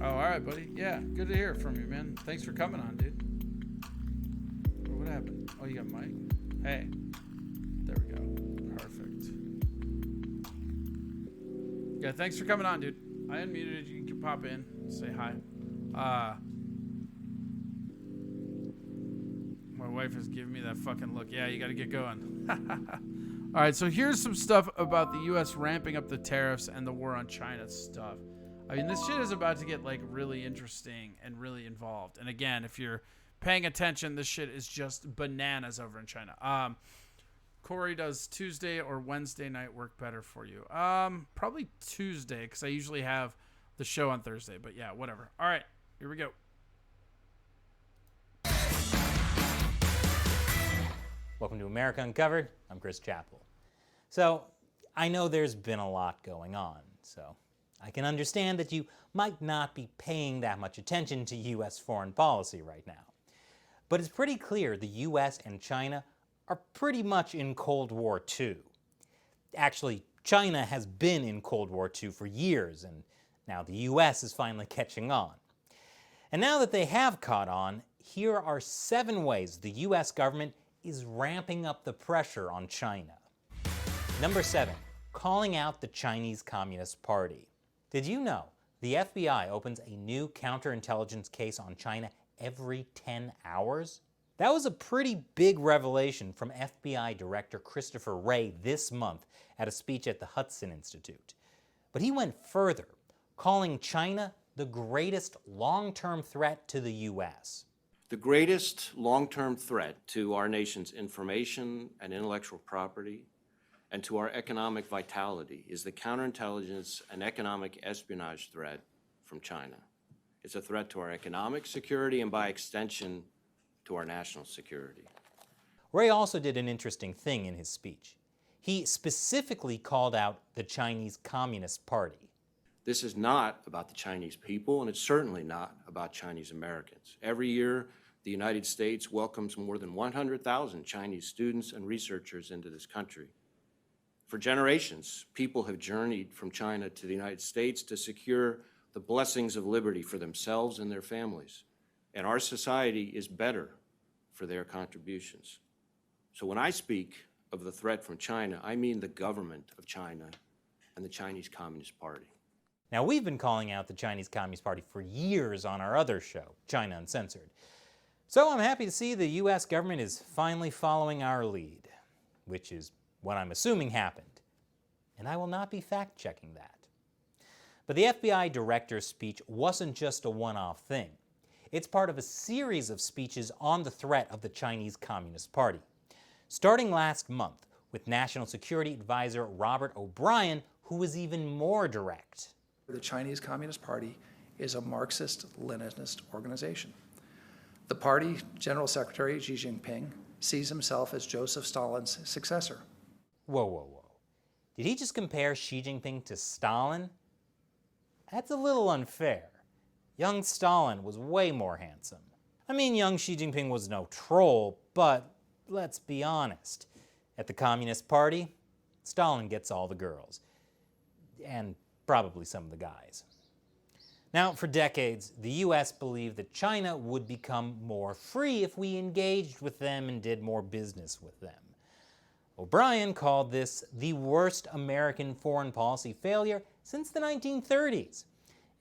Oh, all right, buddy. Yeah, good to hear from you, man. Thanks for coming on, dude. What happened? Oh, you got Mike? Hey. There we go. Perfect. Yeah, thanks for coming on, dude. I unmuted you. You can pop in, say hi. My wife is giving me that fucking look. Yeah, you got to get going. All right, so here's some stuff about the U.S. ramping up the tariffs and the war on China stuff. I mean, this shit is about to get like really interesting and really involved. And again, if you're paying attention, this shit is just bananas over in China. Corey, does Tuesday or Wednesday night work better for you? Probably Tuesday, because I usually have the show on Thursday. But yeah, whatever. All right, here we go. Welcome to America Uncovered. I'm Chris Chappell. So, I know there's been a lot going on, so I can understand that you might not be paying that much attention to U.S. foreign policy right now. But it's pretty clear the U.S. and China are pretty much in Cold War II. Actually, China has been in Cold War II for years, and now the U.S. is finally catching on. And now that they have caught on, here are 7 ways the U.S. government is ramping up the pressure on China. Number 7, calling out the Chinese Communist Party. Did you know the FBI opens a new counterintelligence case on China every 10 hours? That was a pretty big revelation from FBI Director Christopher Wray this month at a speech at the Hudson Institute. But he went further, calling China the greatest long-term threat to the U.S. The greatest long-term threat to our nation's information and intellectual property and to our economic vitality is the counterintelligence and economic espionage threat from China. It's a threat to our economic security and, by extension, to our national security. Wray also did an interesting thing in his speech. He specifically called out the Chinese Communist Party. This is not about the Chinese people, and it's certainly not about Chinese Americans. Every year, the United States welcomes more than 100,000 Chinese students and researchers into this country. For generations, people have journeyed from China to the United States to secure the blessings of liberty for themselves and their families. And our society is better for their contributions. So when I speak of the threat from China, I mean the government of China and the Chinese Communist Party. Now, we've been calling out the Chinese Communist Party for years on our other show, China Uncensored. So I'm happy to see the U.S. government is finally following our lead, which is what I'm assuming happened. And I will not be fact-checking that. But the FBI director's speech wasn't just a one-off thing. It's part of a series of speeches on the threat of the Chinese Communist Party. Starting last month with National Security Advisor Robert O'Brien, who was even more direct. The Chinese Communist Party is a Marxist-Leninist organization. The party General Secretary Xi Jinping sees himself as Joseph Stalin's successor. Whoa, whoa, whoa. Did he just compare Xi Jinping to Stalin? That's a little unfair. Young Stalin was way more handsome. I mean, young Xi Jinping was no troll, but let's be honest. At the Communist Party, Stalin gets all the girls. And probably some of the guys. Now, for decades, the U.S. believed that China would become more free if we engaged with them and did more business with them. O'Brien called this the worst American foreign policy failure since the 1930s.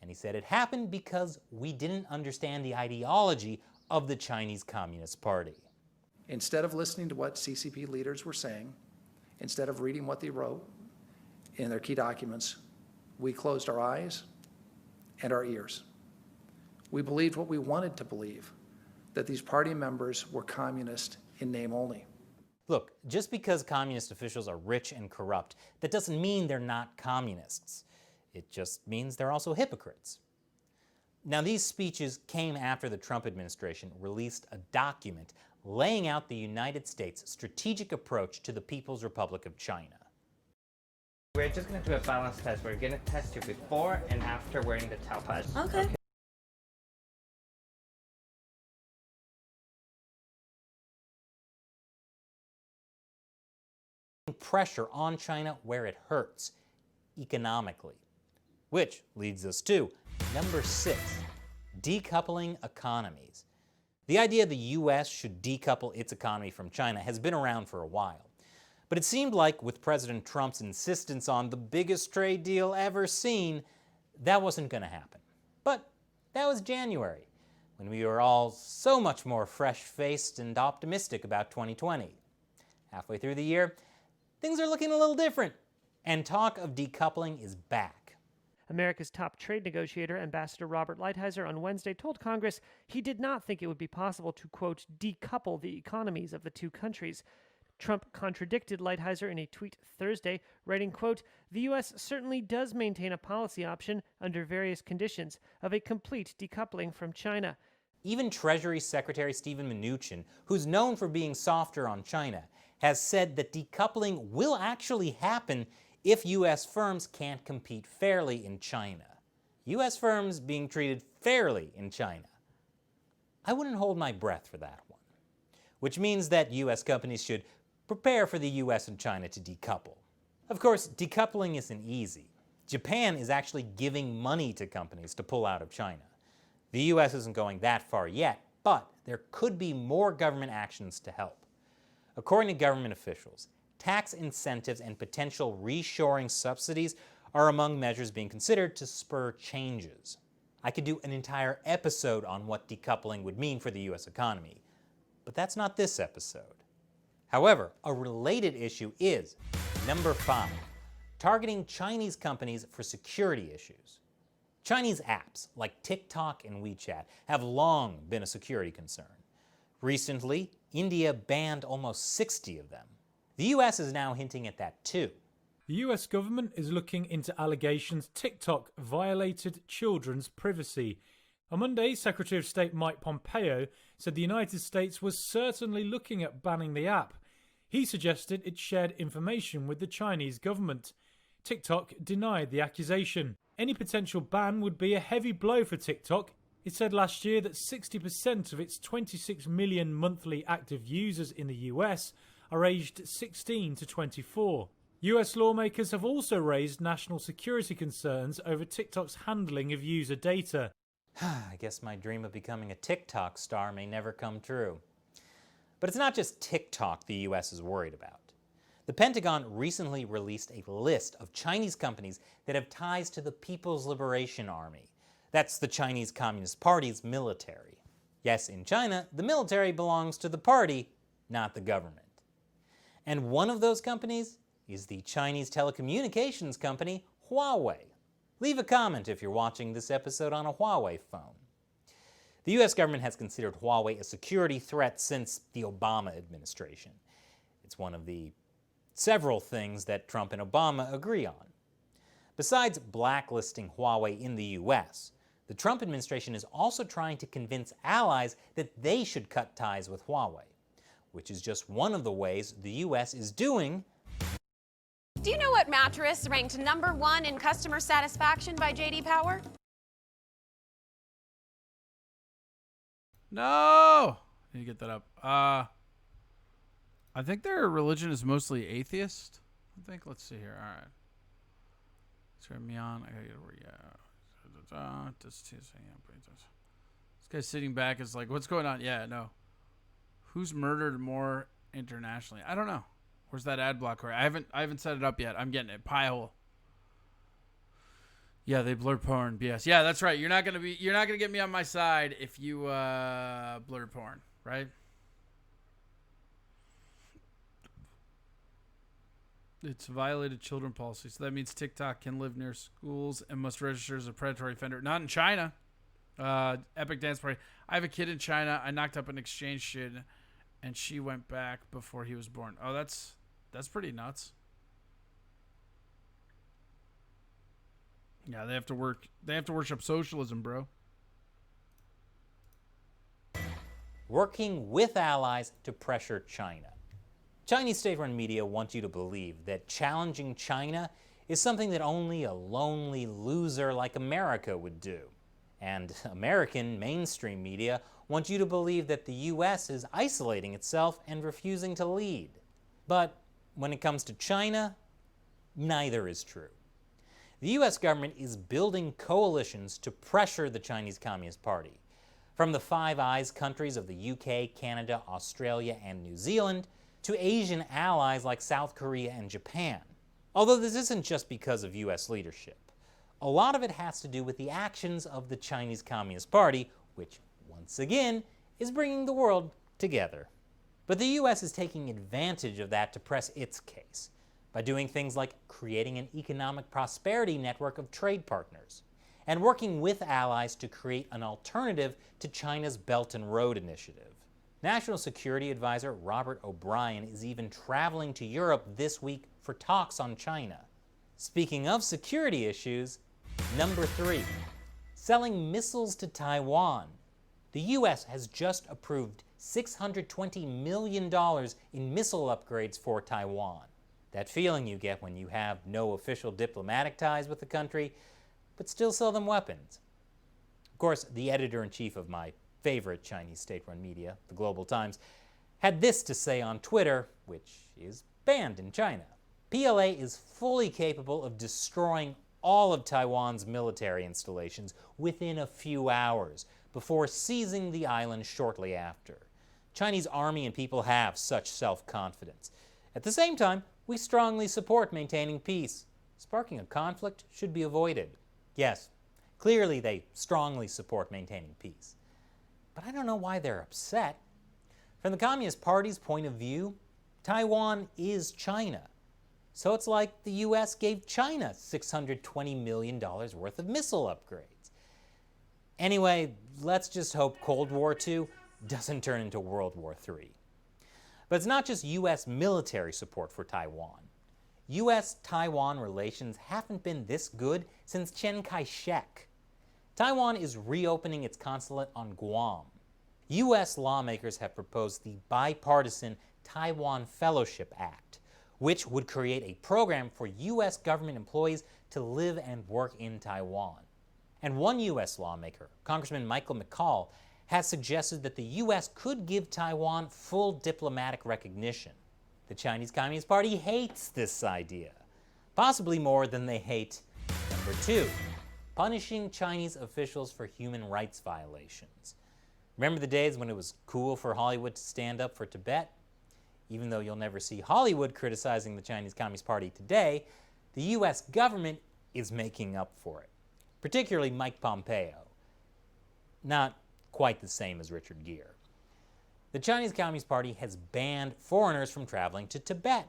And he said it happened because we didn't understand the ideology of the Chinese Communist Party. Instead of listening to what CCP leaders were saying, instead of reading what they wrote in their key documents, we closed our eyes and our ears. We believed what we wanted to believe, that these party members were communist in name only. Look, just because communist officials are rich and corrupt, that doesn't mean they're not communists. It just means they're also hypocrites. Now, these speeches came after the Trump administration released a document laying out the United States' strategic approach to the People's Republic of China. We're just going to do a balance test. We're going to test you before and after wearing the towel patch. Okay. Pressure on China where it hurts, economically. Which leads us to number 6, decoupling economies. The idea the US should decouple its economy from China has been around for a while. But it seemed like with President Trump's insistence on the biggest trade deal ever seen, that wasn't going to happen. But that was January, when we were all so much more fresh-faced and optimistic about 2020. Halfway through the year, things are looking a little different, and talk of decoupling is back. America's top trade negotiator, Ambassador Robert Lighthizer, on Wednesday told Congress he did not think it would be possible to, quote, decouple the economies of the two countries. Trump contradicted Lighthizer in a tweet Thursday, writing, quote, "The U.S. certainly does maintain a policy option under various conditions of a complete decoupling from China." Even Treasury Secretary Steven Mnuchin, who's known for being softer on China, has said that decoupling will actually happen if U.S. firms can't compete fairly in China. U.S. firms being treated fairly in China. I wouldn't hold my breath for that one. Which means that U.S. companies should prepare for the U.S. and China to decouple. Of course, decoupling isn't easy. Japan is actually giving money to companies to pull out of China. The U.S. isn't going that far yet, but there could be more government actions to help. According to government officials, tax incentives and potential reshoring subsidies are among measures being considered to spur changes. I could do an entire episode on what decoupling would mean for the U.S. economy, but that's not this episode. However, a related issue is number 5, targeting Chinese companies for security issues. Chinese apps like TikTok and WeChat have long been a security concern. Recently, India banned almost 60 of them. The US is now hinting at that too. The US government is looking into allegations TikTok violated children's privacy. On Monday, Secretary of State Mike Pompeo said the United States was certainly looking at banning the app. He suggested it shared information with the Chinese government. TikTok denied the accusation. Any potential ban would be a heavy blow for TikTok. It said last year that 60% of its 26 million monthly active users in the US are aged 16 to 24. US lawmakers have also raised national security concerns over TikTok's handling of user data. I guess my dream of becoming a TikTok star may never come true. But it's not just TikTok the US is worried about. The Pentagon recently released a list of Chinese companies that have ties to the People's Liberation Army. That's the Chinese Communist Party's military. Yes, in China, the military belongs to the party, not the government. And one of those companies is the Chinese telecommunications company Huawei. Leave a comment if you're watching this episode on a Huawei phone. The US government has considered Huawei a security threat since the Obama administration. It's one of the several things that Trump and Obama agree on. Besides blacklisting Huawei in the US, the Trump administration is also trying to convince allies that they should cut ties with Huawei, which is just one of the ways the US is doing. Do you know what mattress ranked #1 in customer satisfaction by J.D. Power? No! I need to get that up. I think their religion is mostly atheist. I think. Let's see here. All right. Turn me on. I gotta get where. Yeah. This guy's sitting back. Is like, what's going on? Yeah. No. Who's murdered more internationally? I don't know. Where's that ad blocker? I haven't set it up yet. I'm getting it. Pie hole. Yeah, they blur porn. BS. Yeah, that's right. You're not gonna get me on my side if you blur porn, right? It's violated children policy, so that means TikTok can live near schools and must register as a predatory offender. Not in China. Epic Dance Party. I have a kid in China. I knocked up an exchange student, and she went back before he was born. Oh, that's pretty nuts. Yeah, they have to worship socialism, bro. Working with allies to pressure China. Chinese state-run media want you to believe that challenging China is something that only a lonely loser like America would do. And American mainstream media want you to believe that the U.S. is isolating itself and refusing to lead. But when it comes to China, neither is true. The U.S. government is building coalitions to pressure the Chinese Communist Party. From the Five Eyes countries of the UK, Canada, Australia, and New Zealand, to Asian allies like South Korea and Japan. Although this isn't just because of U.S. leadership. A lot of it has to do with the actions of the Chinese Communist Party, which, once again, is bringing the world together. But the U.S. is taking advantage of that to press its case, by doing things like creating an economic prosperity network of trade partners, and working with allies to create an alternative to China's Belt and Road Initiative. National Security Advisor Robert O'Brien is even traveling to Europe this week for talks on China. Speaking of security issues, number 3, selling missiles to Taiwan. The U.S. has just approved $620 million in missile upgrades for Taiwan. That feeling you get when you have no official diplomatic ties with the country, but still sell them weapons. Of course, the editor-in-chief of my favorite Chinese state-run media, the Global Times, had this to say on Twitter, which is banned in China. PLA is fully capable of destroying all of Taiwan's military installations within a few hours, before seizing the island shortly after. Chinese army and people have such self-confidence. At the same time, we strongly support maintaining peace. Sparking a conflict should be avoided. Yes, clearly they strongly support maintaining peace. But I don't know why they're upset. From the Communist Party's point of view, Taiwan is China. So it's like the U.S. gave China $620 million worth of missile upgrades. Anyway, let's just hope Cold War II doesn't turn into World War III. But it's not just U.S. military support for Taiwan. U.S.-Taiwan relations haven't been this good since Chiang Kai-shek. Taiwan is reopening its consulate on Guam. U.S. lawmakers have proposed the bipartisan Taiwan Fellowship Act, which would create a program for U.S. government employees to live and work in Taiwan. And one U.S. lawmaker, Congressman Michael McCall, has suggested that the U.S. could give Taiwan full diplomatic recognition. The Chinese Communist Party hates this idea, possibly more than they hate number 2, punishing Chinese officials for human rights violations. Remember the days when it was cool for Hollywood to stand up for Tibet? Even though you'll never see Hollywood criticizing the Chinese Communist Party today, the U.S. government is making up for it, particularly Mike Pompeo. Not quite the same as Richard Gere. The Chinese Communist Party has banned foreigners from traveling to Tibet.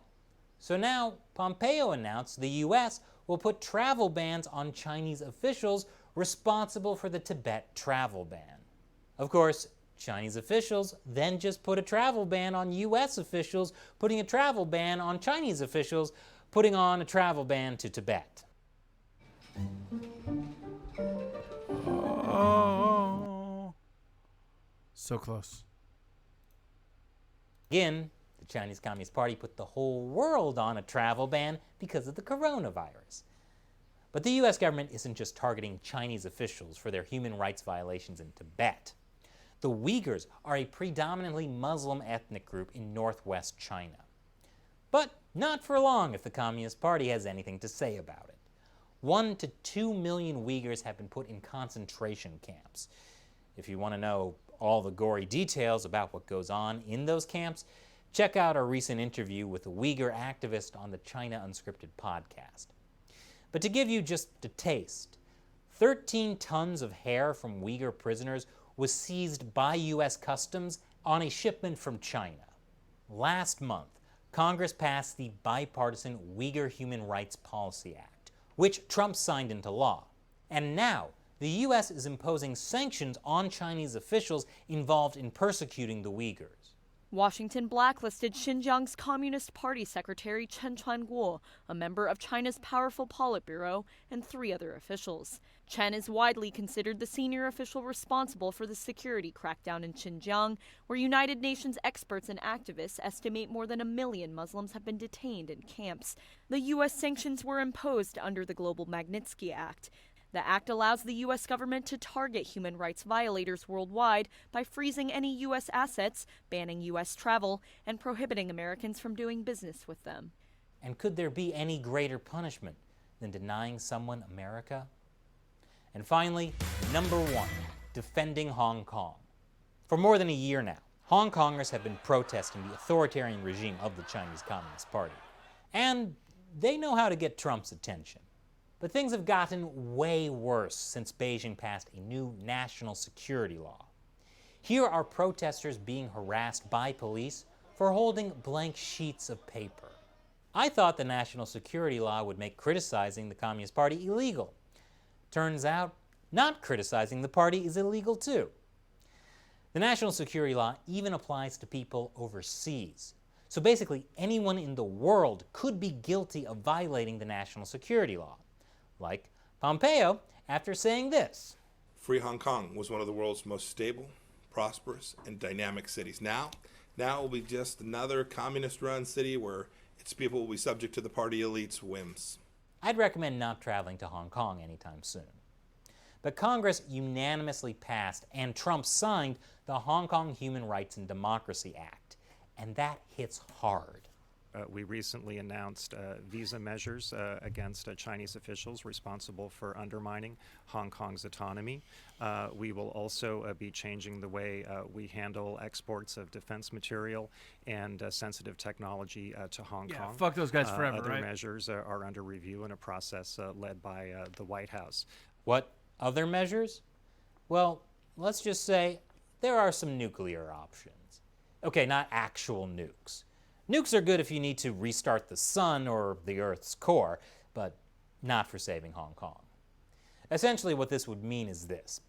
So now, Pompeo announced the U.S. will put travel bans on Chinese officials responsible for the Tibet travel ban. Of course, Chinese officials then just put a travel ban on U.S. officials, putting a travel ban on Chinese officials, putting on a travel ban to Tibet. Oh. So close. Again, the Chinese Communist Party put the whole world on a travel ban because of the coronavirus. But the U.S. government isn't just targeting Chinese officials for their human rights violations in Tibet. The Uyghurs are a predominantly Muslim ethnic group in northwest China. But not for long if the Communist Party has anything to say about it. 1 to 2 million Uyghurs have been put in concentration camps. If you want to know all the gory details about what goes on in those camps, check out our recent interview with a Uyghur activist on the China Unscripted podcast. But to give you just a taste, 13 tons of hair from Uyghur prisoners was seized by U.S. Customs on a shipment from China. Last month, Congress passed the bipartisan Uyghur Human Rights Policy Act, which Trump signed into law. And now, the U.S. is imposing sanctions on Chinese officials involved in persecuting the Uyghurs. Washington blacklisted Xinjiang's Communist Party Secretary Chen Chuan-kuo, a member of China's powerful Politburo, and 3 other officials. Chen is widely considered the senior official responsible for the security crackdown in Xinjiang, where United Nations experts and activists estimate more than 1 million Muslims have been detained in camps. The U.S. sanctions were imposed under the Global Magnitsky Act. The act allows the U.S. government to target human rights violators worldwide by freezing any U.S. assets, banning U.S. travel, and prohibiting Americans from doing business with them. And could there be any greater punishment than denying someone America? And finally, number 1, defending Hong Kong. For more than a year now, Hong Kongers have been protesting the authoritarian regime of the Chinese Communist Party. And they know how to get Trump's attention. But things have gotten way worse since Beijing passed a new national security law. Here are protesters being harassed by police for holding blank sheets of paper. I thought the national security law would make criticizing the Communist Party illegal. Turns out, not criticizing the party is illegal too. The national security law even applies to people overseas. So basically, anyone in the world could be guilty of violating the national security law. Like Pompeo after saying this. Free Hong Kong was one of the world's most stable, prosperous, and dynamic cities. Now it will be just another communist-run city where its people will be subject to the party elite's whims. I'd recommend not traveling to Hong Kong anytime soon. But Congress unanimously passed and Trump signed the Hong Kong Human Rights and Democracy Act, and that hits hard. We recently announced visa measures against Chinese officials responsible for undermining Hong Kong's autonomy. We will also be changing the way we handle exports of defense material and sensitive technology to Hong Kong. Fuck those guys forever, Other right? measures are under review in a process led by the White House. What other measures? Well, let's just say there are some nuclear options. Okay, not actual nukes. Nukes are good if you need to restart the sun or the Earth's core, but not for saving Hong Kong. Essentially, what this would mean is this.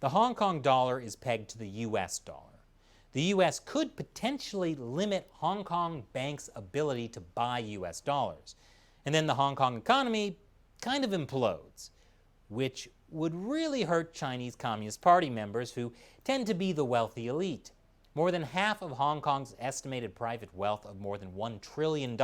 The Hong Kong dollar is pegged to the US dollar. The US could potentially limit Hong Kong banks' ability to buy US dollars, and then the Hong Kong economy kind of implodes, which would really hurt Chinese Communist Party members who tend to be the wealthy elite. More than half of Hong Kong's estimated private wealth of more than $1 trillion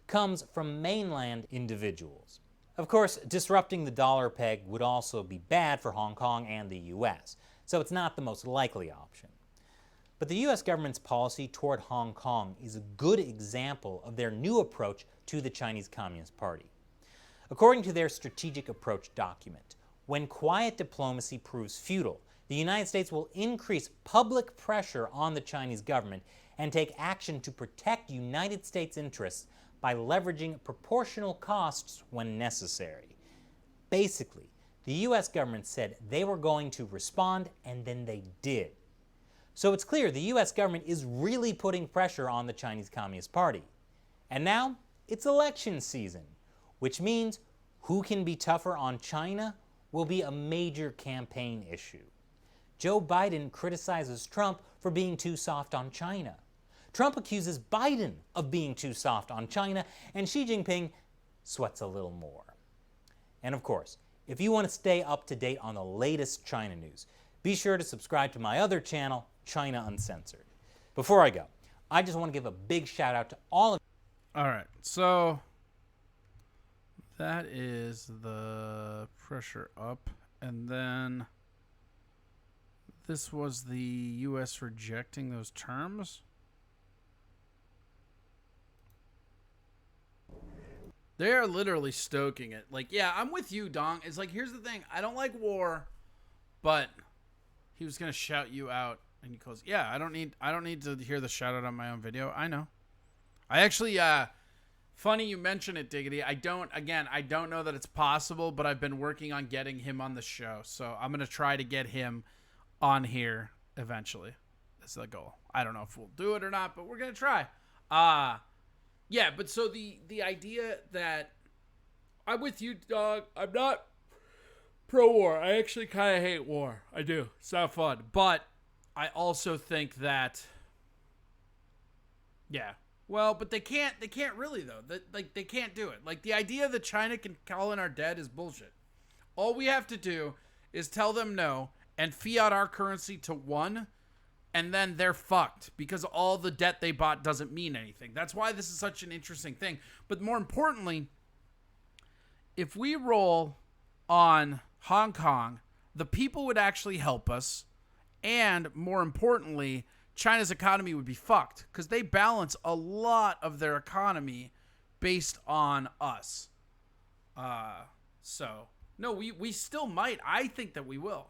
comes from mainland individuals. Of course, disrupting the dollar peg would also be bad for Hong Kong and the US, so it's not the most likely option. But the US government's policy toward Hong Kong is a good example of their new approach to the Chinese Communist Party. According to their strategic approach document, when quiet diplomacy proves futile, the United States will increase public pressure on the Chinese government and take action to protect United States interests by leveraging proportional costs when necessary. Basically, the US government said they were going to respond, and then they did. So it's clear the US government is really putting pressure on the Chinese Communist Party. And now it's election season, which means who can be tougher on China will be a major campaign issue. Joe Biden criticizes Trump for being too soft on China. Trump accuses Biden of being too soft on China, and Xi Jinping sweats a little more. And of course, if you want to stay up to date on the latest China news, be sure to subscribe to my other channel, China Uncensored. Before I go, I just want to give a big shout out to all of All right, so that is the pressure up, and then this was the U.S. rejecting those terms. They are literally stoking it. Like, yeah, I'm with you, Dong. It's like, here's the thing. I don't like war, but he was going to shout you out. And he goes, yeah, I don't need to hear the shout out on my own video. I know. I actually, funny you mention it, Diggity. I don't know that it's possible, but I've been working on getting him on the show. So I'm going to try to get him on here eventually. That's the goal. I don't know if we'll do it or not, but we're going to try. Yeah, but so the idea that I'm with you, dog. I'm not pro-war. I actually kind of hate war. I do. It's not fun. But I also think that Yeah. Well, but they can't really though. They can't do it. Like the idea that China can call in our debt is bullshit. All we have to do is tell them no and fiat our currency to 1, and then they're fucked because all the debt they bought doesn't mean anything. That's why this is such an interesting thing. But more importantly, if we roll on Hong Kong, the people would actually help us, and more importantly, China's economy would be fucked because they balance a lot of their economy based on us. So, no, we still might. I think that we will.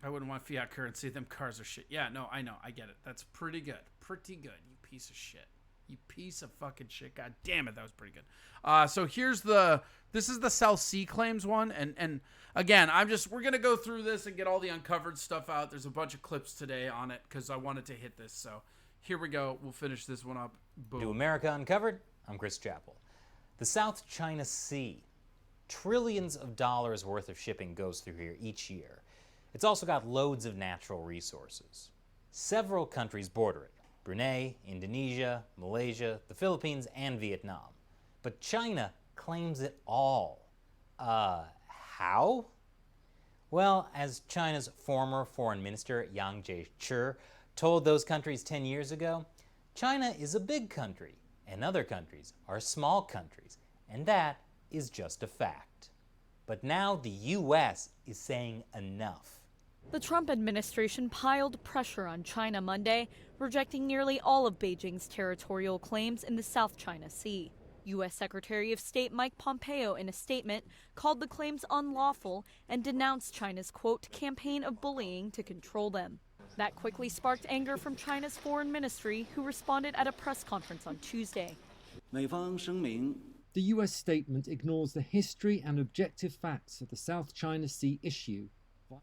I wouldn't want fiat currency. Them cars are shit. Yeah, no, I know. I get it. That's pretty good. Pretty good, you piece of shit. You piece of fucking shit. God damn it, that was pretty good. So here's this is the South Sea claims one. And again, we're going to go through this and get all the uncovered stuff out. There's a bunch of clips today on it because I wanted to hit this. So here we go. We'll finish this one up. Boom. To America Uncovered, I'm Chris Chappell. The South China Sea. Trillions of dollars worth of shipping goes through here each year. It's also got loads of natural resources. Several countries border it. Brunei, Indonesia, Malaysia, the Philippines, and Vietnam. But China claims it all. How? Well, as China's former foreign minister Yang Jiechi told those countries 10 years ago, China is a big country, and other countries are small countries, and that is just a fact. But now the U.S. is saying enough. The Trump administration piled pressure on China Monday, rejecting nearly all of Beijing's territorial claims in the South China Sea. U.S. Secretary of State Mike Pompeo, in a statement, called the claims unlawful and denounced China's, quote, campaign of bullying to control them. That quickly sparked anger from China's foreign ministry, who responded at a press conference on Tuesday. The U.S. statement ignores the history and objective facts of the South China Sea issue.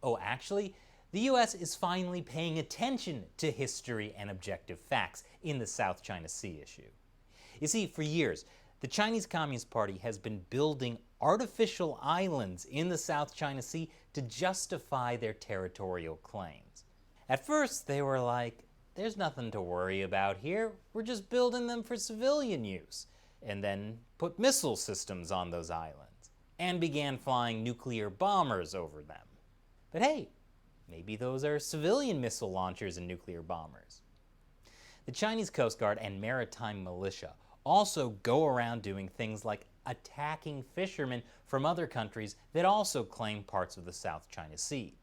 Oh, actually, the U.S. is finally paying attention to history and objective facts in the South China Sea issue. You see, for years, the Chinese Communist Party has been building artificial islands in the South China Sea to justify their territorial claims. At first, they were like, there's nothing to worry about here, we're just building them for civilian use, and then put missile systems on those islands, and began flying nuclear bombers over them. But hey, maybe those are civilian missile launchers and nuclear bombers. The Chinese Coast Guard and maritime militia also go around doing things like attacking fishermen from other countries that also claim parts of the South China Sea,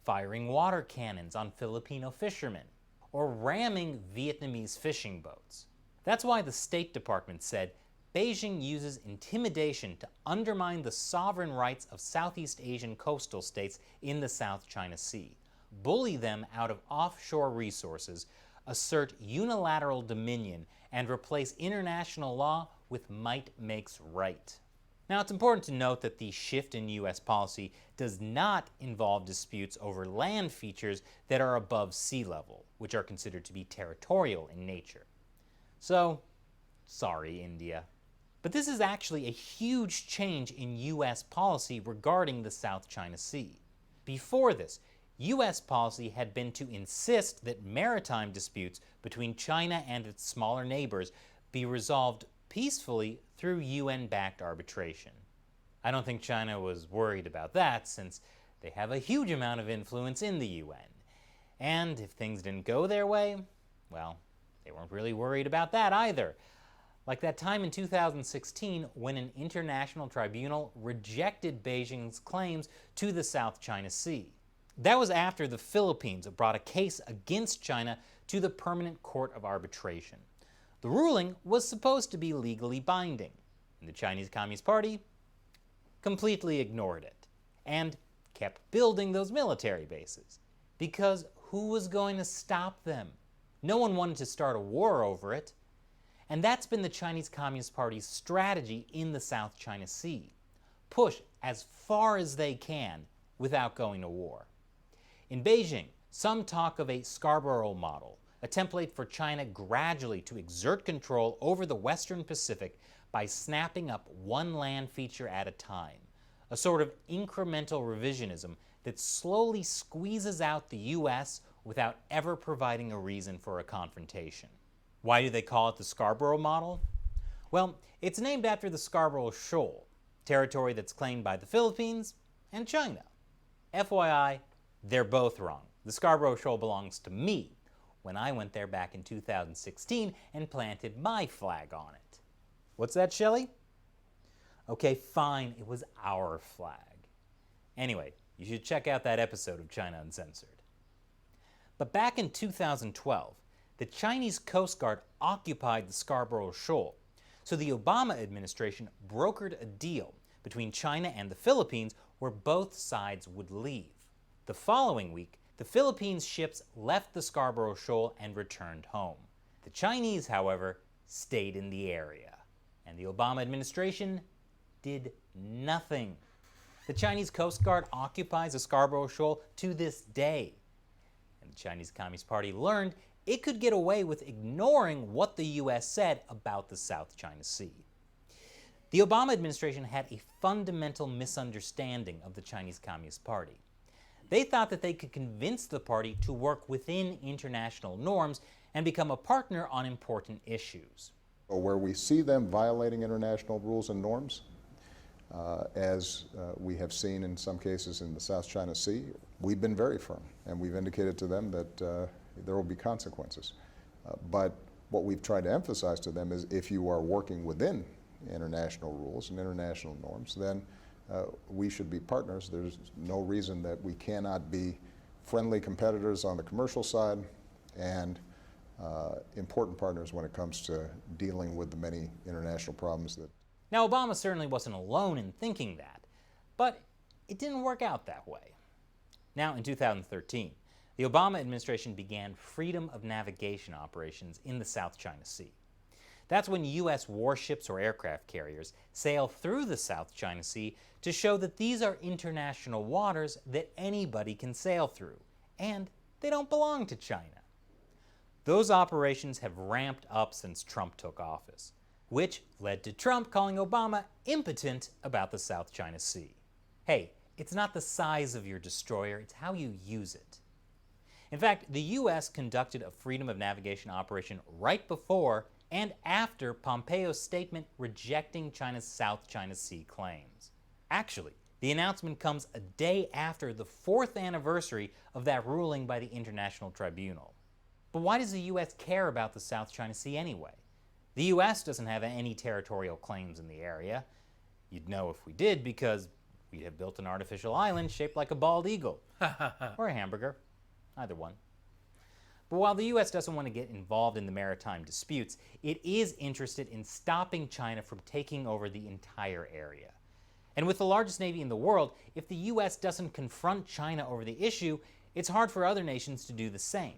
firing water cannons on Filipino fishermen, or ramming Vietnamese fishing boats. That's why the State Department said Beijing uses intimidation to undermine the sovereign rights of Southeast Asian coastal states in the South China Sea, bully them out of offshore resources, assert unilateral dominion, and replace international law with might makes right. Now, it's important to note that the shift in U.S. policy does not involve disputes over land features that are above sea level, which are considered to be territorial in nature. So, sorry, India. But this is actually a huge change in U.S. policy regarding the South China Sea. Before this, U.S. policy had been to insist that maritime disputes between China and its smaller neighbors be resolved peacefully through UN-backed arbitration. I don't think China was worried about that, since they have a huge amount of influence in the UN. And if things didn't go their way, well, they weren't really worried about that either. Like that time in 2016 when an international tribunal rejected Beijing's claims to the South China Sea. That was after the Philippines brought a case against China to the Permanent Court of Arbitration. The ruling was supposed to be legally binding, and the Chinese Communist Party completely ignored it and kept building those military bases. Because who was going to stop them? No one wanted to start a war over it. And that's been the Chinese Communist Party's strategy in the South China Sea. Push as far as they can without going to war. In Beijing, some talk of a Scarborough model, a template for China gradually to exert control over the Western Pacific by snapping up one land feature at a time, a sort of incremental revisionism that slowly squeezes out the U.S. without ever providing a reason for a confrontation. Why do they call it the Scarborough Model? Well, it's named after the Scarborough Shoal, territory that's claimed by the Philippines and China. FYI, they're both wrong. The Scarborough Shoal belongs to me when I went there back in 2016 and planted my flag on it. What's that, Shelley? Okay, fine, it was our flag. Anyway, you should check out that episode of China Uncensored. But back in 2012, the Chinese Coast Guard occupied the Scarborough Shoal, so the Obama administration brokered a deal between China and the Philippines where both sides would leave. The following week, the Philippines ships left the Scarborough Shoal and returned home. The Chinese, however, stayed in the area, and the Obama administration did nothing. The Chinese Coast Guard occupies the Scarborough Shoal to this day, and the Chinese Communist Party learned it could get away with ignoring what the U.S. said about the South China Sea. The Obama administration had a fundamental misunderstanding of the Chinese Communist Party. They thought that they could convince the party to work within international norms and become a partner on important issues. Where we see them violating international rules and norms, as we have seen in some cases in the South China Sea, we've been very firm, and we've indicated to them that there will be consequences. But what we've tried to emphasize to them is if you are working within international rules and international norms, then we should be partners. There's no reason that we cannot be friendly competitors on the commercial side and important partners when it comes to dealing with the many international problems that. Now, Obama certainly wasn't alone in thinking that, but it didn't work out that way. Now, in 2013, the Obama administration began freedom of navigation operations in the South China Sea. That's when U.S. warships or aircraft carriers sail through the South China Sea to show that these are international waters that anybody can sail through, and they don't belong to China. Those operations have ramped up since Trump took office, which led to Trump calling Obama impotent about the South China Sea. Hey, it's not the size of your destroyer, it's how you use it. In fact, the U.S. conducted a freedom of navigation operation right before and after Pompeo's statement rejecting China's South China Sea claims. Actually, the announcement comes a day after the 4th anniversary of that ruling by the International Tribunal. But why does the U.S. care about the South China Sea anyway? The U.S. doesn't have any territorial claims in the area. You'd know if we did because we'd have built an artificial island shaped like a bald eagle. Or a hamburger. Either one. But while the U.S. doesn't want to get involved in the maritime disputes, it is interested in stopping China from taking over the entire area. And with the largest navy in the world, if the U.S. doesn't confront China over the issue, it's hard for other nations to do the same.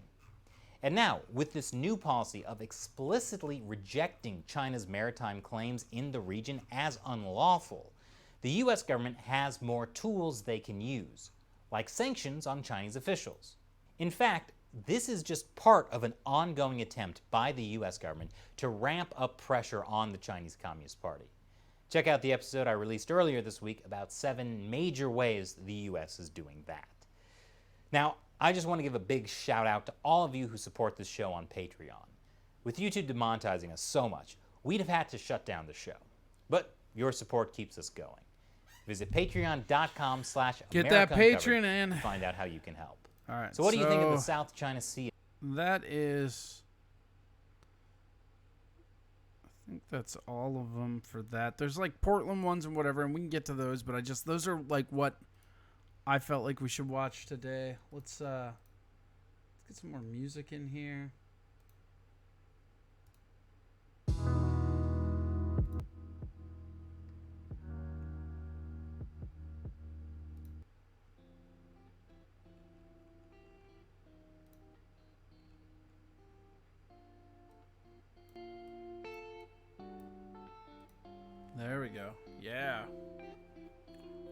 And now, with this new policy of explicitly rejecting China's maritime claims in the region as unlawful, the U.S. government has more tools they can use, like sanctions on Chinese officials. In fact, this is just part of an ongoing attempt by the U.S. government to ramp up pressure on the Chinese Communist Party. Check out the episode I released earlier this week about 7 major ways the U.S. is doing that. Now, I just want to give a big shout out to all of you who support this show on Patreon. With YouTube demonetizing us so much, we'd have had to shut down the show. But your support keeps us going. Visit patreon.com/AmericaUncovered Get that Patreon in. to find out how you can help. All right. So what do you think of the South China Sea? That is, I think that's all of them for that. There's like Portland ones and whatever, and we can get to those, but those are like what I felt like we should watch today. Let's get some more music in here. There we go. Yeah.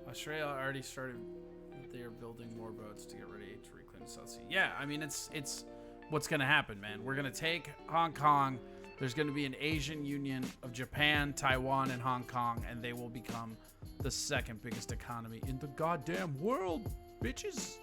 Australia already started. They are building more boats to get ready to reclaim the South Sea. Yeah, I mean, it's what's going to happen, man. We're going to take Hong Kong. There's going to be an Asian union of Japan, Taiwan, and Hong Kong, and they will become the 2nd biggest economy in the goddamn world, bitches.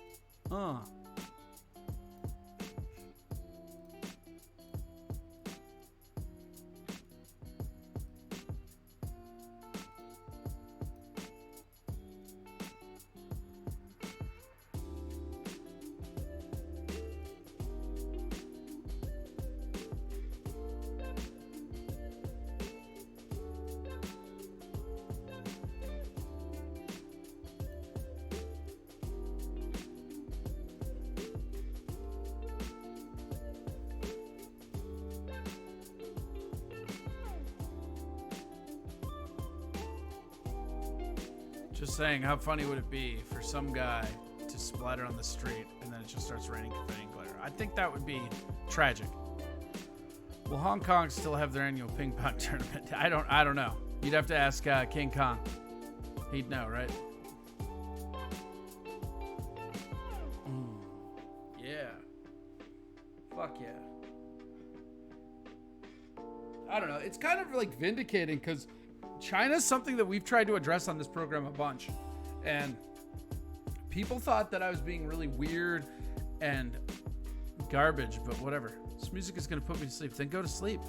Just saying, how funny would it be for some guy to splatter on the street and then it just starts raining confetti and glitter? I think that would be tragic. Will Hong Kong still have their annual ping pong tournament? I don't know. You'd have to ask King Kong. He'd know, right? Yeah. Fuck yeah. I don't know. It's kind of like vindicating because China's something that we've tried to address on this program a bunch. And people thought that I was being really weird and garbage, but whatever. This music is going to put me to sleep. Then go to sleep.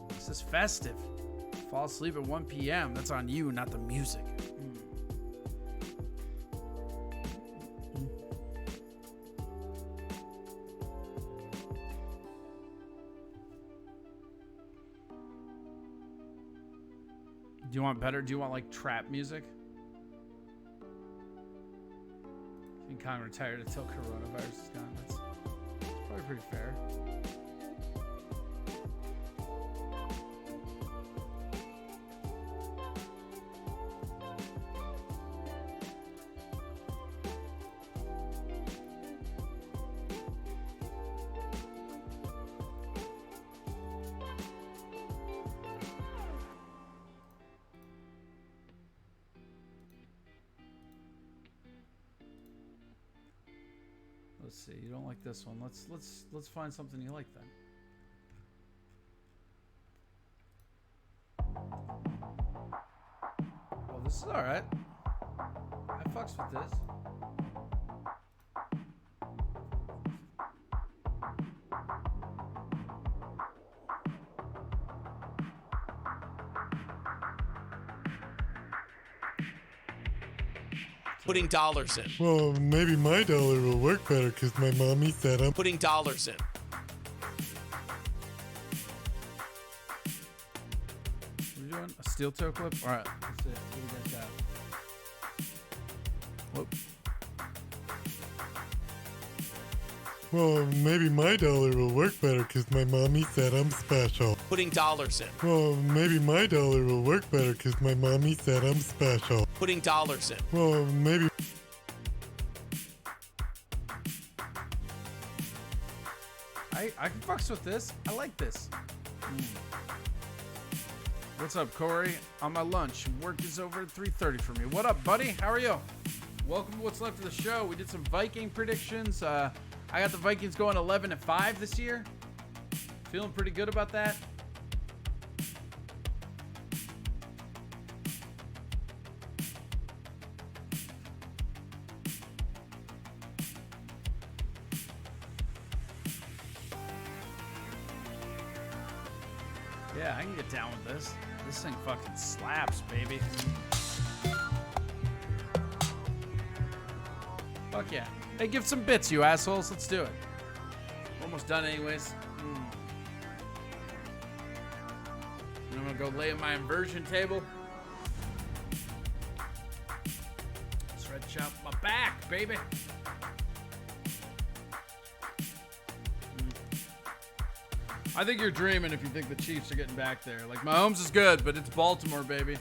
This is festive. Fall asleep at 1 p.m. That's on you, not the music. Do you want better? Do you want like trap music? King Kong retired until coronavirus is gone. That's probably pretty fair. Let's see. You don't like this one. Let's find something you like then. Well, this is all right. I fucks with this. Putting dollars in. Well, maybe my dollar will work better because my mommy said I'm putting dollars in. What are you doing? A steel toe clip? All right. Let's see. What do you guys got? Whoop. Well, maybe my dollar will work better because my mommy said I'm special. Putting dollars in. Well, maybe my dollar will work better because my mommy said I'm special. Putting dollars in. Well, maybe. I can fucks with this. I like this. What's up, Corey? On my lunch. Work is over at 3:30 for me. What up, buddy? How are you? Welcome to what's left of the show. We did some Viking predictions. I got the Vikings going 11-5 this year. Feeling pretty good about that. Yeah, I can get down with this. This thing fucking slaps, baby. Fuck yeah. Hey, give some bits, you assholes. Let's do it. We're almost done anyways. And I'm gonna go lay in my inversion table. Stretch out my back, baby. I think you're dreaming if you think the Chiefs are getting back there. Like, Mahomes is good, but it's Baltimore, baby.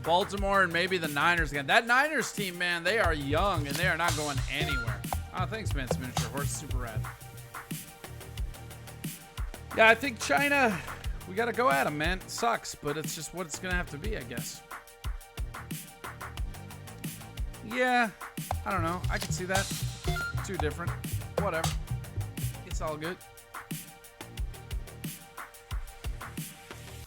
Baltimore and maybe the Niners again. That Niners team, man, they are young and they are not going anywhere. Oh, thanks, man. It's miniature horse. Super rad. Yeah, I think China, we got to go at them, man. It sucks, but it's just what it's going to have to be, I guess. Yeah, I don't know. I can see that. Too different. Whatever. It's all good.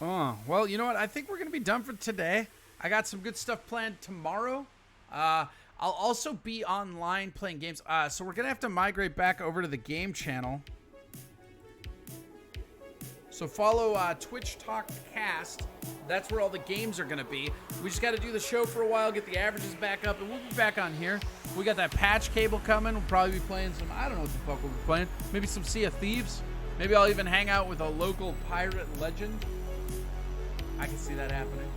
Oh, well, you know what? I think we're going to be done for today. I got some good stuff planned tomorrow. I'll also be online playing games. So we're going to have to migrate back over to the game channel. So follow TwitchTok Cast. That's where all the games are going to be. We just got to do the show for a while, get the averages back up, and we'll be back on here. We got that patch cable coming. We'll probably be playing some, I don't know what the fuck we'll be playing. Maybe some Sea of Thieves. Maybe I'll even hang out with a local pirate legend. I can see that happening.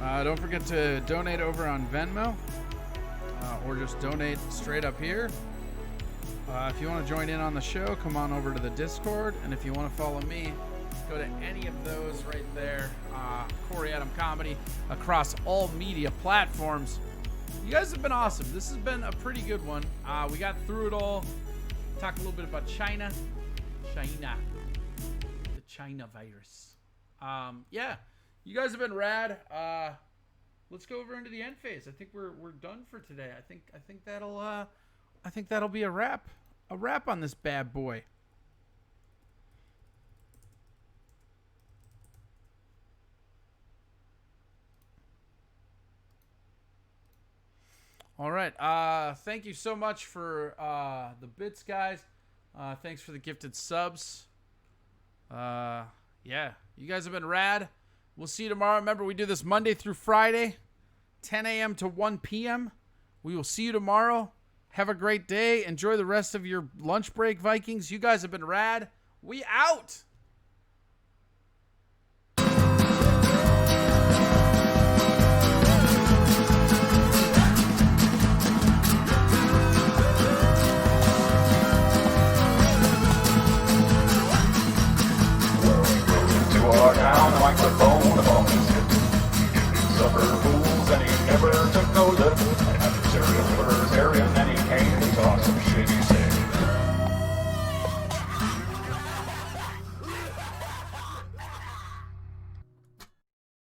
Don't forget to donate over on Venmo, or just donate straight up here. If you want to join in on the show, come on over to the Discord, and if you want to follow me, Go to any of those right there. Corey Adam Comedy across all media platforms. You guys have been awesome. This has been a pretty good one. We got through it all. Talked a little bit about China. The China virus. Yeah, you guys have been rad. Let's go over into the end phase. I think we're done for today. I think that'll be a wrap. A wrap on this bad boy. All right. Thank you so much for the bits, guys. Thanks for the gifted subs. Yeah, you guys have been rad. We'll see you tomorrow. Remember, we do this Monday through Friday, 10 a.m. to 1 p.m. We will see you tomorrow. Have a great day. Enjoy the rest of your lunch break, Vikings. You guys have been rad. We out. Our town, the microphone upon his hip. He suffered fools and he never took no lip. And after serial libertarian, then he came to talk some shit. He said,